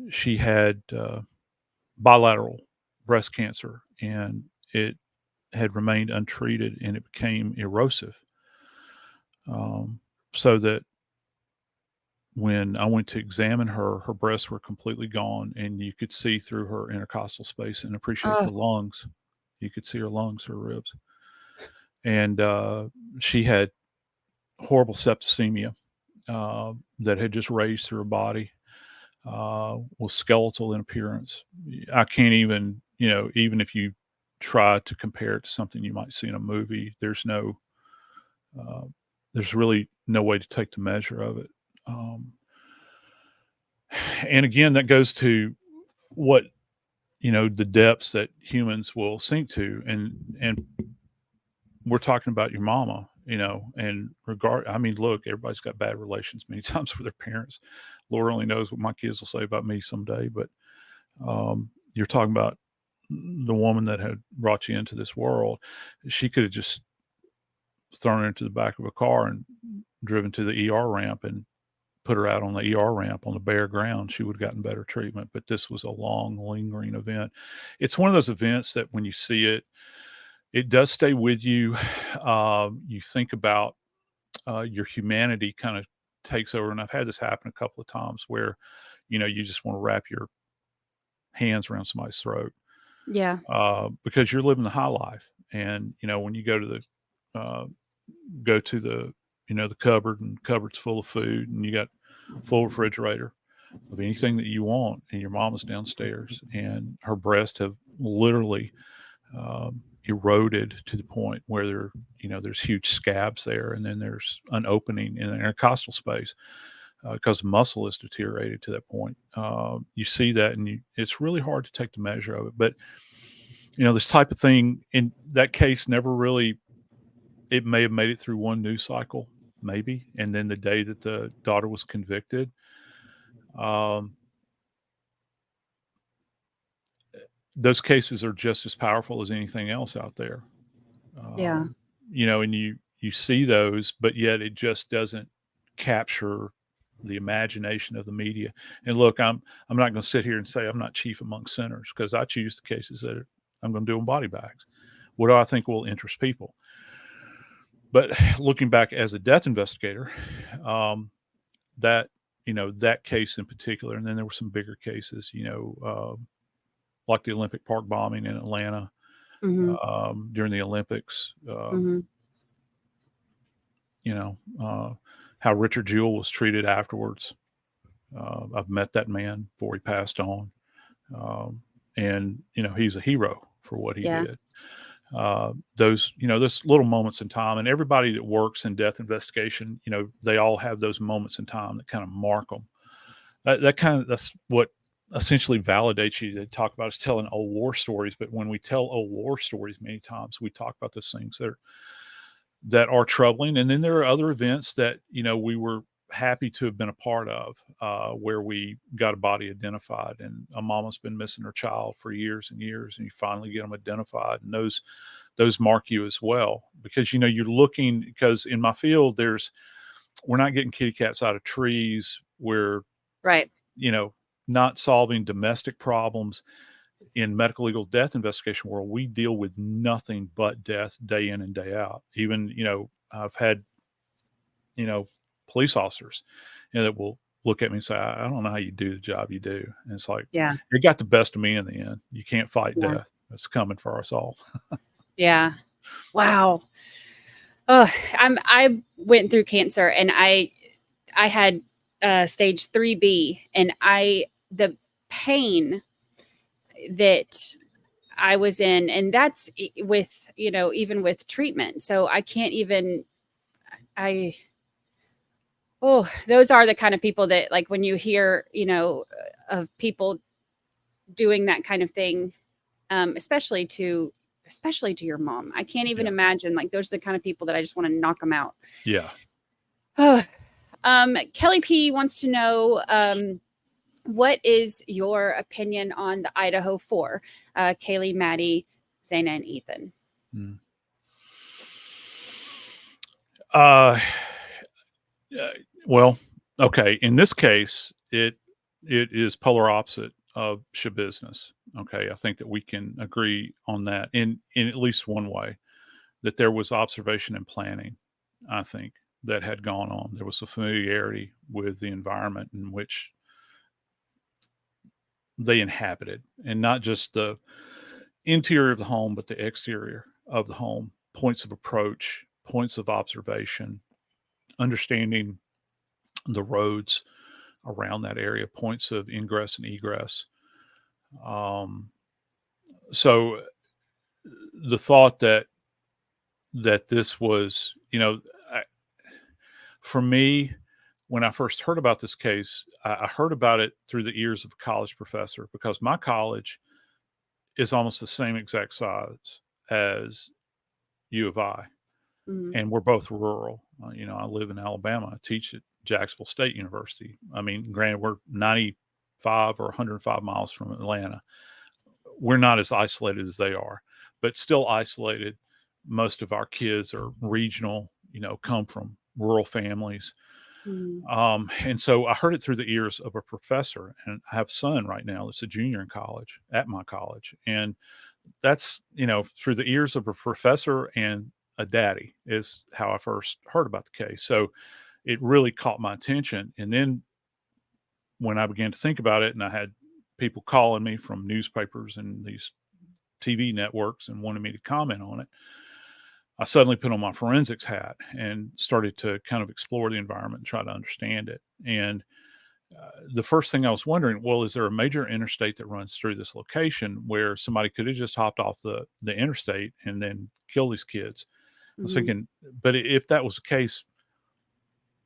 S4: she had bilateral breast cancer, and it had remained untreated, and it became erosive. So that when I went to examine her, her breasts were completely gone, and you could see through her intercostal space and appreciate
S1: oh,
S4: her lungs. You could see her lungs, her ribs. And she had horrible septicemia that had just raised through her body, was skeletal in appearance. I can't even, even if you try to compare it to something you might see in a movie, there's really no way to take the measure of it. And again, that goes to what, the depths that humans will sink to. And we're talking about your mama, and I mean, look, everybody's got bad relations many times with their parents. Lord only knows what my kids will say about me someday, but you're talking about the woman that had brought you into this world. She could have just thrown her into the back of a car and driven to the ER ramp and put her out on the ER ramp on the bare ground. She would have gotten better treatment, but this was a long, lingering event. It's one of those events that when you see it, it does stay with you. You think about your humanity kind of takes over. And I've had this happen a couple of times where, you just want to wrap your hands around somebody's throat
S1: yeah.
S4: because you're living the high life. And, when you go to the the cupboard, and cupboard's full of food, and you got full refrigerator of anything that you want, and your mama's downstairs, and her breasts have literally eroded to the point where there's huge scabs there, and then there's an opening in the intercostal space because the muscle is deteriorated to that point. You see that, and it's really hard to take the measure of it. But this type of thing in that case never really. It may have made it through one news cycle, maybe. And then the day that the daughter was convicted, those cases are just as powerful as anything else out there.
S1: Yeah.
S4: And you see those, but yet it just doesn't capture the imagination of the media. And look, I'm not going to sit here and say I'm not chief among sinners, because I choose the cases that I'm going to do in body bags. What do I think will interest people? But looking back as a death investigator, that case in particular, and then there were some bigger cases, like the Olympic Park bombing in Atlanta during the Olympics. How Richard Jewell was treated afterwards. I've met that man before he passed on. And he's a hero for what he did. Those little moments in time, and everybody that works in death investigation, they all have those moments in time that kind of mark them. That's what essentially validates you. They talk about us telling old war stories, but when we tell old war stories, many times we talk about those things that are troubling. And then there are other events that, we were happy to have been a part of, where we got a body identified, and a mama's been missing her child for years and years, and you finally get them identified. And those mark you as well, because, you're looking, because in my field, we're not getting kitty cats out of trees. We're,
S1: right.
S4: Not solving domestic problems. In medical legal death investigation world, we deal with nothing but death day in and day out. Even, I've had, police officers, that will look at me and say, I don't know how you do the job you do. And it's like,
S1: Yeah,
S4: it got the best of me in the end. You can't fight death. It's coming for us all.
S1: Yeah. Wow. Oh, I went through cancer, and I had stage 3B, and the pain that I was in, and that's with, even with treatment. So I can't even, those are the kind of people that, like, when you hear, of people doing that kind of thing, especially to your mom. I can't even imagine, like, those are the kind of people that I just want to knock them out.
S4: Yeah.
S1: Kelly P wants to know, what is your opinion on the Idaho 4? Kaylee, Maddie, Zayna, and Ethan.
S4: Well, okay. In this case, it is polar opposite of Schabusiness. Okay. I think that we can agree on that in at least one way, that there was observation and planning, I think, that had gone on. There was a familiarity with the environment in which they inhabited, and not just the interior of the home, but the exterior of the home, points of approach, points of observation, understanding the roads around that area, points of ingress and egress. So the thought that this was, for me, when I first heard about this case, I heard about it through the ears of a college professor, because my college is almost the same exact size as U of I. And we're both rural. I live in Alabama. I teach at Jacksonville State University. I mean, granted, we're 95 or 105 miles from Atlanta. We're not as isolated as they are, but still isolated. Most of our kids are regional, come from rural families. And so I heard it through the ears of a professor, and I have a son right now that's a junior in college at my college. And that's, through the ears of a professor and a daddy is how I first heard about the case. So it really caught my attention. And then when I began to think about it, and I had people calling me from newspapers and these TV networks and wanted me to comment on it, I suddenly put on my forensics hat and started to kind of explore the environment and try to understand it. And the first thing I was wondering, well, is there a major interstate that runs through this location where somebody could have just hopped off the interstate and then killed these kids? I was thinking, but if that was the case,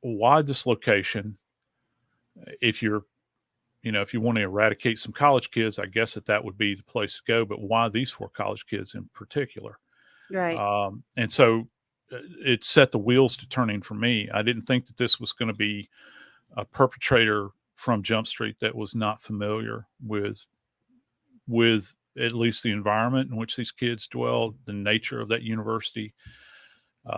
S4: why this location? If you want to eradicate some college kids, I guess that would be the place to go. But why these 4 college kids in particular?
S1: Right.
S4: And so it set the wheels to turning for me. I didn't think that this was going to be a perpetrator from Jump Street that was not familiar with at least the environment in which these kids dwelled, the nature of that university,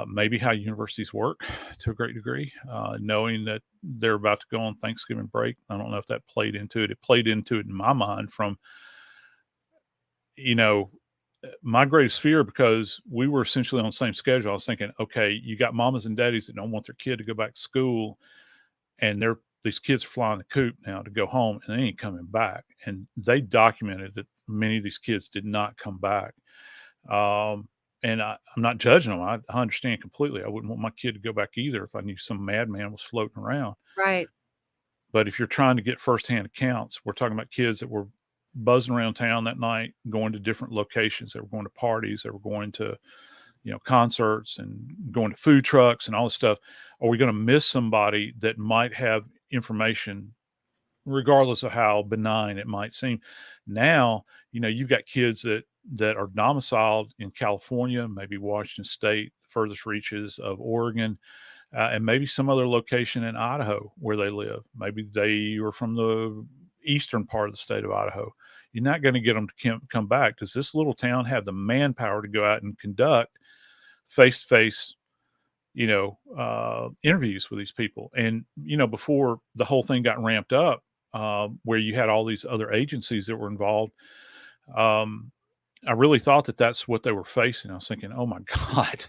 S4: maybe how universities work to a great degree, knowing that they're about to go on Thanksgiving break. I don't know if that played into it. It played into it in my mind from, my greatest fear, because we were essentially on the same schedule. I was thinking, okay, you got mamas and daddies that don't want their kid to go back to school, and these kids are flying the coop now to go home, and they ain't coming back. And they documented that many of these kids did not come back. And I'm not judging them. I understand completely. I wouldn't want my kid to go back either if I knew some madman was floating around.
S1: Right.
S4: But if you're trying to get firsthand accounts, we're talking about kids that were buzzing around town that night, going to different locations. They were going to parties. They were going to, concerts and going to food trucks and all this stuff. Are we going to miss somebody that might have information, regardless of how benign it might seem? Now, you've got kids that are domiciled in California, maybe Washington State, furthest reaches of Oregon, and maybe some other location in Idaho where they live. Maybe they are from the eastern part of the state of Idaho. You're not going to get them to come back. Does this little town have the manpower to go out and conduct face-to-face, interviews with these people? And, before the whole thing got ramped up, where you had all these other agencies that were involved, I really thought that that's what they were facing. I was thinking, oh my God,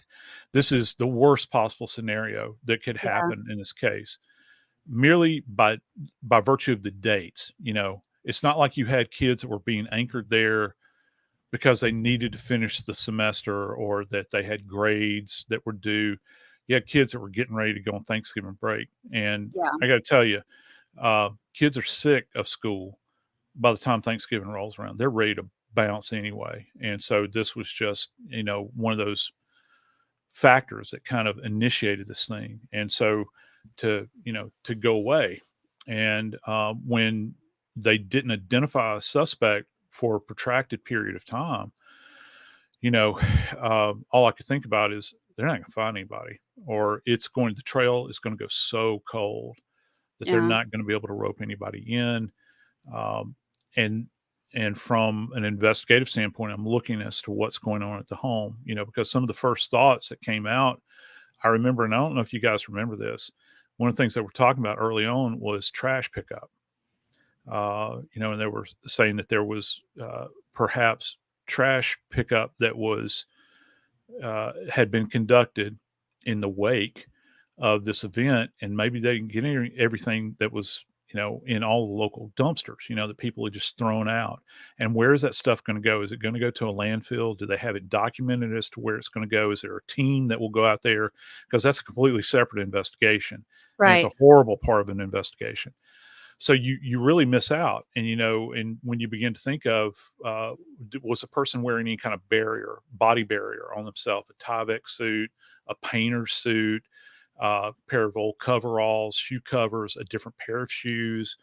S4: this is the worst possible scenario that could happen in this case, merely by virtue of the dates. It's not like you had kids that were being anchored there because they needed to finish the semester or that they had grades that were due. You had kids that were getting ready to go on Thanksgiving break. And I got to tell you, kids are sick of school by the time Thanksgiving rolls around. They're ready to bounce anyway. And so this was just, one of those factors that kind of initiated this thing. And so to go away. And when they didn't identify a suspect for a protracted period of time, all I could think about is they're not going to find anybody, or the trail is going to go so cold that they're not going to be able to rope anybody in. And from an investigative standpoint, I'm looking as to what's going on at the home, because some of the first thoughts that came out, I remember, and I don't know if you guys remember this, one of the things that we're talking about early on was trash pickup. And they were saying that there was perhaps trash pickup that was had been conducted in the wake of this event, and maybe they didn't get everything that was in all the local dumpsters, that people had just thrown out. And where is that stuff going to go? Is it going to go to a landfill? Do they have it documented as to where it's going to go? Is there a team that will go out there? Because that's a completely separate investigation.
S1: Right.
S4: And it's a horrible part of an investigation. So you really miss out. And, and when you begin to think of, was a person wearing any kind of body barrier on themselves, a Tyvek suit, a painter's suit, pair of old coveralls, shoe covers, a different pair of shoes,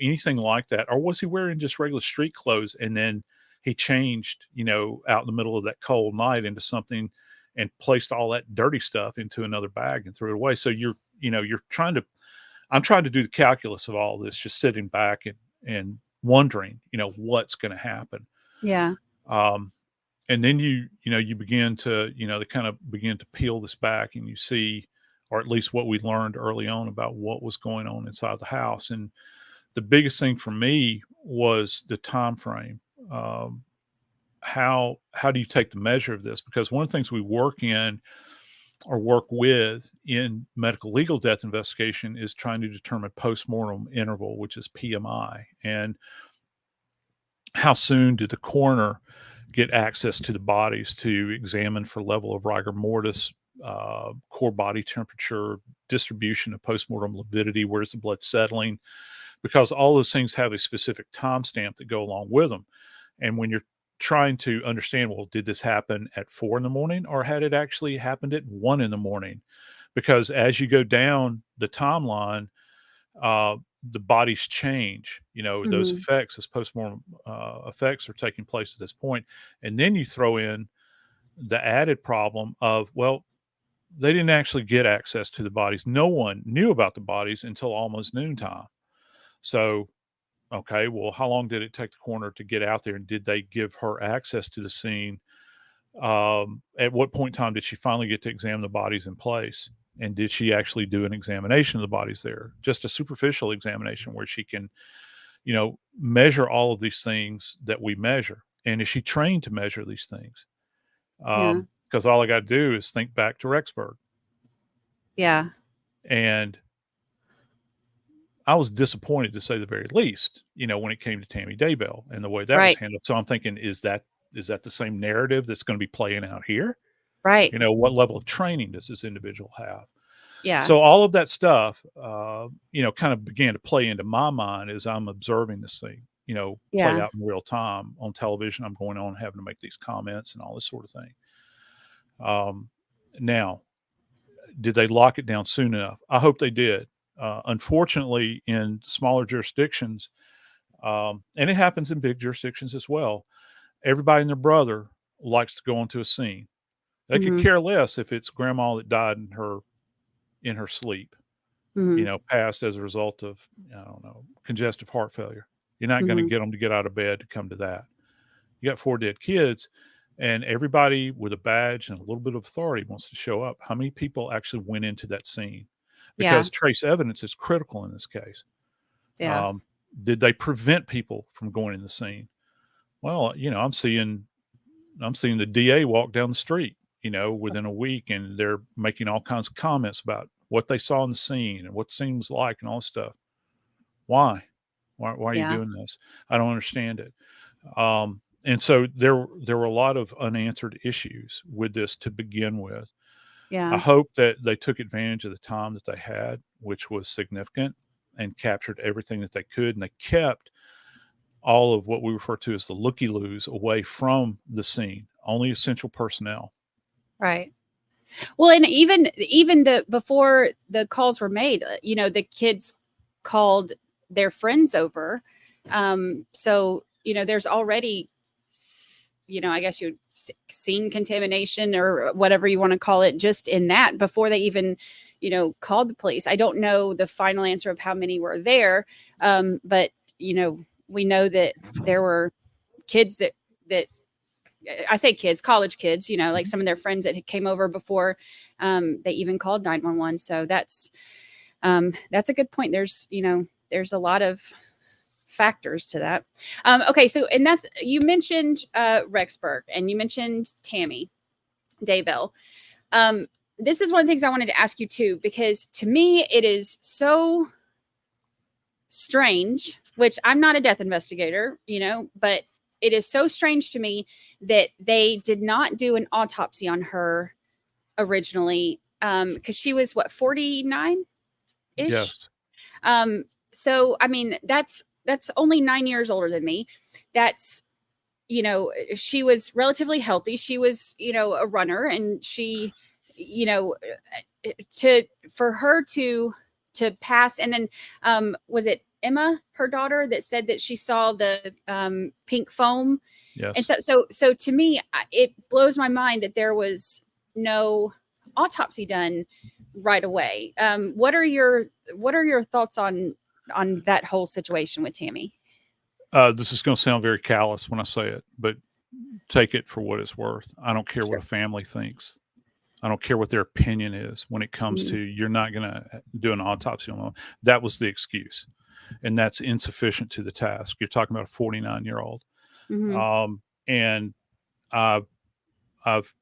S4: anything like that? Or was he wearing just regular street clothes and then he changed, out in the middle of that cold night into something and placed all that dirty stuff into another bag and threw it away? So I'm trying to do the calculus of all this, just sitting back and wondering, what's going to happen.
S1: Yeah.
S4: And then you begin to, they kind of begin to peel this back, and you see, or at least what we learned early on about what was going on inside the house. And the biggest thing for me was the time frame. How do you take the measure of this? Because one of the things we work with in medical legal death investigation is trying to determine postmortem interval, which is PMI, and how soon did the coroner get access to the bodies to examine for level of rigor mortis, core body temperature, distribution of postmortem lividity, where's the blood settling, because all those things have a specific timestamp that go along with them. And when you're trying to understand, well, did this happen at 4 a.m. or had it actually happened at 1 a.m? Because as you go down the timeline, the bodies change, those effects, those postmortem effects are taking place at this point. And then you throw in the added problem of, well, they didn't actually get access to the bodies. No one knew about the bodies until almost noontime. So, okay, well, how long did it take the coroner to get out there, and did they give her access to the scene? At what point in time did she finally get to examine the bodies in place? And did she actually do an examination of the bodies there? Just a superficial examination where she can, measure all of these things that we measure. And is she trained to measure these things?
S1: Yeah.
S4: Because all I got to do is think back to Rexburg.
S1: Yeah.
S4: And I was disappointed, to say the very least, when it came to Tammy Daybell and the way that was handled. So I'm thinking, is that the same narrative that's going to be playing out here?
S1: Right.
S4: What level of training does this individual have?
S1: Yeah.
S4: So all of that stuff, kind of began to play into my mind as I'm observing this thing, play out in real time on television. I'm going on having to make these comments and all this sort of thing. Now, did they lock it down soon enough? I hope they did. Unfortunately, in smaller jurisdictions, and it happens in big jurisdictions as well, everybody and their brother likes to go onto a scene. They could care less if it's grandma that died in her sleep, passed as a result of, congestive heart failure. You're not going to get them to get out of bed to come to that. You got 4 dead kids, and everybody with a badge and a little bit of authority wants to show up. How many people actually went into that scene? Because trace evidence is critical in this case.
S1: Yeah.
S4: Did they prevent people from going in the scene? Well, I'm seeing the DA walk down the street, within a week, and they're making all kinds of comments about what they saw in the scene and what the scene was like and all this stuff. Why? Why are you doing this? I don't understand it. And so there were a lot of unanswered issues with this to begin with. I hope that they took advantage of the time that they had, which was significant, and captured everything that they could. And they kept all of what we refer to as the looky-loos away from the scene, only essential personnel.
S1: Right. Well, and even before the calls were made, the kids called their friends over. So, there's already, I guess you'd seen contamination or whatever you want to call it, just in that before they even, called the police. I don't know the final answer of how many were there. But, we know that there were kids that I say kids, college kids, like some of their friends that came over before they even called 911. So that's a good point. There's a lot of factors to that. Okay. So, and you mentioned Rexburg and you mentioned Tammy Daybell. This is one of the things I wanted to ask you too, because to me, it is so strange, which I'm not a death investigator, but it is so strange to me that they did not do an autopsy on her originally, because she was 49-ish?
S4: Yes.
S1: So I mean, that's only 9 years older than me. That's, she was relatively healthy. She was, a runner, and she, for her to pass. And then, was it Emma, her daughter, that said that she saw the pink foam?
S4: Yes.
S1: And so to me, it blows my mind that there was no autopsy done right away. What are your thoughts on that whole situation with Tammy?
S4: This is going to sound very callous when I say it, but take it for what it's worth. I don't care what a family thinks. I don't care what their opinion is when it comes to, you're not going to do an autopsy on them. That was the excuse. And that's insufficient to the task. You're talking about a 49-year-old. And I've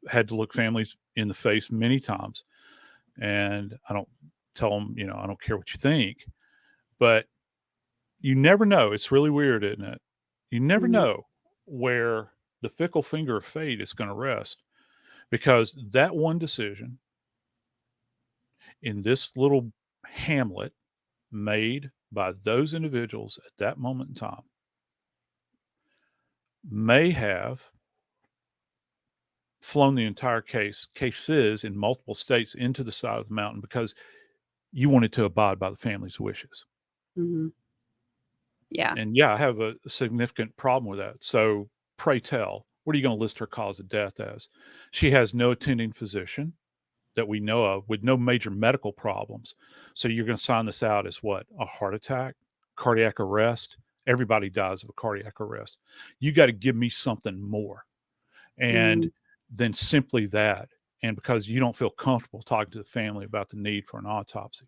S4: had to look families in the face many times, and I don't tell them, I don't care what you think, but you never know. It's really weird, isn't it? You never know where the fickle finger of fate is going to rest, because that one decision in this little hamlet made by those individuals at that moment in time may have flown the entire cases in multiple states into the side of the mountain, because you wanted to abide by the family's wishes.
S1: Yeah.
S4: And I have a significant problem with that. So pray tell, what are you going to list her cause of death as? She has no attending physician that we know of with no major medical problems. So you're going to sign this out as what? A heart attack, cardiac arrest. Everybody dies of a cardiac arrest. You got to give me something more. And then simply that. And because you don't feel comfortable talking to the family about the need for an autopsy,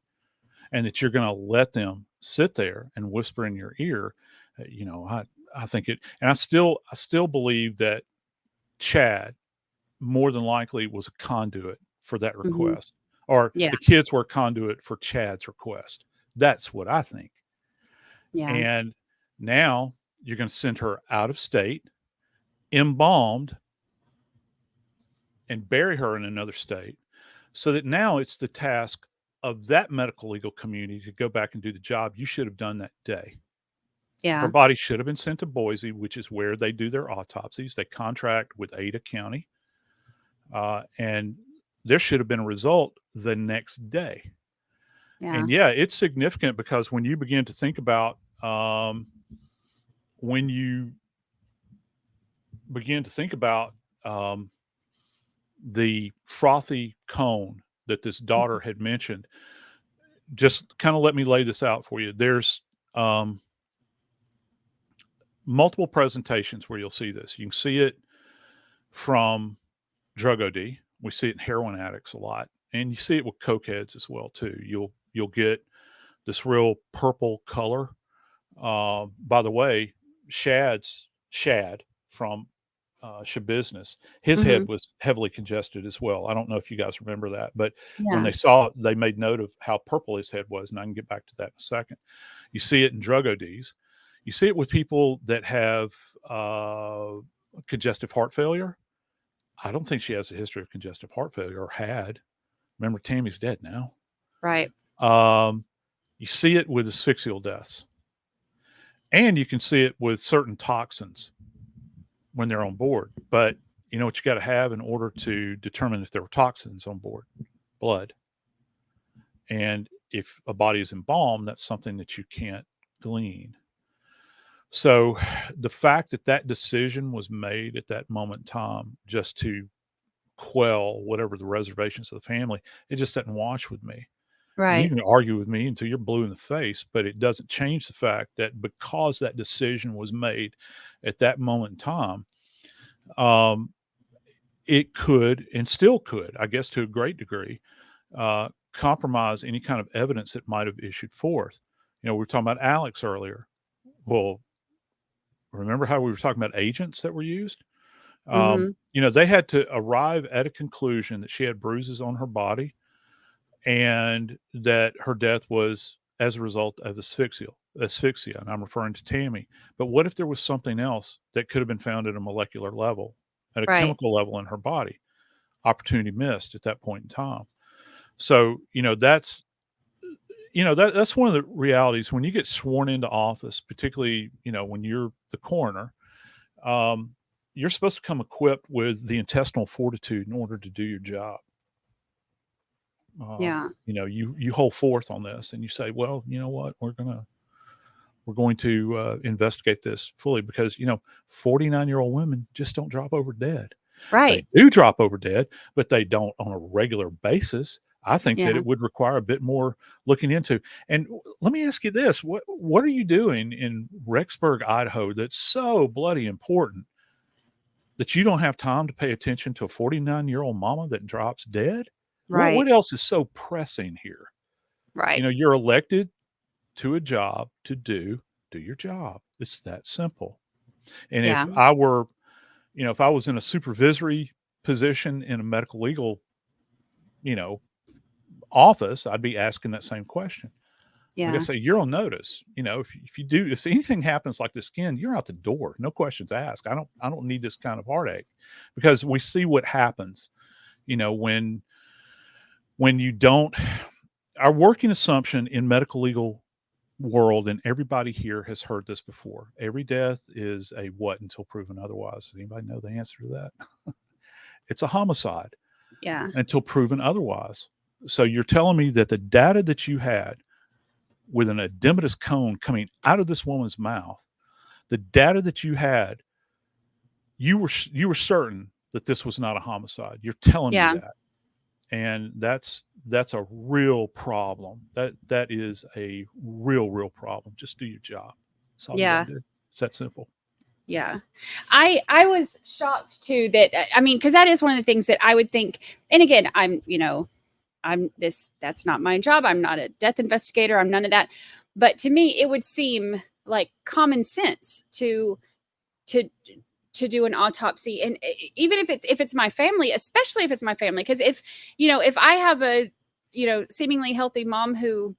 S4: and that you're going to let them sit there and whisper in your ear, I think it, and I still believe that Chad more than likely was a conduit for that request, or the kids were a conduit for Chad's request. That's what I think.
S1: Yeah.
S4: And now you're going to send her out of state, embalmed, and bury her in another state, so that now it's the task of that medical legal community to go back and do the job you should have done that day.
S1: Yeah.
S4: Her body should have been sent to Boise, which is where they do their autopsies. They contract with Ada County. And there should have been a result the next day.
S1: Yeah.
S4: And yeah, it's significant because when you begin to think about, the frothy cone that this daughter had mentioned, just kind of let me lay this out for you. There's multiple presentations where you'll see this. You can see it from drug OD. We see it in heroin addicts a lot, and you see it with cokeheads as well too. You'll get this real purple color. By the way, Shad from Schabusiness, his head was heavily congested as well. I don't know if you guys remember that, but when they saw it, they made note of how purple his head was, and I can get back to that in a second. You see it in drug ODs. You see it with people that have congestive heart failure. I don't think she has a history of congestive heart failure, or had. Remember, Tammy's dead now.
S1: Right.
S4: You see it with asphyxial deaths. And you can see it with certain toxins when they're on board. But you know what you got to have in order to determine if there were toxins on board? Blood. And if a body is embalmed, that's something that you can't glean. So the fact that that decision was made at that moment in time just to quell whatever the reservations of the family, it just doesn't wash with me.
S1: Right.
S4: You can argue with me until you're blue in the face, but it doesn't change the fact that because that decision was made at that moment in time, it could, and still could, I guess to a great degree, compromise any kind of evidence that might have issued forth. You know, we were talking about Alex earlier. Well, remember how we were talking about agents that were used? You know, they had to arrive at a conclusion that she had bruises on her body and that her death was as a result of asphyxia. And I'm referring to Tammy. But what if there was something else that could have been found at a molecular level, at a chemical level in her body? Opportunity missed at that point in time. So, that's one of the realities when you get sworn into office, particularly, when you're the coroner, you're supposed to come equipped with the intestinal fortitude in order to do your job. You hold forth on this and you say, well, you know what, we're going to investigate this fully because, 49-year-old women just don't drop over dead.
S1: Right.
S4: They do drop over dead, but they don't on a regular basis. I think that it would require a bit more looking into. And let me ask you this. What are you doing in Rexburg, Idaho that's so bloody important that you don't have time to pay attention to a 49-year-old mama that drops dead?
S1: Right.
S4: What else is so pressing here?
S1: Right.
S4: You're elected to a job to do your job. It's that simple. And if I were, if I was in a supervisory position in a medical legal, office, I'd be asking that same question.
S1: Yeah.
S4: Like I say, you're on notice. If anything happens like this again, you're out the door. No questions asked. I don't need this kind of heartache, because we see what happens, when you don't. Our working assumption in medical legal world, and everybody here has heard this before, every death is a what until proven otherwise. Does anybody know the answer to that? It's a homicide.
S1: Yeah.
S4: Until proven otherwise. So you're telling me that the data that you had with an edematous cone coming out of this woman's mouth, the data that you had you were certain that this was not a homicide. You're telling
S1: Yeah.
S4: me that. And that's a real problem. That is a real problem. Just do your job. That's all you
S1: Yeah.
S4: gotta do. It's that simple.
S1: Yeah. I was shocked too that, I mean, because that is one of the things that I would think, and again, that's not my job. I'm not a death investigator. I'm none of that. But to me, it would seem like common sense to do an autopsy. And even if it's my family, especially if it's my family, because if I have a, seemingly healthy mom who,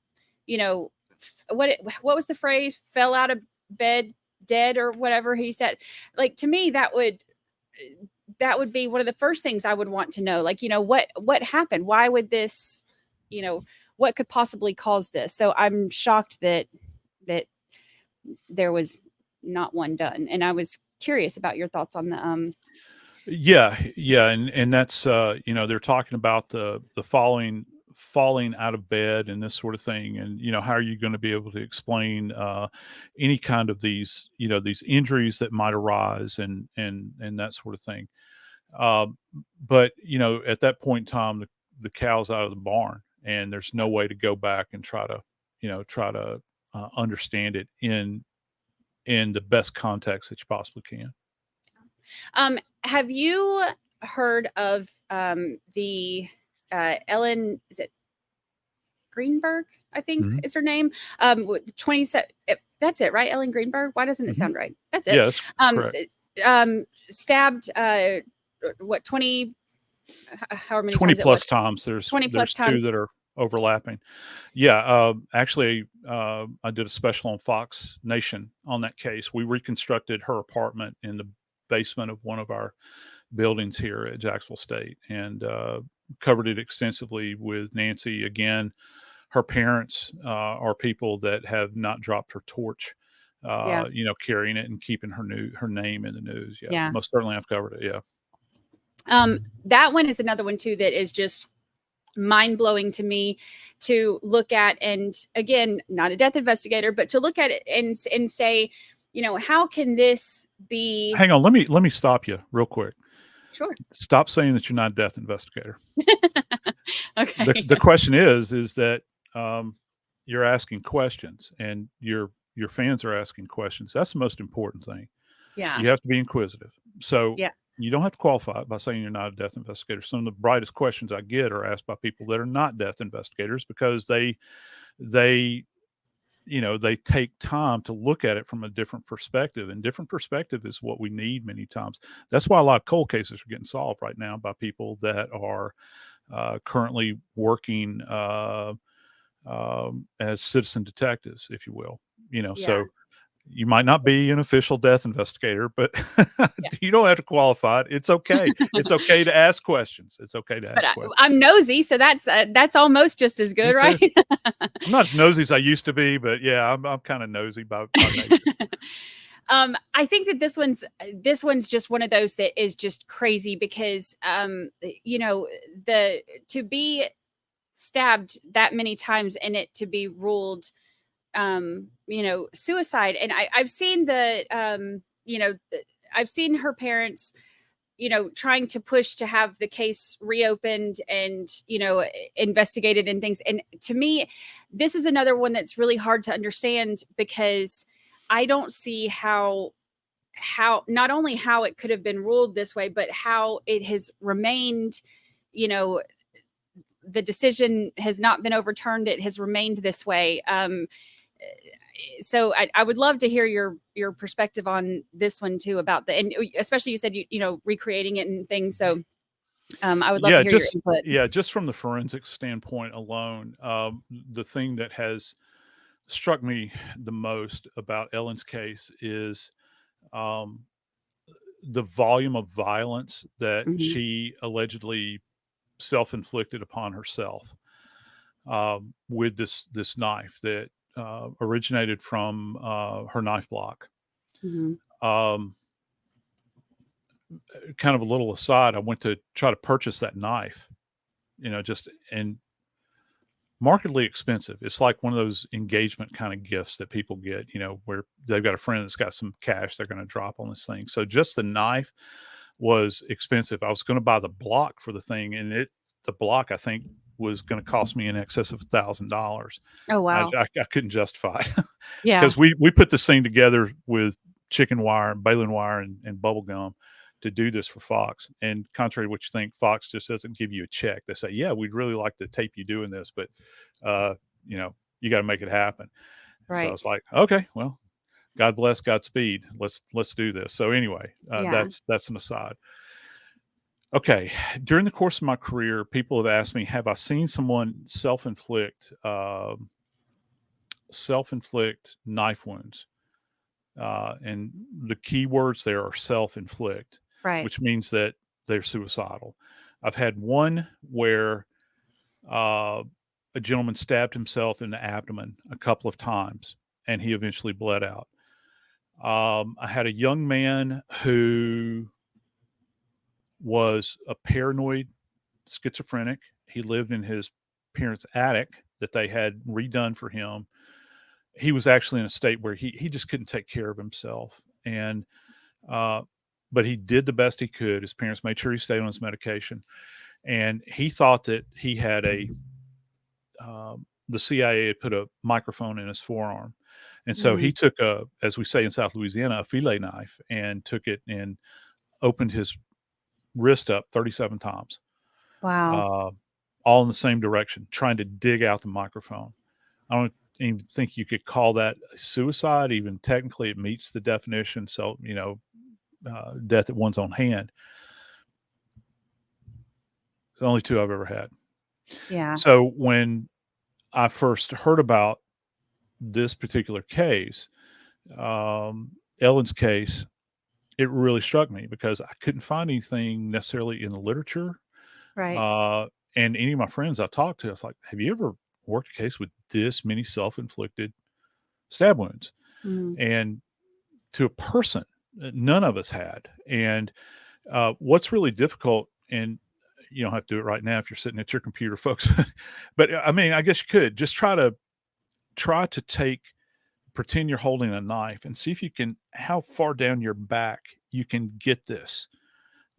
S1: what was the phrase, fell out of bed dead or whatever he said, like, to me, that would be one of the first things I would want to know. Like, what happened? Why would this, what could possibly cause this? So I'm shocked that there was not one done. And I was curious about your thoughts on the
S4: Yeah. And that's they're talking about the falling out of bed and this sort of thing. And how are you going to be able to explain any kind of these injuries that might arise and that sort of thing. But at that point in time, the cow's out of the barn, and there's no way to go back and try to understand it in the best context that you possibly can.
S1: Have you heard of the Ellen, is it Greenberg, I think
S4: Mhm.
S1: is her name? 27, that's it, right? Ellen Greenberg. Why doesn't it
S4: Mhm.
S1: sound right? That's it.
S4: Yeah, that's correct.
S1: Stabbed 20, however many
S4: 20
S1: times it was.
S4: plus times. There's
S1: 20 plus
S4: two
S1: times.
S4: that are overlapping. Yeah, actually, I did a special on Fox Nation on that case. We reconstructed her apartment in the basement of one of our buildings here at Jacksonville State, and covered it extensively with Nancy. Again, her parents are people that have not dropped her torch.
S1: Yeah.
S4: Carrying it and keeping her name in the news. Yeah,
S1: Yeah.
S4: most certainly I've covered it. Yeah.
S1: That one is another one too that is just mind-blowing to me to look at. And again, not a death investigator, but to look at it and say, how can this be?
S4: Hang on, let me stop you real quick.
S1: Sure.
S4: Stop saying that you're not a death investigator.
S1: Okay.
S4: The question is that you're asking questions, and your fans are asking questions. That's the most important thing.
S1: Yeah.
S4: You have to be inquisitive. So
S1: Yeah.
S4: you don't have to qualify it by saying you're not a death investigator. Some of the brightest questions I get are asked by people that are not death investigators, because they take time to look at it from a different perspective, and different perspective is what we need many times. That's why a lot of cold cases are getting solved right now by people that are currently working as citizen detectives, if you will. So you might not be an official death investigator, but you don't have to qualify it. It's okay. It's okay to ask questions. It's okay to ask questions.
S1: I'm nosy, so that's almost just as good, right?
S4: I'm not as nosy as I used to be, but yeah, I'm kind of nosy by nature.
S1: I think that this one's just one of those that is just crazy, because to be stabbed that many times and it to be ruled suicide. And I've seen I've seen her parents trying to push to have the case reopened and investigated and things. And to me, this is another one that's really hard to understand, because I don't see how not only how it could have been ruled this way, but how it has remained, the decision has not been overturned. It has remained this way. So I would love to hear your perspective on this one too, about and especially you said, recreating it and things. So I would love to hear your input.
S4: Yeah, just from the forensic standpoint alone, the thing that has struck me the most about Ellen's case is the volume of violence that she allegedly self-inflicted upon herself with this knife that originated from her knife block. Kind of a little aside, I went to try to purchase that knife, and markedly expensive. It's like one of those engagement kind of gifts that people get, where they've got a friend that's got some cash they're going to drop on this thing. So just the knife was expensive. I was going to buy the block for the thing, and the block I think was going to cost me in excess of $1,000.
S1: Oh, wow.
S4: I couldn't justify it
S1: Yeah.
S4: because we put this thing together with chicken wire, baling wire, and bubble gum to do this for Fox. And contrary to what you think, Fox just doesn't give you a check. They say, yeah, we'd really like to tape you doing this, but you got to make it happen.
S1: Right.
S4: So I was like, okay, well, God bless, Godspeed. Let's do this. So anyway, that's an aside. Okay. During the course of my career, people have asked me, have I seen someone self-inflict knife wounds? And the key words there are self-inflict,
S1: Right.
S4: which means that they're suicidal. I've had one where a gentleman stabbed himself in the abdomen a couple of times, and he eventually bled out. I had a young man who was a paranoid schizophrenic. He lived in his parents' attic that they had redone for him. He was actually in a state where he just couldn't take care of himself. And, but he did the best he could. His parents made sure he stayed on his medication. And he thought that he had the CIA had put a microphone in his forearm. And so he took as we say in South Louisiana, a fillet knife, and took it and opened his wrist up 37 times.
S1: Wow.
S4: All in the same direction, trying to dig out the microphone. I don't even think you could call that suicide. Even technically, it meets the definition. So, death at one's own hand. It's the only two I've ever had.
S1: Yeah.
S4: So when I first heard about this particular case, Ellen's case, it really struck me because I couldn't find anything necessarily in the literature.
S1: Right.
S4: And any of my friends I talked to, I was like, have you ever worked a case with this many self-inflicted stab wounds? And to a person, none of us had. And what's really difficult, and you don't have to do it right now if you're sitting at your computer, folks, but I mean, I guess you could just try to pretend you're holding a knife and see if you can, how far down your back you can get this,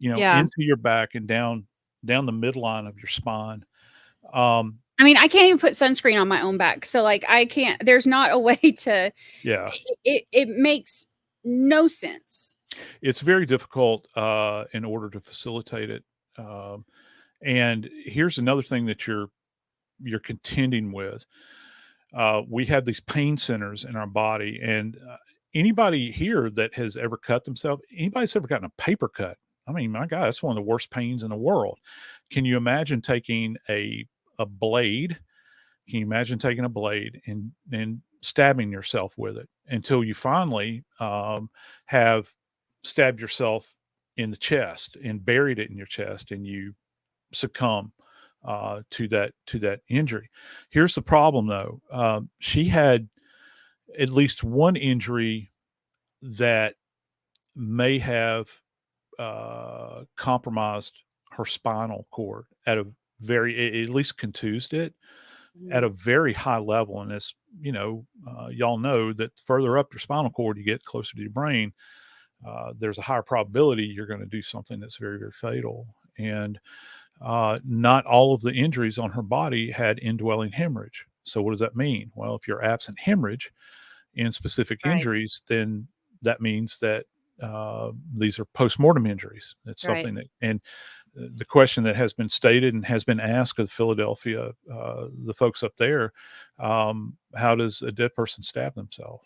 S4: into your back and down the midline of your spine.
S1: I mean, I can't even put sunscreen on my own back. So like, I can't, there's not a way to, it makes no sense.
S4: It's very difficult in order to facilitate it. And here's another thing that you're contending with. We have these pain centers in our body, and anybody here that has ever cut themselves, anybody's ever gotten a paper cut, I mean, my God, that's one of the worst pains in the world. Can you imagine taking a blade? Can you imagine taking a blade and stabbing yourself with it until you finally have stabbed yourself in the chest and buried it in your chest, and you succumb to that injury? Here's the problem, though. She had at least one injury that may have compromised her spinal cord at least contused it at a very high level. And as y'all know that further up your spinal cord you get, closer to your brain, there's a higher probability you're going to do something that's very, very fatal. And not all of the injuries on her body had indwelling hemorrhage. So what does that mean? Well, if you're absent hemorrhage in specific injuries, then that means that these are postmortem injuries. It's something that, and the question that has been stated and has been asked of Philadelphia, the folks up there, how does a dead person stab themselves?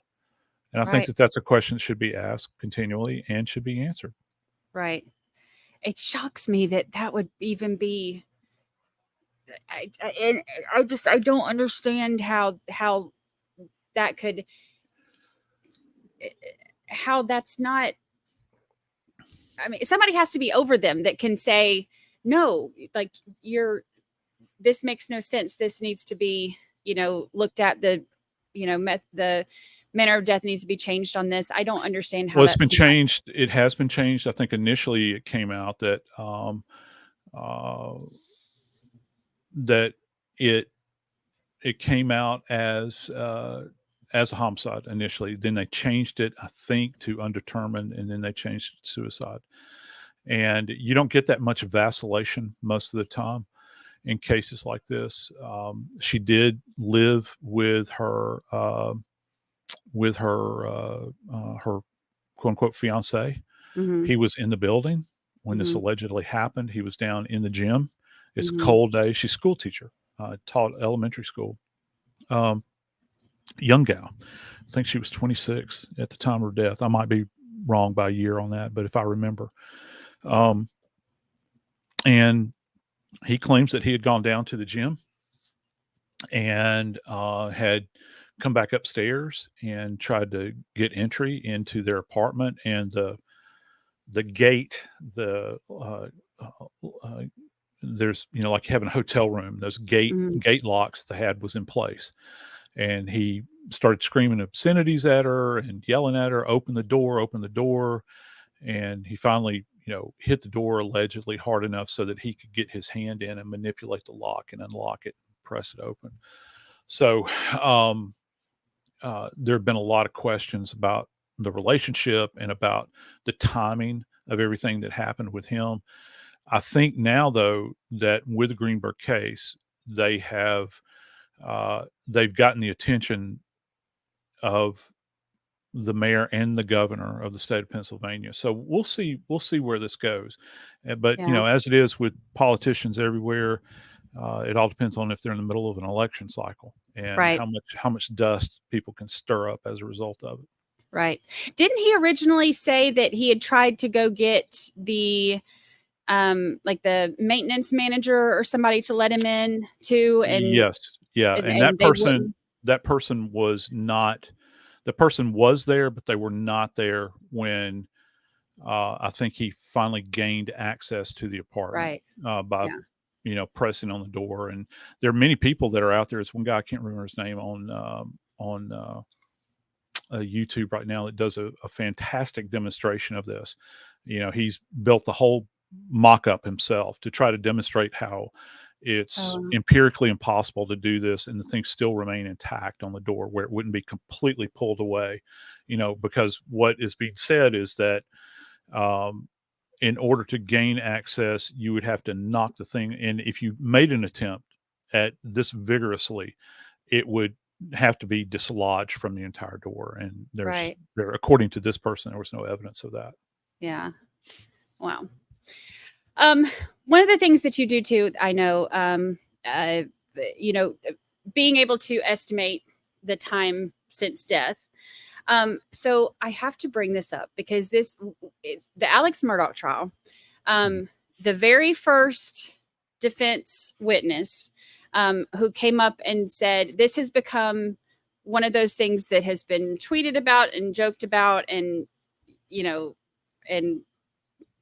S4: And I think that that's a question that should be asked continually and should be answered. Right.
S1: It shocks me that would even be. I don't understand how that could, how that's not. I mean, somebody has to be over them that can say, no, like this makes no sense. This needs to be, looked at. The manner of death needs to be changed on this. I don't understand how.
S4: Well, it's been changed. It has been changed. I think initially it came out that that it it came out as a homicide initially. Then they changed it, I think, to undetermined, and then they changed it to suicide. And you don't get that much vacillation most of the time in cases like this. She did live with her her quote unquote fiance.
S1: Mhm.
S4: He was in the building when this
S1: Mhm.
S4: allegedly happened. He was down in the gym. It's a
S1: Mhm.
S4: cold day. She's a school teacher, taught elementary school. Young gal. I think she was 26 at the time of her death. I might be wrong by a year on that, but if I remember. And he claims that he had gone down to the gym and had come back upstairs and tried to get entry into their apartment, and the gate, there's, like having a hotel room, those gate locks they had was in place, and he started screaming obscenities at her and yelling at her, open the door, and he finally hit the door allegedly hard enough so that he could get his hand in and manipulate the lock and unlock it, press it open. So there have been a lot of questions about the relationship and about the timing of everything that happened with him. I think now, though, that with the Greenberg case, they've gotten the attention of the mayor and the governor of the state of Pennsylvania. So we'll see where this goes. But
S1: Yeah.
S4: as it is with politicians everywhere, it all depends on if they're in the middle of an election cycle and
S1: Right.
S4: how much dust people can stir up as a result of it.
S1: Right. Didn't he originally say that he had tried to go get the like the maintenance manager or somebody to let him in too,
S4: Yes. Yeah. And
S1: and they wouldn't?
S4: that person was not, the person was there, but they were not there when I think he finally gained access to the apartment
S1: Right.
S4: by
S1: Yeah.
S4: pressing on the door. And there are many people that are out there. There's one guy, I can't remember his name, on YouTube right now, that does a fantastic demonstration of this. He's built the whole mock-up himself to try to demonstrate how it's empirically impossible to do this and the things still remain intact on the door, where it wouldn't be completely pulled away, because what is being said is that in order to gain access, you would have to knock the thing. And if you made an attempt at this vigorously, it would have to be dislodged from the entire door. And
S1: Right.
S4: according to this person, there was no evidence of that.
S1: Yeah. Wow. One of the things that you do too, I know, you know, being able to estimate the time since death. So I have to bring this up because the Alex Murdaugh trial, the very first defense witness who came up and said, this has become one of those things that has been tweeted about and joked about and, and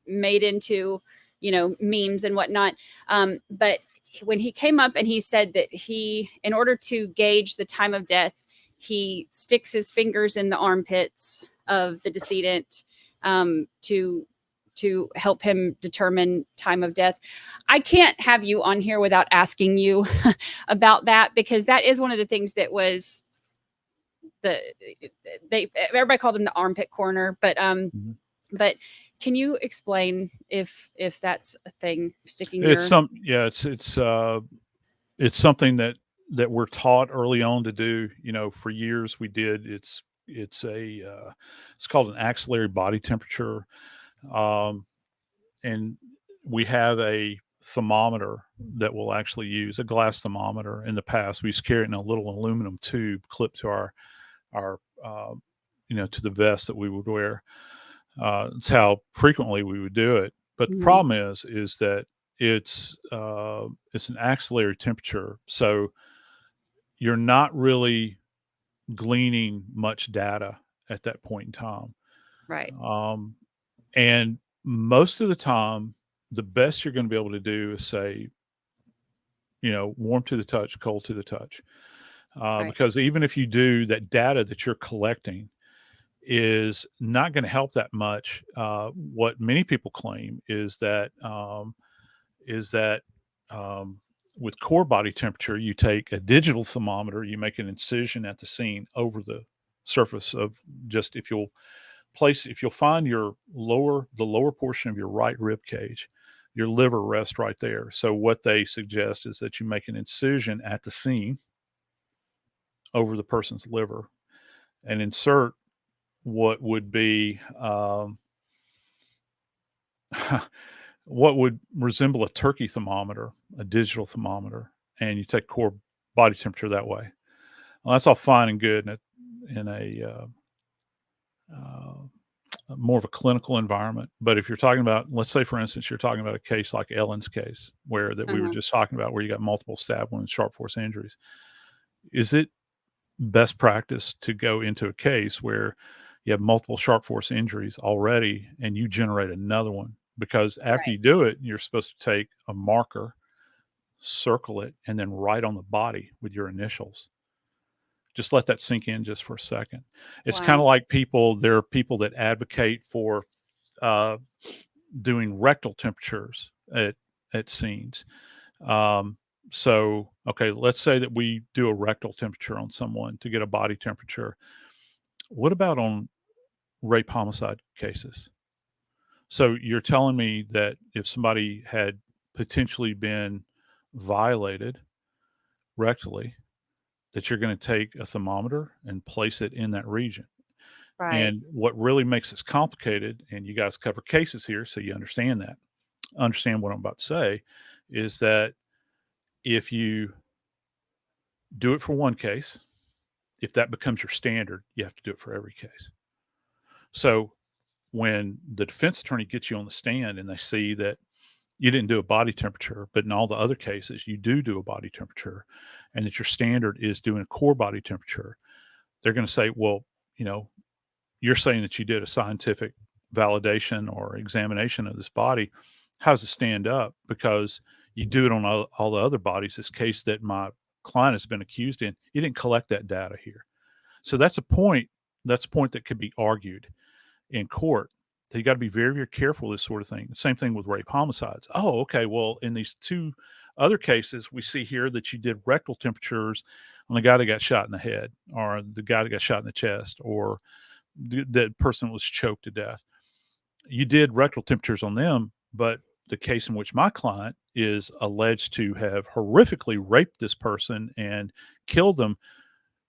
S1: made into, memes and whatnot. But when he came up and he said that in order to gauge the time of death, he sticks his fingers in the armpits of the decedent to help him determine time of death. I can't have you on here without asking you about that, because that is one of the things that was everybody called him the armpit corner, but can you explain if that's a thing, sticking
S4: It's something that we're taught early on to do. For years we did. It's called an axillary body temperature, and we have a thermometer that we'll actually use, a glass thermometer. In the past, we used to carry it in a little aluminum tube clipped to our to the vest that we would wear. It's how frequently we would do it. But the problem is that it's an axillary temperature, so you're not really gleaning much data at that point in time.
S1: Right.
S4: And most of the time, the best you're going to be able to do is say, warm to the touch, cold to the touch. Because even if you do, that data that you're collecting is not going to help that much. What many people claim is that with core body temperature, you take a digital thermometer, you make an incision at the scene over the surface of just, if you'll find the lower portion of your right rib cage, your liver rests right there. So what they suggest is that you make an incision at the scene over the person's liver and insert what would be what would resemble a turkey thermometer, a digital thermometer, and you take core body temperature that way. Well, that's all fine and good in a more of a clinical environment. But if you're talking about, let's say, for instance, you're talking about a case like Ellen's case, where that we were just talking about, where you got multiple stab wounds, sharp force injuries, is it best practice to go into a case where you have multiple sharp force injuries already and you generate another one? Because after you do it, you're supposed to take a marker, circle it, and then write on the body with your initials. Just let that sink in just for a second. It's kind of like there are people that advocate for doing rectal temperatures at scenes. So, okay, let's say that we do a rectal temperature on someone to get a body temperature. What about on rape homicide cases? So you're telling me that if somebody had potentially been violated rectally, that you're going to take a thermometer and place it in that region.
S1: Right.
S4: And what really makes this complicated, and you guys cover cases here, so you understand what I'm about to say, is that if you do it for one case, if that becomes your standard, you have to do it for every case. So when the defense attorney gets you on the stand and they see that you didn't do a body temperature, but in all the other cases you do a body temperature, and that your standard is doing a core body temperature, they're going to say, well, you're saying that you did a scientific validation or examination of this body. How does it stand up? Because you do it on all the other bodies. This case that my client has been accused in, you didn't collect that data here. So that's a point that could be argued in court. You got to be very, very careful with this sort of thing. Same thing with rape homicides. Oh, okay. Well, in these two other cases, we see here that you did rectal temperatures on the guy that got shot in the head, or the guy that got shot in the chest, or the person was choked to death. You did rectal temperatures on them, but the case in which my client is alleged to have horrifically raped this person and killed them,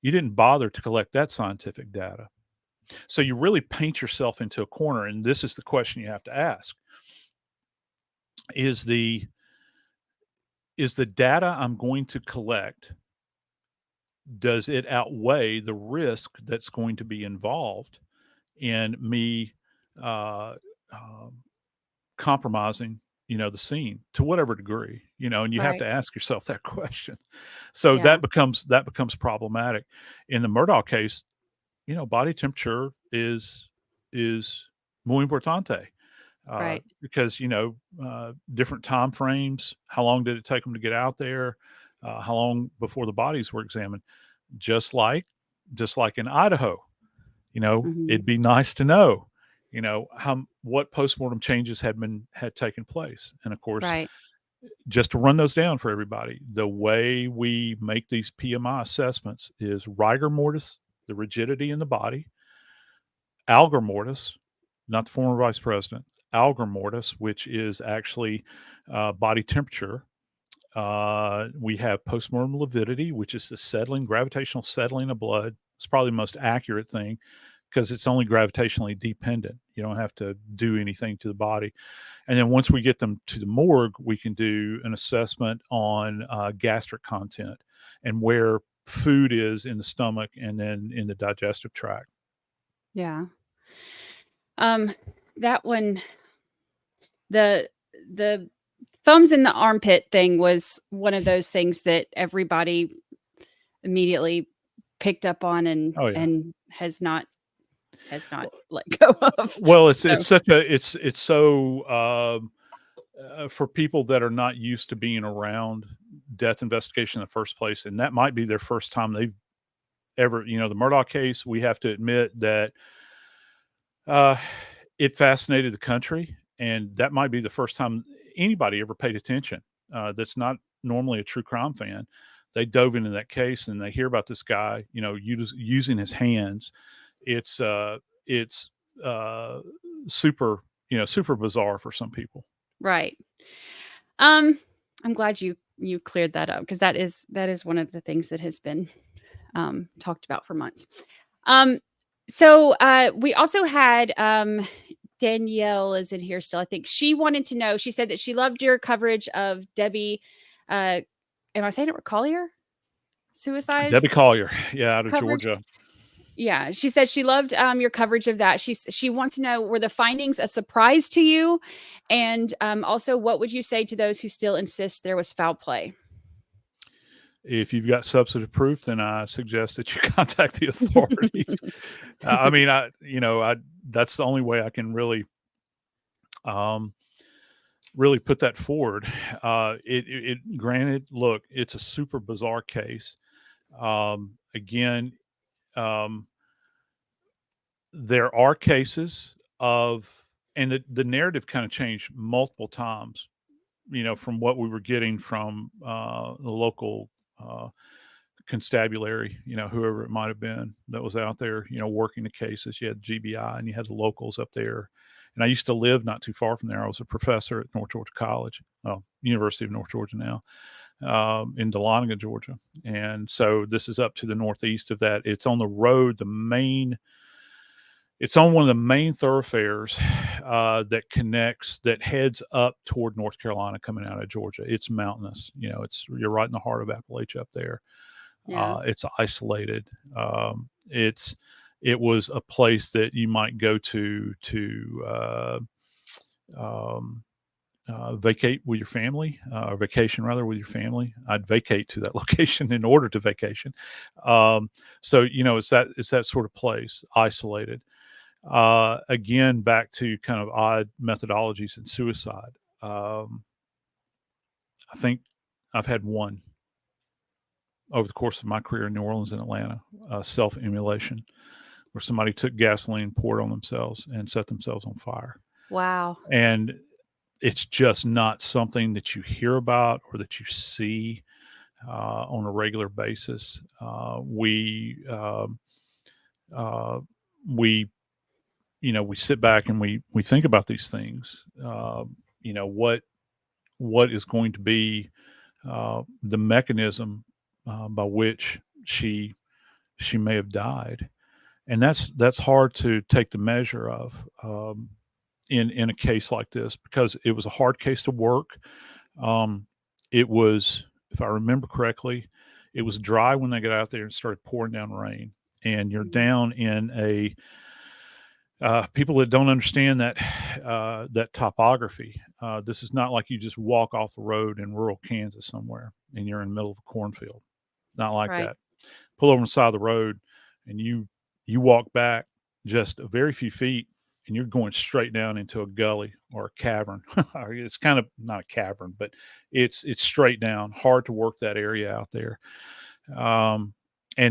S4: you didn't bother to collect that scientific data. So you really paint yourself into a corner, and this is the question you have to ask. Is the data I'm going to collect, does it outweigh the risk that's going to be involved in me compromising, the scene to whatever degree, and you have to ask yourself that question. So that becomes problematic. In the Murdaugh case, body temperature is muy importante. Because, different time frames, how long did it take them to get out there? How long before the bodies were examined? Just like in Idaho, it'd be nice to know, what postmortem changes had taken place. And of course, just to run those down for everybody, the way we make these PMI assessments is rigor mortis, the rigidity in the body; algor mortis, not the former vice president; algor mortis, which is actually body temperature. We have postmortem lividity, which is the gravitational settling of blood. It's probably the most accurate thing because it's only gravitationally dependent. You don't have to do anything to the body. And then once we get them to the morgue, we can do an assessment on gastric content and where food is in the stomach and then in the digestive tract.
S1: Yeah. That one, the thumbs in the armpit thing was one of those things that everybody immediately picked up on and has not let go of.
S4: Well, it's so for people that are not used to being around death investigation in the first place, and that might be their first time they've ever, the Murdaugh case, we have to admit that it fascinated the country, and that might be the first time anybody ever paid attention. That's not normally a true crime fan, they dove into that case and they hear about this guy, using his hands. It's super, super bizarre for some people.
S1: Right. I'm glad you cleared that up, because that is one of the things that has been talked about for months. So we also had Danielle is in here still. I think she wanted to know. She said that she loved your coverage of Debbie. Am I saying it? Collier suicide.
S4: Debbie Collier, out of
S1: Coverage.
S4: Georgia.
S1: Yeah, she said she loved your coverage of that. She wants to know, were the findings a surprise to you? And also, what would you say to those who still insist there was foul play?
S4: If you've got substantive proof, then I suggest that you contact the authorities. I mean, that's the only way I can really put that forward. Granted, look, it's a super bizarre case. Again, there are cases of, and the narrative kind of changed multiple times, from what we were getting from the local constabulary, whoever it might have been that was out there, working the cases. You had GBI and you had the locals up there. And I used to live not too far from there. I was a professor at North Georgia College, University of North Georgia now, in Dahlonega, Georgia. And so this is up to the northeast of that. It's on the road, it's on one of the main thoroughfares that heads up toward North Carolina coming out of Georgia. It's mountainous, you're right in the heart of Appalachia up there.
S1: Yeah.
S4: It's isolated. It was a place that you might go to vacate with your family, or vacation rather with your family. I'd vacate to that location in order to vacation. So it's that sort of place, isolated. Again, back to kind of odd methodologies in suicide. I think I've had one over the course of my career in New Orleans and Atlanta, self-immolation, where somebody took gasoline, poured on themselves, and set themselves on fire.
S1: Wow.
S4: And it's just not something that you hear about or that you see on a regular basis. We sit back and we think about these things. What is going to be the mechanism by which she may have died, and that's hard to take the measure of in a case like this, because it was a hard case to work. It was, if I remember correctly, it was dry when they got out there and started pouring down rain, and you're down in a people that don't understand that topography. This is not like you just walk off the road in rural Kansas somewhere and you're in the middle of a cornfield. Not like
S1: Right.
S4: that. Pull over on the side of the road and you walk back just a very few feet and you're going straight down into a gully or a cavern. It's kind of not a cavern, but it's straight down. Hard to work that area out there. And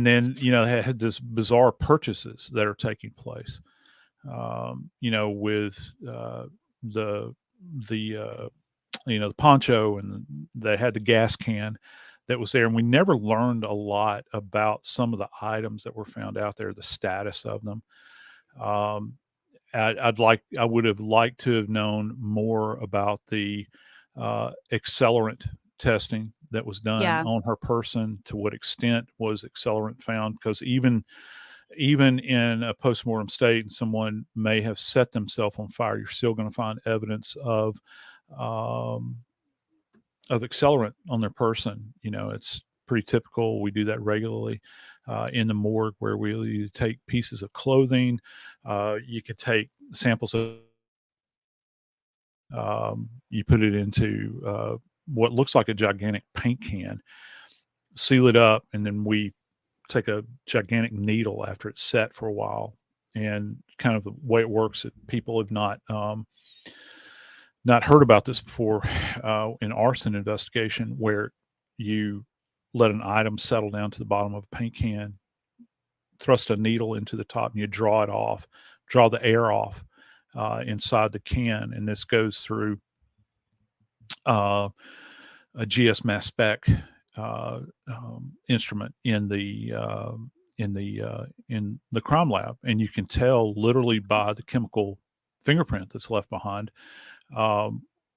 S4: then, they had this bizarre purchases that are taking place. With the poncho, and they had the gas can that was there, and we never learned a lot about some of the items that were found out there, the status of them. I would have liked to have known more about the accelerant testing that was done on her person. To what extent was accelerant found? Because even in a postmortem state, and someone may have set themselves on fire, you're still going to find evidence of accelerant on their person. It's pretty typical. We do that regularly in the morgue, where we take pieces of clothing. You could take samples of, you put it into what looks like a gigantic paint can, seal it up, and then we take a gigantic needle after it's set for a while. And kind of the way it works, if people have not heard about this before, in arson investigation, where you let an item settle down to the bottom of a paint can, thrust a needle into the top, and you draw the air off inside the can. And this goes through a GS mass spec instrument in the crime lab, and you can tell literally by the chemical fingerprint that's left behind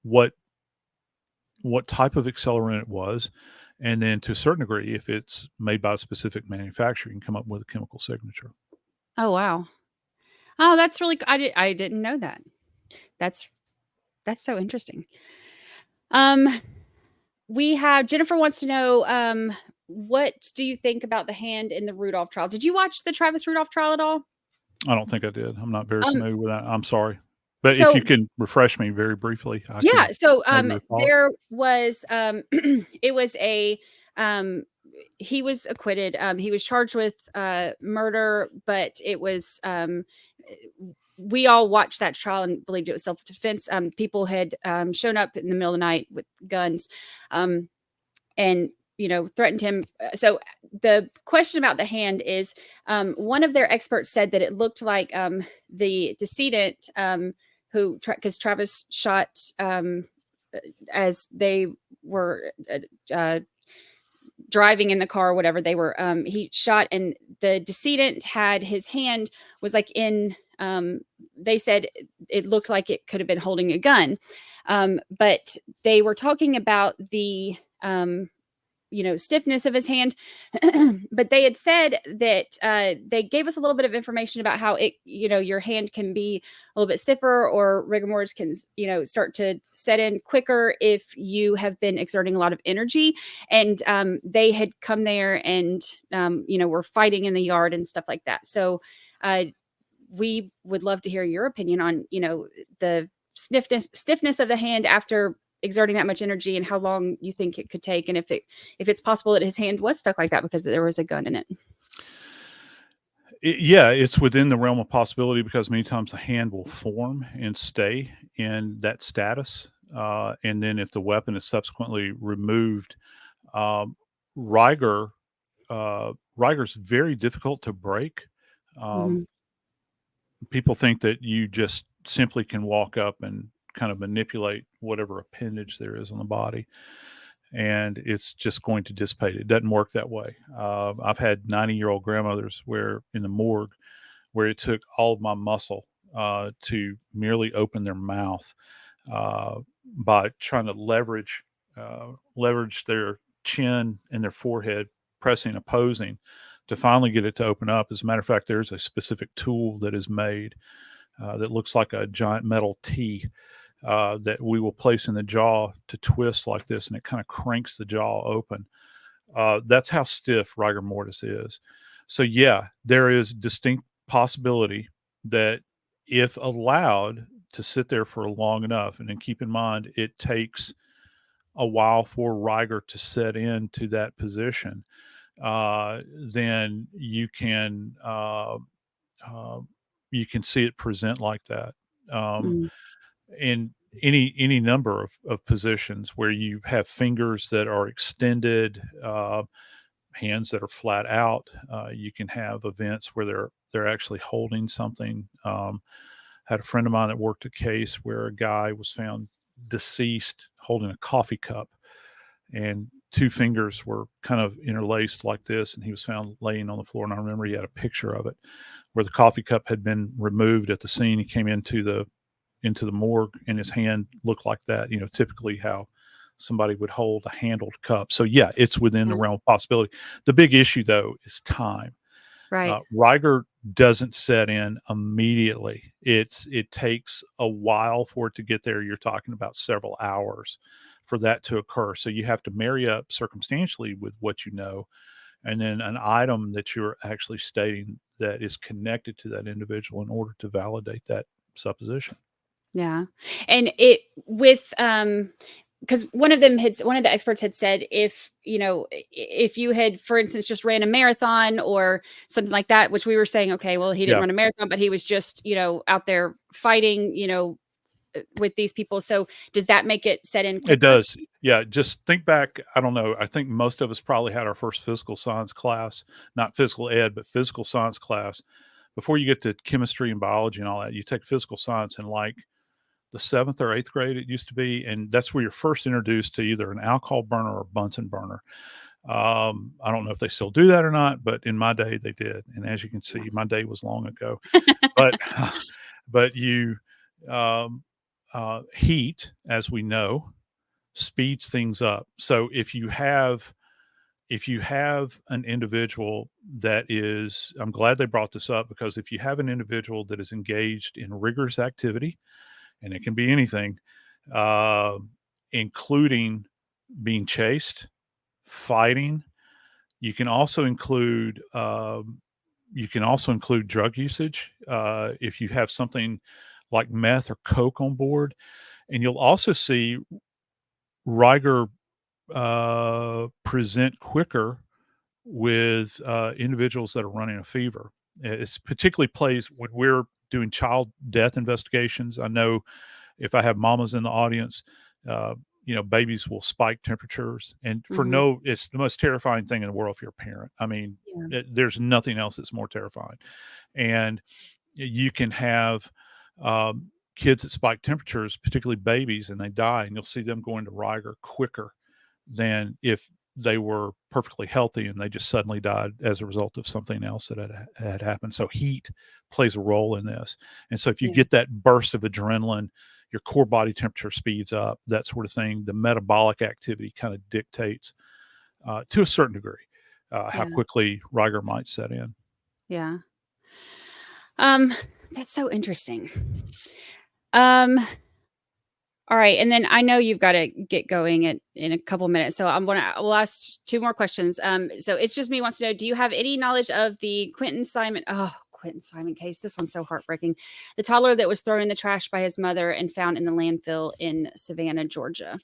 S4: what type of accelerant it was, and then to a certain degree, if it's made by a specific manufacturer, you can come up with a chemical signature.
S1: Oh, wow. Oh, that's really I didn't know that. That's so interesting. We have Jennifer wants to know, what do you think about the hand in the Rudolph trial? Did you watch the Travis Rudolph trial at all?
S4: I don't think I did. I'm not very
S1: Um,
S4: familiar with that. I'm sorry. But if
S1: so
S4: you can refresh me very briefly, I
S1: yeah,
S4: can
S1: so
S4: maybe recall it.
S1: there was it was a he was acquitted. He was charged with murder, but it was we all watched that trial and believed it was self-defense. People had shown up in the middle of the night with guns, and threatened him. So the question about the hand is, one of their experts said that it looked like the decedent, who because Travis shot as they were driving in the car or whatever they were, he shot, and the decedent had his hand was like in, they said it looked like it could have been holding a gun, but they were talking about the stiffness of his hand. But they had said that they gave us a little bit of information about how it, your hand can be a little bit stiffer, or rigor mortis can, start to set in quicker if you have been exerting a lot of energy. And they had come there and, were fighting in the yard and stuff like that. So we would love to hear your opinion on, the stiffness of the hand after exerting that much energy, and how long you think it could take, and if it's possible that his hand was stuck like that because there was a gun in it.
S4: Yeah, it's within the realm of possibility, because many times the hand will form and stay in that status, and then if the weapon is subsequently removed, Riger's very difficult to break. People think that you just simply can walk up and kind of manipulate whatever appendage there is on the body, and it's just going to dissipate. It doesn't work that way. I've had 90-year-old grandmothers in the morgue where it took all of my muscle to merely open their mouth by trying to leverage their chin and their forehead, opposing, to finally get it to open up. As a matter of fact, there's a specific tool that is made that looks like a giant metal T that we will place in the jaw to twist like this, and it kind of cranks the jaw open. That's how stiff rigor mortis is. So yeah, there is distinct possibility that if allowed to sit there for long enough, and then keep in mind, it takes a while for rigor to set into that position, then you can see it present like that. In any number of positions where you have fingers that are extended, hands that are flat out, you can have events where they're actually holding something. Had a friend of mine that worked a case where a guy was found deceased holding a coffee cup, and two fingers were kind of interlaced like this, and he was found laying on the floor. And I remember he had a picture of it where the coffee cup had been removed at the scene. He came into the morgue, and his hand looked like that, typically how somebody would hold a handled cup. So yeah, it's within the realm of possibility. The big issue though is time.
S1: Right.
S4: Rigor doesn't set in immediately. It takes a while for it to get there. You're talking about several hours for that to occur. So you have to marry up circumstantially with what you know, and then an item that you're actually stating that is connected to that individual in order to validate that supposition.
S1: Yeah. And it with because one of the experts had said, if you had, for instance, just ran a marathon or something like that, which we were saying, okay, well, he didn't run a marathon, but he was just out there fighting with these people. So does that make it set in quicker?
S4: It does. Yeah. Just think back. I don't know. I think most of us probably had our first physical science class, not physical ed, but physical science class. Before you get to chemistry and biology and all that, you take physical science, and like the 7th or 8th grade, it used to be. And that's where you're first introduced to either an alcohol burner or a Bunsen burner. I don't know if they still do that or not, but in my day they did. And as you can see, my day was long ago, but, but you, heat, as we know, speeds things up. So if you have an individual that is, I'm glad they brought this up, because if you have an individual that is engaged in rigorous activity, and it can be anything, including being chased, fighting, you can also include drug usage. If you have something like meth or coke on board, and you'll also see Riger present quicker with individuals that are running a fever. It's particularly plays when we're doing child death investigations. I know if I have mamas in the audience, babies will spike temperatures, and it's the most terrifying thing in the world if you're a parent. I mean, there's nothing else that's more terrifying. And you can have kids that spike temperatures, particularly babies, and they die, and you'll see them going to Riger quicker than if they were perfectly healthy and they just suddenly died as a result of something else that had happened. So heat plays a role in this. And so if you get that burst of adrenaline, your core body temperature speeds up, that sort of thing. The metabolic activity kind of dictates to a certain degree how quickly Riger might set in.
S1: Yeah. That's so interesting. All right. And then I know you've got to get going in a couple minutes. So we'll ask 2 more questions. So It's Just Me wants to know, do you have any knowledge of the Quentin Simon case? This one's so heartbreaking. The toddler that was thrown in the trash by his mother and found in the landfill in Savannah, Georgia.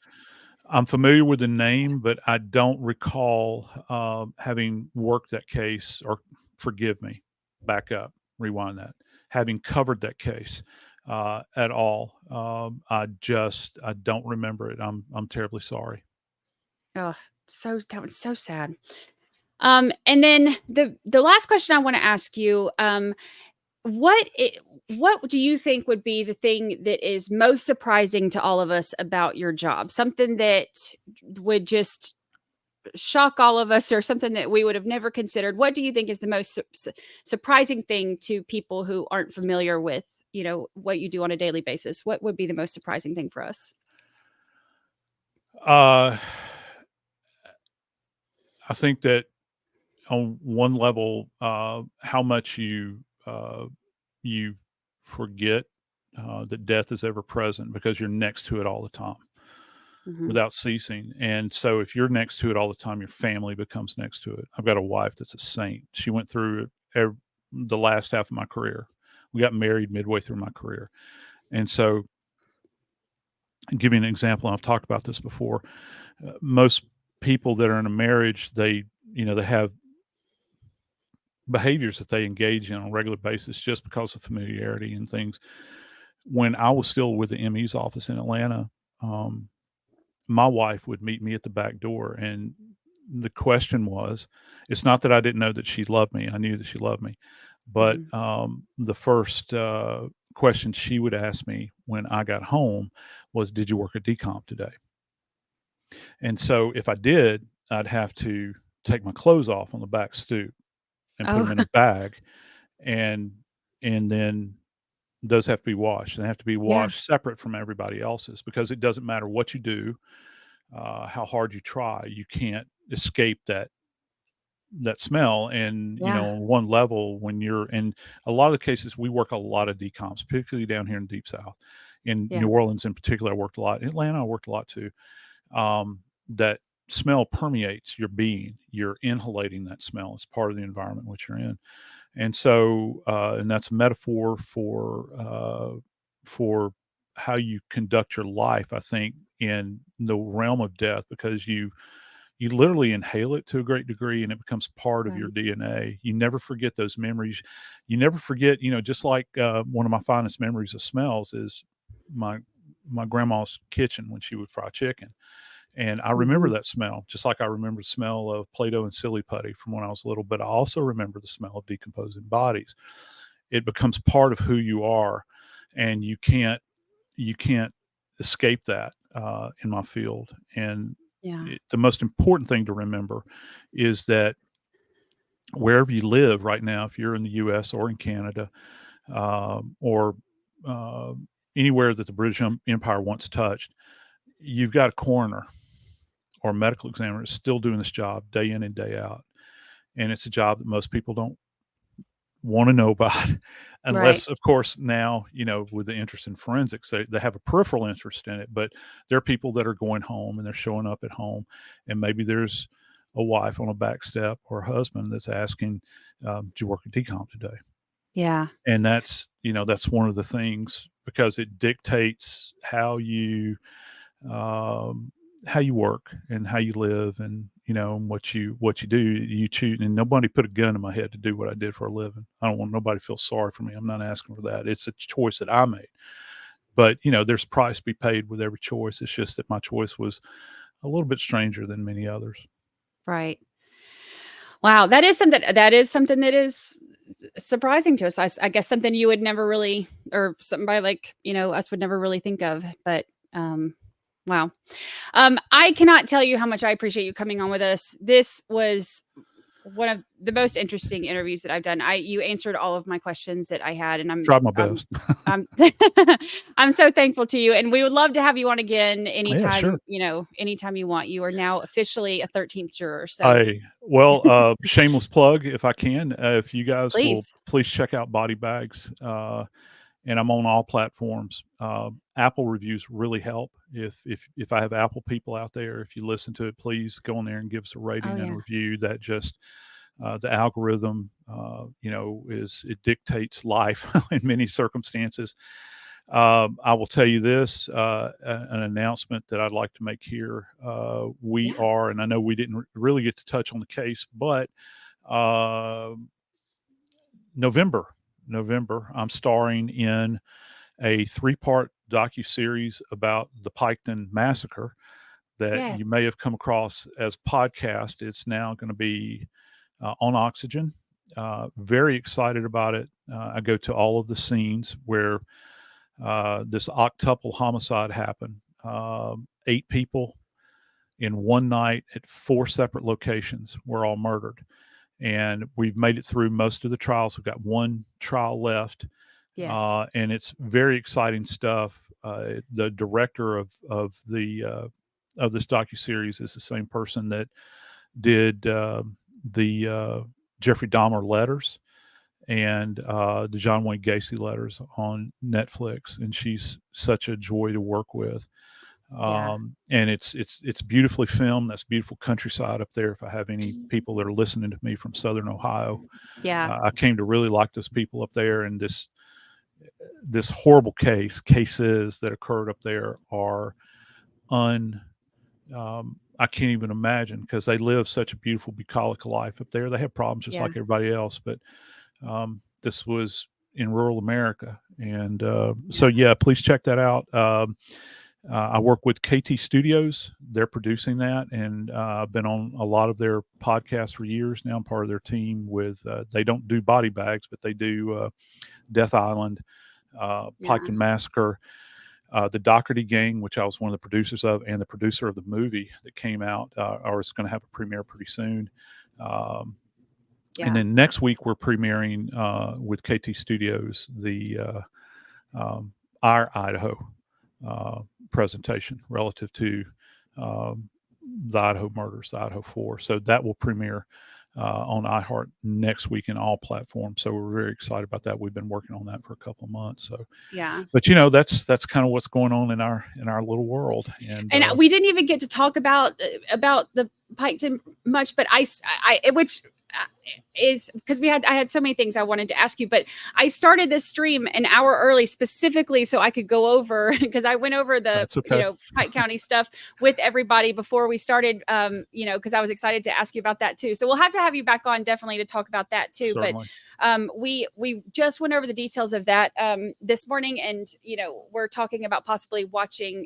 S4: I'm familiar with the name, but I don't recall having worked that case, or forgive me, back up, rewind that, having covered that case at all. I don't remember it. I'm terribly sorry.
S1: Oh, that was so sad. And then the last question I want to ask you, what do you think would be the thing that is most surprising to all of us about your job? Something that would just shock all of us, or something that we would have never considered? What do you think is the most surprising thing to people who aren't familiar with, what you do on a daily basis? What would be the most surprising thing for us?
S4: I think that on one level, how much you forget that death is ever present, because you're next to it all the time without ceasing. And so if you're next to it all the time, your family becomes next to it. I've got a wife that's a saint. She went through the last half of my career. We got married midway through my career. And so, I'll give you an example, and I've talked about this before. Most people that are in a marriage, they have behaviors that they engage in on a regular basis just because of familiarity and things. When I was still with the ME's office in Atlanta, my wife would meet me at the back door, and the question was, it's not that I didn't know that she loved me. I knew that she loved me. But the first question she would ask me when I got home was, did you work a decomp today? And so if I did, I'd have to take my clothes off on the back stoop and put them in a bag. And then those have to be washed. They have to be washed separate from everybody else's, because it doesn't matter what you do, how hard you try, you can't escape that smell. And on one level, when you're in a lot of the cases, we work a lot of decomps, particularly down here in Deep South. In New Orleans in particular, I worked a lot. In Atlanta, I worked a lot too. That smell permeates your being. You're inhalating that smell. It's part of the environment which you're in. And so, and that's a metaphor for how you conduct your life, I think, in the realm of death, because you literally inhale it to a great degree, and it becomes part of your DNA. You never forget those memories. You never forget, just like one of my finest memories of smells is my grandma's kitchen when she would fry chicken. And I remember that smell, just like I remember the smell of Play-Doh and silly putty from when I was little, but I also remember the smell of decomposing bodies. It becomes part of who you are, and you can't you can't escape that in my field. And
S1: Yeah.
S4: the most important thing to remember is that wherever you live right now, if you're in the U.S. or in Canada, or anywhere that the British Empire once touched, you've got a coroner or a medical examiner still doing this job day in and day out. And it's a job that most people don't want to know about unless, of course, now, with the interest in forensics, they have a peripheral interest in it. But there are people that are going home and they're showing up at home, and maybe there's a wife on a back step or a husband that's asking, did you work at decom today?
S1: Yeah.
S4: And that's one of the things, because it dictates how you work and how you live, and what you do. You choose, and nobody put a gun in my head to do what I did for a living. I don't want nobody to feel sorry for me. I'm not asking for that. It's a choice that I made. But there's a price to be paid with every choice. It's just that my choice was a little bit stranger than many others.
S1: Right. Wow, that is something that is surprising to us. I guess something you would never really, or somebody like, us would never really think of, but wow. I cannot tell you how much I appreciate you coming on with us. This was one of the most interesting interviews that I've done. You answered all of my questions that I had, and
S4: Tried my best.
S1: I'm so thankful to you, and we would love to have you on again anytime.
S4: Yeah, sure.
S1: Anytime you want. You are now officially a 13th juror. So,
S4: shameless plug, if I can, if you guys will
S1: please
S4: check out Body Bags, and I'm on all platforms. Apple reviews really help. If I have Apple people out there, if you listen to it, please go on there and give us a rating and a review. That just the algorithm, it dictates life in many circumstances. I will tell you this, an announcement that I'd like to make here. We are, and I know we didn't really get to touch on the case, but November, I'm starring in a 3-part docuseries about the Piketon Massacre that you may have come across as podcast. It's now going to be on Oxygen. Very excited about it. I go to all of the scenes where this octuple homicide happened. 8 people in one night at 4 separate locations were all murdered. And we've made it through most of the trials. We've got 1 trial left.
S1: yes,
S4: And it's very exciting stuff. The director of this docuseries is the same person that did the Jeffrey Dahmer letters and the John Wayne Gacy letters on Netflix, and she's such a joy to work with. And it's beautifully filmed. That's beautiful countryside up there. If I have any people that are listening to me from Southern Ohio, I came to really like those people up there. And this horrible cases that occurred up there are I can't even imagine, because they live such a beautiful, bucolic life up there. They have problems just like everybody else, but this was in rural America. And so please check that out. I work with KT Studios. They're producing that, and I've been on a lot of their podcasts for years now. I'm part of their team with, they don't do Body Bags, but they do Death Island, Piketon Massacre, the Doherty Gang, which I was one of the producers of, and the producer of the movie that came out, or is going to have a premiere pretty soon. And then next week we're premiering with KT Studios the our Idaho presentation relative to the Idaho murders, the Idaho 4. So that will premiere on iHeart next week in all platforms. So we're very excited about that. We've been working on that for a couple of months. So but that's kind of what's going on in our little world. And
S1: we didn't even get to talk about the Piketon much, but which is because I had so many things I wanted to ask you, but I started this stream an hour early specifically so I could go over, because I went over the Pike County stuff with everybody before we started, because I was excited to ask you about that too. So we'll have to have you back on definitely to talk about that too.
S4: Certainly.
S1: But we just went over the details of that this morning, and we're talking about possibly watching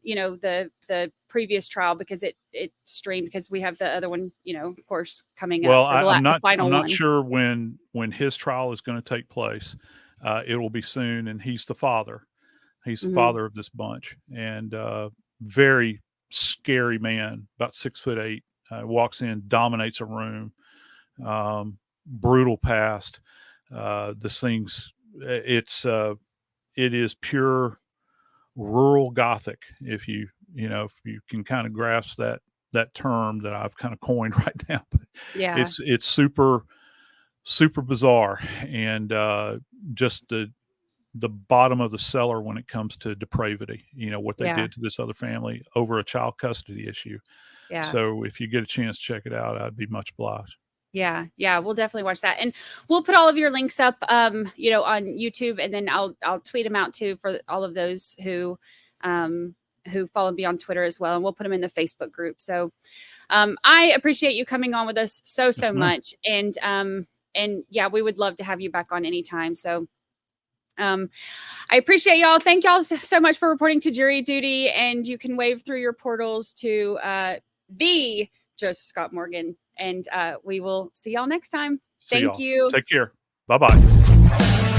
S1: the previous trial, because it streamed, because we have the other one, of course, coming
S4: well,
S1: up. So
S4: I'm not
S1: one.
S4: sure when his trial is going to take place. It will be soon, and he's the father. He's the
S1: Mhm.
S4: father of this bunch, and very scary man, about 6'8", walks in, dominates a room, brutal past. This thing's, it is pure rural Gothic. If you can kind of grasp that term that I've kind of coined right now, but
S1: Yeah.
S4: it's super, super bizarre, and just the bottom of the cellar when it comes to depravity, what they
S1: Yeah.
S4: did to this other family over a child custody issue.
S1: Yeah.
S4: So if you get a chance to check it out, I'd be much obliged.
S1: Yeah. Yeah. We'll definitely watch that. And we'll put all of your links up, on YouTube, and then I'll tweet them out too for all of those who follow me on Twitter as well. And we'll put them in the Facebook group. So, I appreciate you coming on with us so
S4: Yes, ma'am.
S1: much. And yeah, we would love to have you back on anytime. So, I appreciate y'all. Thank y'all so much for reporting to jury duty, and you can wave through your portals to the Joseph Scott Morgan, and we will see y'all next time.
S4: See
S1: Thank
S4: y'all.
S1: you.
S4: Take care. Bye-bye.